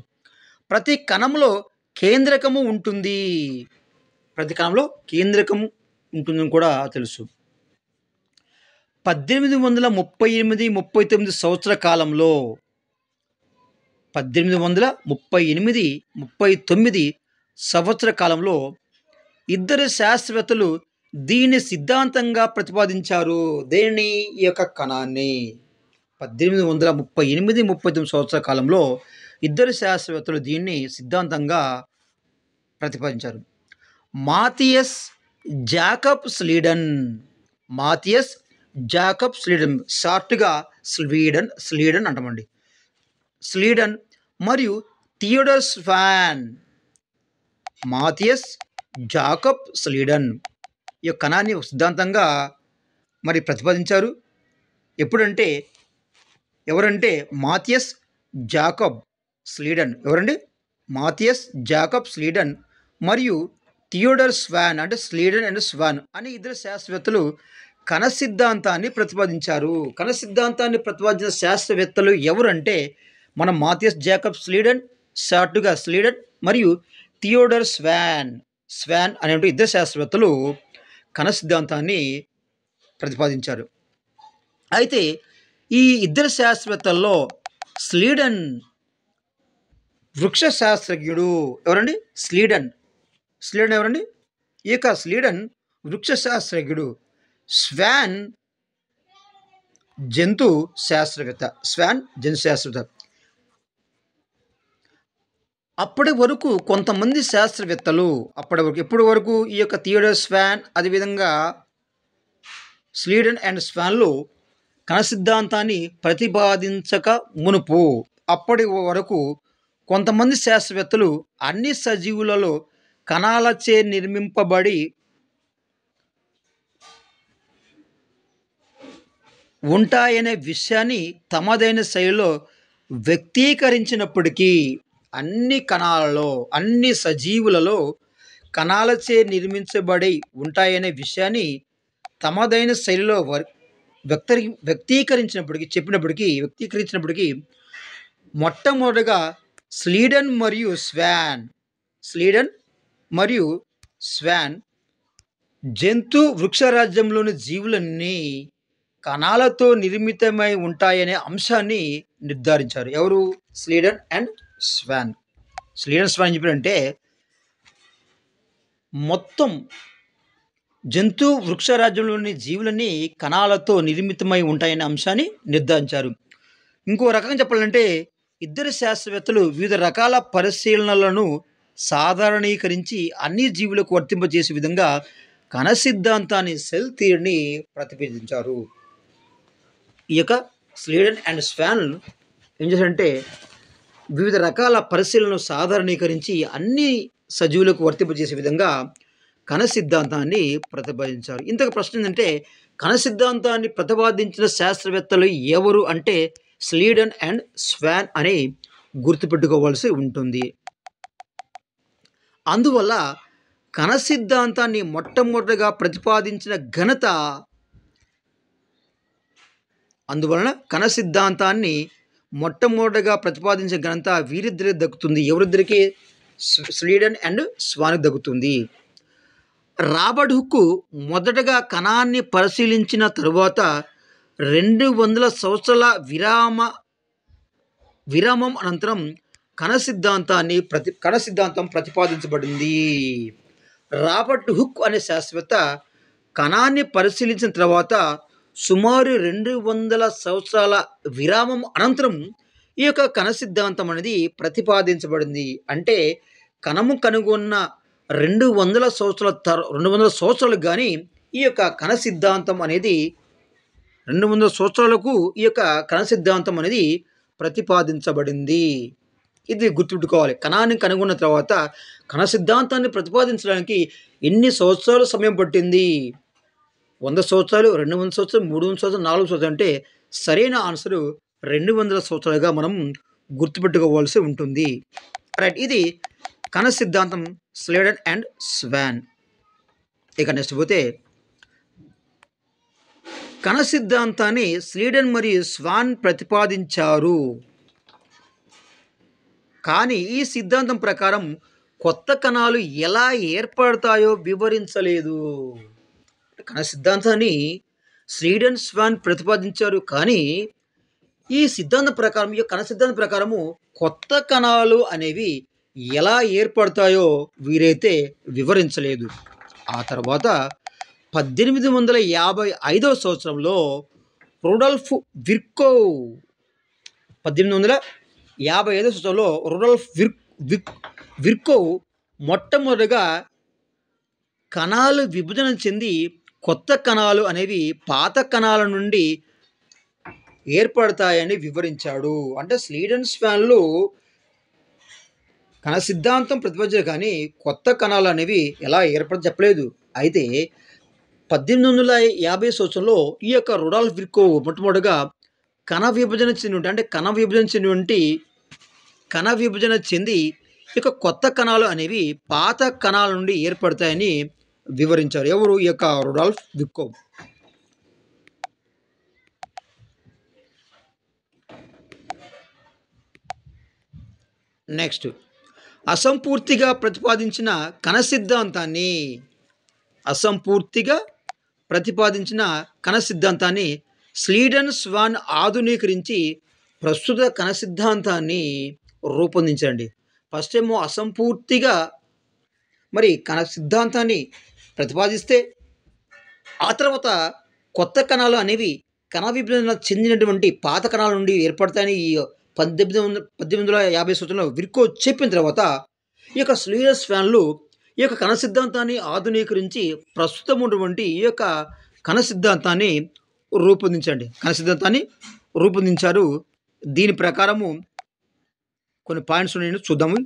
ప్రతి కణంలో కేంద్రకము ఉంటుంది. ప్రతి కణంలో కేంద్రకము ఉంటుందని కూడా తెలుసు. 1838-39 సంవత్సర కాలంలో 1838-39 సంవత్సర కాలంలో ఇద్దరు శాస్త్రవేత్తలు దీన్ని సిద్ధాంతంగా ప్రతిపాదించారు. దేనిని? ఈ యొక్క కణాన్ని. 1838-39 సంవత్సర కాలంలో ఇద్దరు శాస్త్రవేత్తలు దీన్ని సిద్ధాంతంగా ప్రతిపాదించారు. మాథియస్ జాకబ్ స్లీడన్, షార్ట్గా స్లీడన్ అంటామండి. స్లీడన్ మరియు థియోడర్ స్వాన్. మాథియస్ జాకబ్ స్లీడన్ ఈ కణాన్ని సిద్ధాంతంగా మరి ప్రతిపాదించారు. ఎవరంటే మాథియస్ జాకబ్ స్లీడన్. మాథియస్ జాకబ్ స్లీడన్ మరియు థియోడర్ స్వాన్, అంటే స్లీడన్ అండ్ స్వాన్ అనే ఇద్దరు శాస్త్రవేత్తలు కణ సిద్ధాంతాన్ని ప్రతిపాదించారు. కణ సిద్ధాంతాన్ని ప్రతిపాదించిన శాస్త్రవేత్తలు ఎవరంటే మన మాథియస్ జాకబ్ స్లీడన్, షార్ట్గా స్లీడన్ మరియు థియోడర్ స్వాన్ అనే ఇద్దరు శాస్త్రవేత్తలు కణ సిద్ధాంతాన్ని ప్రతిపాదించారు. అయితే ఈ ఇద్దరు శాస్త్రవేత్తల్లో స్లీడన్ వృక్ష శాస్త్రజ్ఞుడు. ఎవరండి? స్లీడన్ ఎవరండి? ఈ యొక్క స్లీడన్ వృక్ష శాస్త్రజ్ఞుడు. స్వాన్ జంతు శాస్త్రవేత్త. అప్పటి వరకు కొంతమంది శాస్త్రవేత్తలు ఎప్పటి వరకు ఈ యొక్క థియోడర్ స్వాన్ అదేవిధంగా స్లీడన్ అండ్ స్వాన్లు కణ సిద్ధాంతాన్ని ప్రతిపాదించక మునుపు అప్పటి వరకు కొంతమంది శాస్త్రవేత్తలు అన్ని సజీవులలో కణాలచే నిర్మింపబడి ఉంటాయనే విషయాన్ని తమదైన శైలిలో వ్యక్తీకరించినప్పటికీ అన్ని సజీవులలో కణాలచే నిర్మించబడి ఉంటాయనే విషయాన్ని తమదైన శైలిలో వ్యక్తీకరించినప్పటికీ మొట్టమొదటిగా స్లీడన్ మరియు స్వాన్ జంతు వృక్షరాజ్యంలోని జీవులన్నీ కణాలతో నిర్మితమై ఉంటాయనే అంశాన్ని నిర్ధారించారు. ఎవరు? స్లీడన్ అండ్ స్వాన్. చెప్పారంటే మొత్తం జంతు వృక్షరాజ్యంలోని జీవులన్నీ కణాలతో నిర్మితమై ఉంటాయనే అంశాన్ని నిర్ధారించారు. ఇంకో రకంగా చెప్పాలంటే ఇద్దరు శాస్త్రవేత్తలు వివిధ రకాల పరిశీలనలను సాధారణీకరించి అన్ని జీవులకు వర్తింపజేసే విధంగా కణ సిద్ధాంతాన్ని, సెల్ థియరీని ప్రతిపాదించారు. ఈ యొక్క స్లీడన్ అండ్ స్వాన్ ఏం చేశారంటే వివిధ రకాల పరిశీలనలు సాధారణీకరించి అన్ని సజీవులకు వర్తింపజేసే విధంగా కణ సిద్ధాంతాన్ని ప్రతిపాదించారు. ఇంతకు ప్రశ్న ఏంటంటే కణ సిద్ధాంతాన్ని ప్రతిపాదించిన శాస్త్రవేత్తలు ఎవరు అంటే స్లీడన్ అండ్ స్వాన్ అని గుర్తుపెట్టుకోవాల్సి ఉంటుంది. అందువల్ల కణ సిద్ధాంతాన్ని మొట్టమొదటిగా ప్రతిపాదించిన ఘనత వీరిద్దరికి దక్కుతుంది. ఎవరిద్దరికి? స్లీడన్ అండ్ స్వాన్కి దక్కుతుంది. రాబర్ట్ హుక్ మొదటగా కణాన్ని పరిశీలించిన తరువాత 200 సంవత్సరాల విరామం అనంతరం కణ సిద్ధాంతం ప్రతిపాదించబడింది. రాబర్ట్ హుక్ అనే శాస్త్రవేత్త కణాన్ని పరిశీలించిన తర్వాత సుమారు 200 సంవత్సరాల విరామం అనంతరం ఈ యొక్క కణ సిద్ధాంతం అనేది ప్రతిపాదించబడింది. అంటే కణము కనుగొన్న 200 సంవత్సరాలకు గాని ఈ యొక్క కణ సిద్ధాంతం అనేది 200 సంవత్సరాలకు ఈ యొక్క కణ సిద్ధాంతం అనేది ప్రతిపాదించబడింది. ఇది గుర్తుపెట్టుకోవాలి. కణాన్ని కనుగొన్న తర్వాత కణ సిద్ధాంతాన్ని ప్రతిపాదించడానికి ఎన్ని సంవత్సరాలు సమయం పట్టింది? 100 సంవత్సరాలు, 200 సంవత్సరాలు, 300 సంవత్సరాలు, 400 సంవత్సరాలు అంటే సరైన ఆన్సరు 200 సంవత్సరాలుగా మనం గుర్తుపెట్టుకోవాల్సి ఉంటుంది. రైట్. ఇది కణ సిద్ధాంతం స్లీడెన్ అండ్ స్వాన్. ఇక నెక్స్ట్ పోతే కణ సిద్ధాంతాన్ని స్లీడెన్ మరియు స్వాన్ ప్రతిపాదించారు. కానీ ఈ సిద్ధాంతం ప్రకారం కొత్త కణాలు ఎలా ఏర్పడతాయో వివరించలేదు. కణ సిద్ధాంతాన్ని స్లీడెన్, స్వాన్ ప్రతిపాదించారు. కానీ ఈ సిద్ధాంతం ప్రకారం, ఈ కణ సిద్ధాంతం ప్రకారము కొత్త కణాలు అనేవి ఎలా ఏర్పడతాయో వీరైతే వివరించలేదు. ఆ తర్వాత 1855 సంవత్సరంలో రుడల్ఫ్ విర్కోవ్ 1855 సంవత్సరంలో రుడల్ఫ్ విర్కోవ్ మొట్టమొదటిగా కణాలు విభజన చెంది కొత్త కణాలు అనేవి పాత కణాల నుండి ఏర్పడతాయని వివరించాడు. అంటే స్లీడెన్, స్వాన్లు కణ సిద్ధాంతం ప్రతిపాదించారు కానీ కొత్త కణాలు అనేవి ఎలా ఏర్పడి చెప్పలేదు. అయితే 1850 సంవత్సరంలో ఈ యొక్క రుడాల్ఫ్ విర్కోవ్ మొట్టమొదటిగా కణ విభజన చెంది ఇక కొత్త కణాలు అనేవి పాత కణాల నుండి ఏర్పడతాయని వివరించారు. ఎవరు? ఈ యొక్క రుడాల్ఫ్ విర్కోవ్. నెక్స్ట్, అసంపూర్తిగా ప్రతిపాదించిన కణ సిద్ధాంతాన్ని స్లీడెన్, స్వాన్ ఆధునీకరించి ప్రస్తుత కణ సిద్ధాంతాన్ని రూపొందించండి. ఫస్ట్ ఏమో అసంపూర్తిగా మరి కణ సిద్ధాంతాన్ని ప్రతిపాదిస్తే ఆ తర్వాత కొత్త కణాలు అనేవి కణ విభజన చెందినటువంటి పాత కణాల నుండి ఏర్పడతాయని ఈ 1850 సంవత్సరంలో విర్కోవ్ చెప్పిన తర్వాత ఈ యొక్క స్లీడెన్, స్వాన్లు ఈ యొక్క కణ సిద్ధాంతాన్ని ఆధునీకరించి ప్రస్తుతం ఉన్నటువంటి ఈ యొక్క కణ సిద్ధాంతాన్ని రూపొందించారు. దీని ప్రకారము కొన్ని పాయింట్స్ నేను చూద్దాము.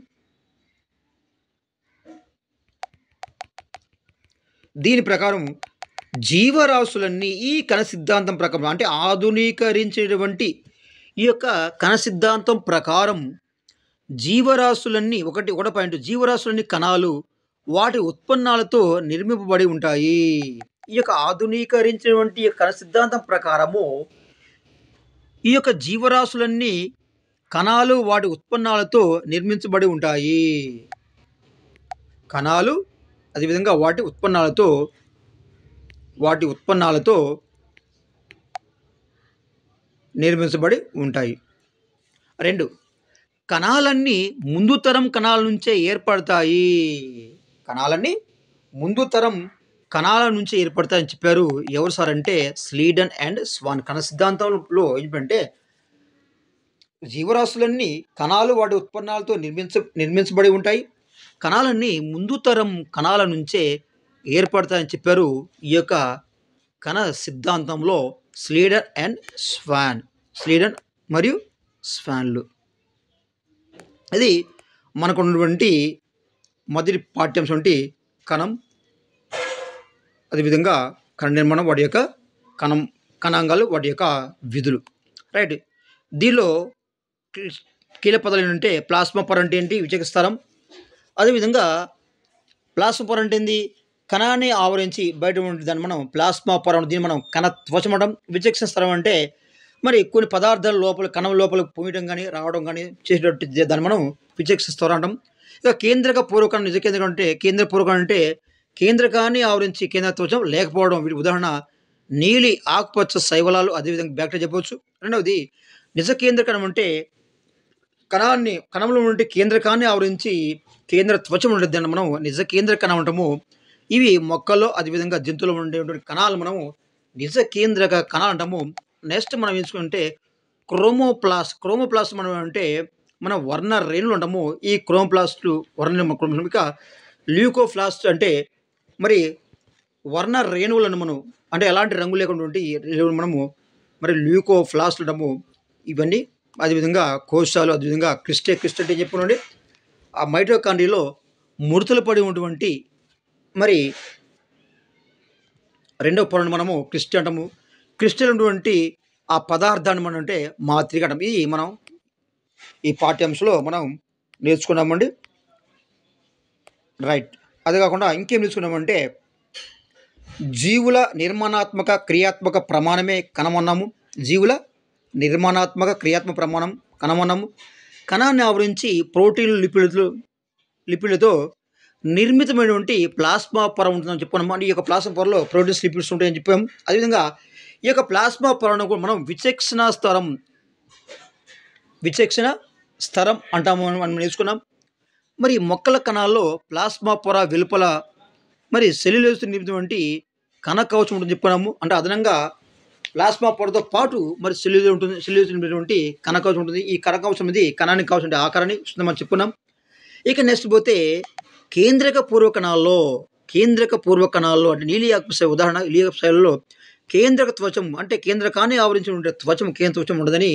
దీని ప్రకారం జీవరాశులన్నీ ఈ కణ సిద్ధాంతం ప్రకారం అంటే ఆధునీకరించినటువంటి ఈ యొక్క కణ సిద్ధాంతం ప్రకారం జీవరాశులన్నీ ఒకటో పాయింట్, జీవరాశులన్నీ కణాలు వాటి ఉత్పన్నాలతో నిర్మింపబడి ఉంటాయి. ఈ యొక్క ఆధునీకరించినటువంటి కణ సిద్ధాంతం ప్రకారము ఈ యొక్క జీవరాశులన్నీ కణాలు వాటి ఉత్పన్నాలతో నిర్మించబడి ఉంటాయి. కణాలు అదేవిధంగా వాటి ఉత్పన్నాలతో నిర్మించబడి ఉంటాయి. 2, కణాలన్నీ ముందు తరం కణాల నుంచే ఏర్పడతాయి. కణాలన్నీ ముందు తరం కణాల నుంచి ఏర్పడతాయని చెప్పారు. ఎవరు సార్ అంటే స్లీడెన్ అండ్ స్వాన్. కణ సిద్ధాంతంలో ఏంటంటే జీవరాశులన్నీ కణాలు వాటి ఉత్పన్నాలతో నిర్మించబడి ఉంటాయి. కణాలన్నీ ముందు తరం కణాల నుంచే ఏర్పడతాయని చెప్పారు. ఈ యొక్క కణ సిద్ధాంతంలో స్లీడెన్ మరియు స్వాన్లు. అది మనకు ఉన్నటువంటి మొదటి పాఠ్యాంశం వంటి కణం, అదేవిధంగా కణ నిర్మాణం, వాటి యొక్క కణాంగాలు, వాటి యొక్క విధులు. రైట్. దీనిలో కీలక పదాలు ఏంటంటే ప్లాస్మా పొర అంటే ఏంటి, విచక్షిస్తారం. అదేవిధంగా ప్లాస్మా పొర అంటే ఏంది, కణాన్ని ఆవరించి బయట ఉంటే దాన్ని మనం ప్లాస్మా పొర, దీన్ని మనం కణ త్వచమడం. విచక్షణ స్థలం అంటే మరి కొన్ని పదార్థాల లోపల కణం లోపలికి పోయడం కానీ రావడం కానీ చేసేటట్టు దాన్ని మనం విచక్షణ స్థలం అంటాం. ఇక కేంద్రక పూర్వకణం, నిజ కేంద్రకం అంటే కేంద్ర పూర్వకణం అంటే కేంద్రకాన్ని ఆవరించి కేంద్ర త్వచం లేకపోవడం. వీటి ఉదాహరణ నీలి ఆకుపచ్చ శైవలాలు, అదేవిధంగా బ్యాక్టీరియా చెప్పవచ్చు. రెండవది నిజ కేంద్రకణం అంటే కణంలో ఉంటే కేంద్రకాన్ని ఆవరించి కేంద్ర త్వచం ఉంటుంది, దాన్ని మనం నిజ కేంద్ర కణం అంటాము. ఇవి మొక్కల్లో అదేవిధంగా జంతువులో ఉండేటువంటి కణాలు మనము నిజ కేంద్రక కణాలు అంటాము. నెక్స్ట్ మనం ఎంచుకుంటే క్రోమోప్లాస్ట్ మనం అంటే మన వర్ణ రేణులు అంటాము. ఈ క్రోమోప్లాస్ట్లు ఇక ల్యూకోప్లాస్ట్ అంటే మరి వర్ణ రేణువులను మనం అంటే ఎలాంటి రంగు లేకుండా రేణువులు మనము మరి ల్యూకోప్లాస్ట్ అంటాము. ఇవన్నీ అదేవిధంగా కోశాలు, అదేవిధంగా క్రిస్టే అంటే చెప్పుకోండి ఆ మైటోకాండ్రియాలో ముడతలు పడి ఉన్నటువంటి మరి రెండవ పొరను మనము క్రిస్టే అంటాము. క్రిస్టల్ ఉన్నటువంటి ఆ పదార్థాన్ని మనం అంటే మాత్రిక అంటాం. ఇది మనం ఈ పాఠ్యాంశంలో మనం నేర్చుకున్నామండి. రైట్. అదే కాకుండా ఇంకేం నేర్చుకున్నామంటే జీవుల నిర్మాణాత్మక క్రియాత్మక ప్రమాణమే కణమన్నాము. జీవుల నిర్మాణాత్మక క్రియాత్మక ప్రమాణం కణమన్నాము. కణాన్ని ఆవరించి ప్రోటీన్లు లిపిడ్లతో నిర్మితమైనటువంటి ప్లాస్మా పొర ఉంటుందని చెప్పుకున్నాము. అంటే ఈ యొక్క ప్లాస్మా పొరలో ప్రోటీన్స్ లిపిడ్స్ ఉంటాయని చెప్పాము. అదేవిధంగా ఈ యొక్క ప్లాస్మా పొరను కూడా మనం విచక్షణ స్థరం అంటాము అని మనం నేర్చుకున్నాం. మరి మొక్కల కణాల్లో ప్లాస్మా పొర వెలుపల మరి సెల్యులోజ్ నిర్మితటువంటి కణ కవచం ఉంటుంది చెప్పుకున్నాము. అంటే అదనంగా ప్లాస్మా పొరతో పాటు మరి సెల్యులోజ్ నిర్మితటువంటి కణ కవచం ఉంటుంది. ఈ కణ కవచం అనేది కణానికి కావాల్సిన ఆకారాన్ని ఇస్తుందని మనం చెప్పుకున్నాం. ఇక నెక్స్ట్ పోతే కేంద్రక పూర్వ కణాల్లో అంటే నీలియాక్సై ఉదాహరణ నీలియాక్సైలలో కేంద్రక త్వచం అంటే కేంద్రకాన్ని ఆవరించి ఉండే త్వచం కేంద్ర త్వచం ఉండదని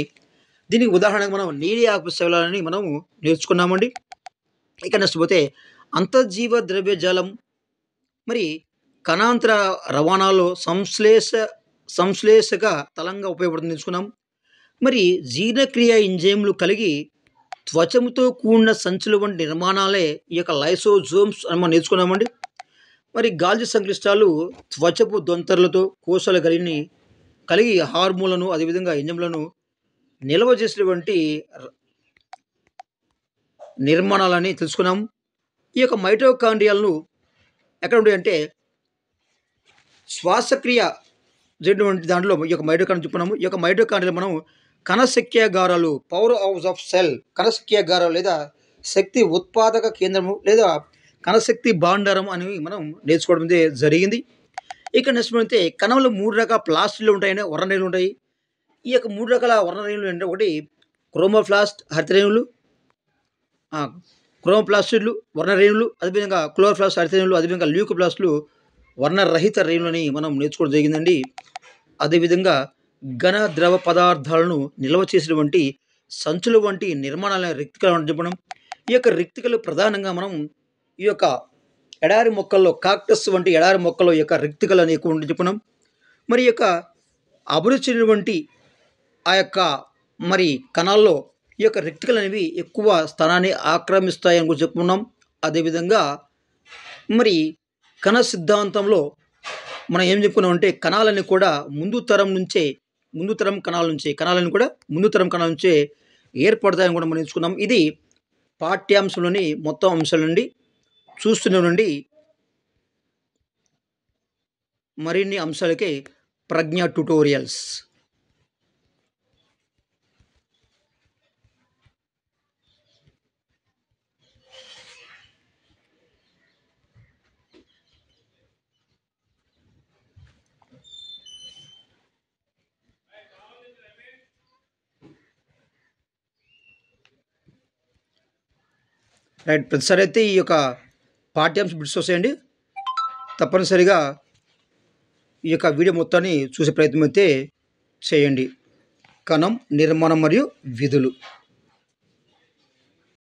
దీనికి ఉదాహరణగా మనం నీలియాక్సైలని మనం నేర్చుకున్నామండి. ఇక నెక్స్ట్ పోతే అంతర్జీవ ద్రవ్యజాలం మరి కణాంతర రవాణాలో సంశ్లేషక తలంగా ఉపయోగపడుతుంది నేర్చుకున్నాం. మరి జీర్ణక్రియ ఎంజైమ్లు కలిగి త్వచముతో కూడిన సంచులు వంటి నిర్మాణాలే ఈ యొక్క లైసోజోమ్స్ అని మనం నేర్చుకున్నామండి. మరి గాల్జీ సంక్లిష్టాలు త్వచపు దొంతర్లతో కోశాలు కలిగి హార్మోన్లను అదేవిధంగా ఎంజైమ్లను నిల్వ చేసినటువంటి నిర్మాణాలని తెలుసుకున్నాము. ఈ యొక్క మైటోకాండ్రియాలను ఎక్కడ ఉంటాయంటే శ్వాసక్రియ జరిగినటువంటి దాంట్లో ఈ యొక్క మైటోకాండ్రియా చెప్పుకున్నాము. ఈ యొక్క మైటోకాండ్రియా మనం కణశక్త్యాగారాలు పవర్ హౌస్ ఆఫ్ సెల్ కణశక్త్యాగారాలు లేదా శక్తి ఉత్పాదక కేంద్రము లేదా కణశక్తి భాండారం అని మనం నేర్చుకోవడం జరిగింది. ఇక నెక్స్ట్ అయితే కణంలో 3 రకాల ప్లాస్టిడ్లు ఉంటాయని వర్ణరేణులు ఉంటాయి. ఈ యొక్క 3 రకాల వర్ణరేణులు అంటే ఒకటి క్రోమోప్లాస్ట్ హరితరేణులు, క్రోమోప్లాస్టిడ్లు వర్ణరేణులు, అదేవిధంగా క్లోరోప్లాస్ట్ హరితరేణులు, అదేవిధంగా ల్యూకోప్లాస్టులు వర్ణరహిత రేణులని మనం నేర్చుకోవడం జరిగిందండి. అదేవిధంగా ఘన ద్రవ పదార్థాలను నిల్వ చేసినటువంటి సంచుల వంటి నిర్మాణాల రిక్తికలు అని చెప్పడం. ఈ యొక్క రిక్తికలు ప్రధానంగా మనం ఈ యొక్క ఎడారి మొక్కల్లో కాక్టస్ వంటి ఎడారి మొక్కల్లో ఈ యొక్క రిక్తికలు అని ఎక్కువ చెప్పుకున్నాం. మరి యొక్క అభిరుచి వంటి ఆ యొక్క మరి కణాల్లో ఈ యొక్క రిక్తికలు అనేవి ఎక్కువ స్థానాన్ని ఆక్రమిస్తాయని కూడా చెప్పుకున్నాం. అదేవిధంగా మరి కణ సిద్ధాంతంలో మనం ఏం చెప్పుకున్నామంటే కణాలని కూడా ముందు తరం కణాల నుంచే ఏర్పడతాయని కూడా మనం నేర్చుకున్నాం. ఇది పాఠ్యాంశంలోని మొత్తం అంశాల నుండి చూస్తున్న మరిన్ని అంశాలకే ప్రజ్ఞ ట్యుటోరియల్స్. రైట్. ప్రతిసారి అయితే ఈ యొక్క పాఠ్యాంశం బిట్స్ వస్తాయండి. తప్పనిసరిగా ఈ యొక్క వీడియో మొత్తాన్ని చూసే ప్రయత్నం అయితే చేయండి. కణం నిర్మాణం మరియు విధులు.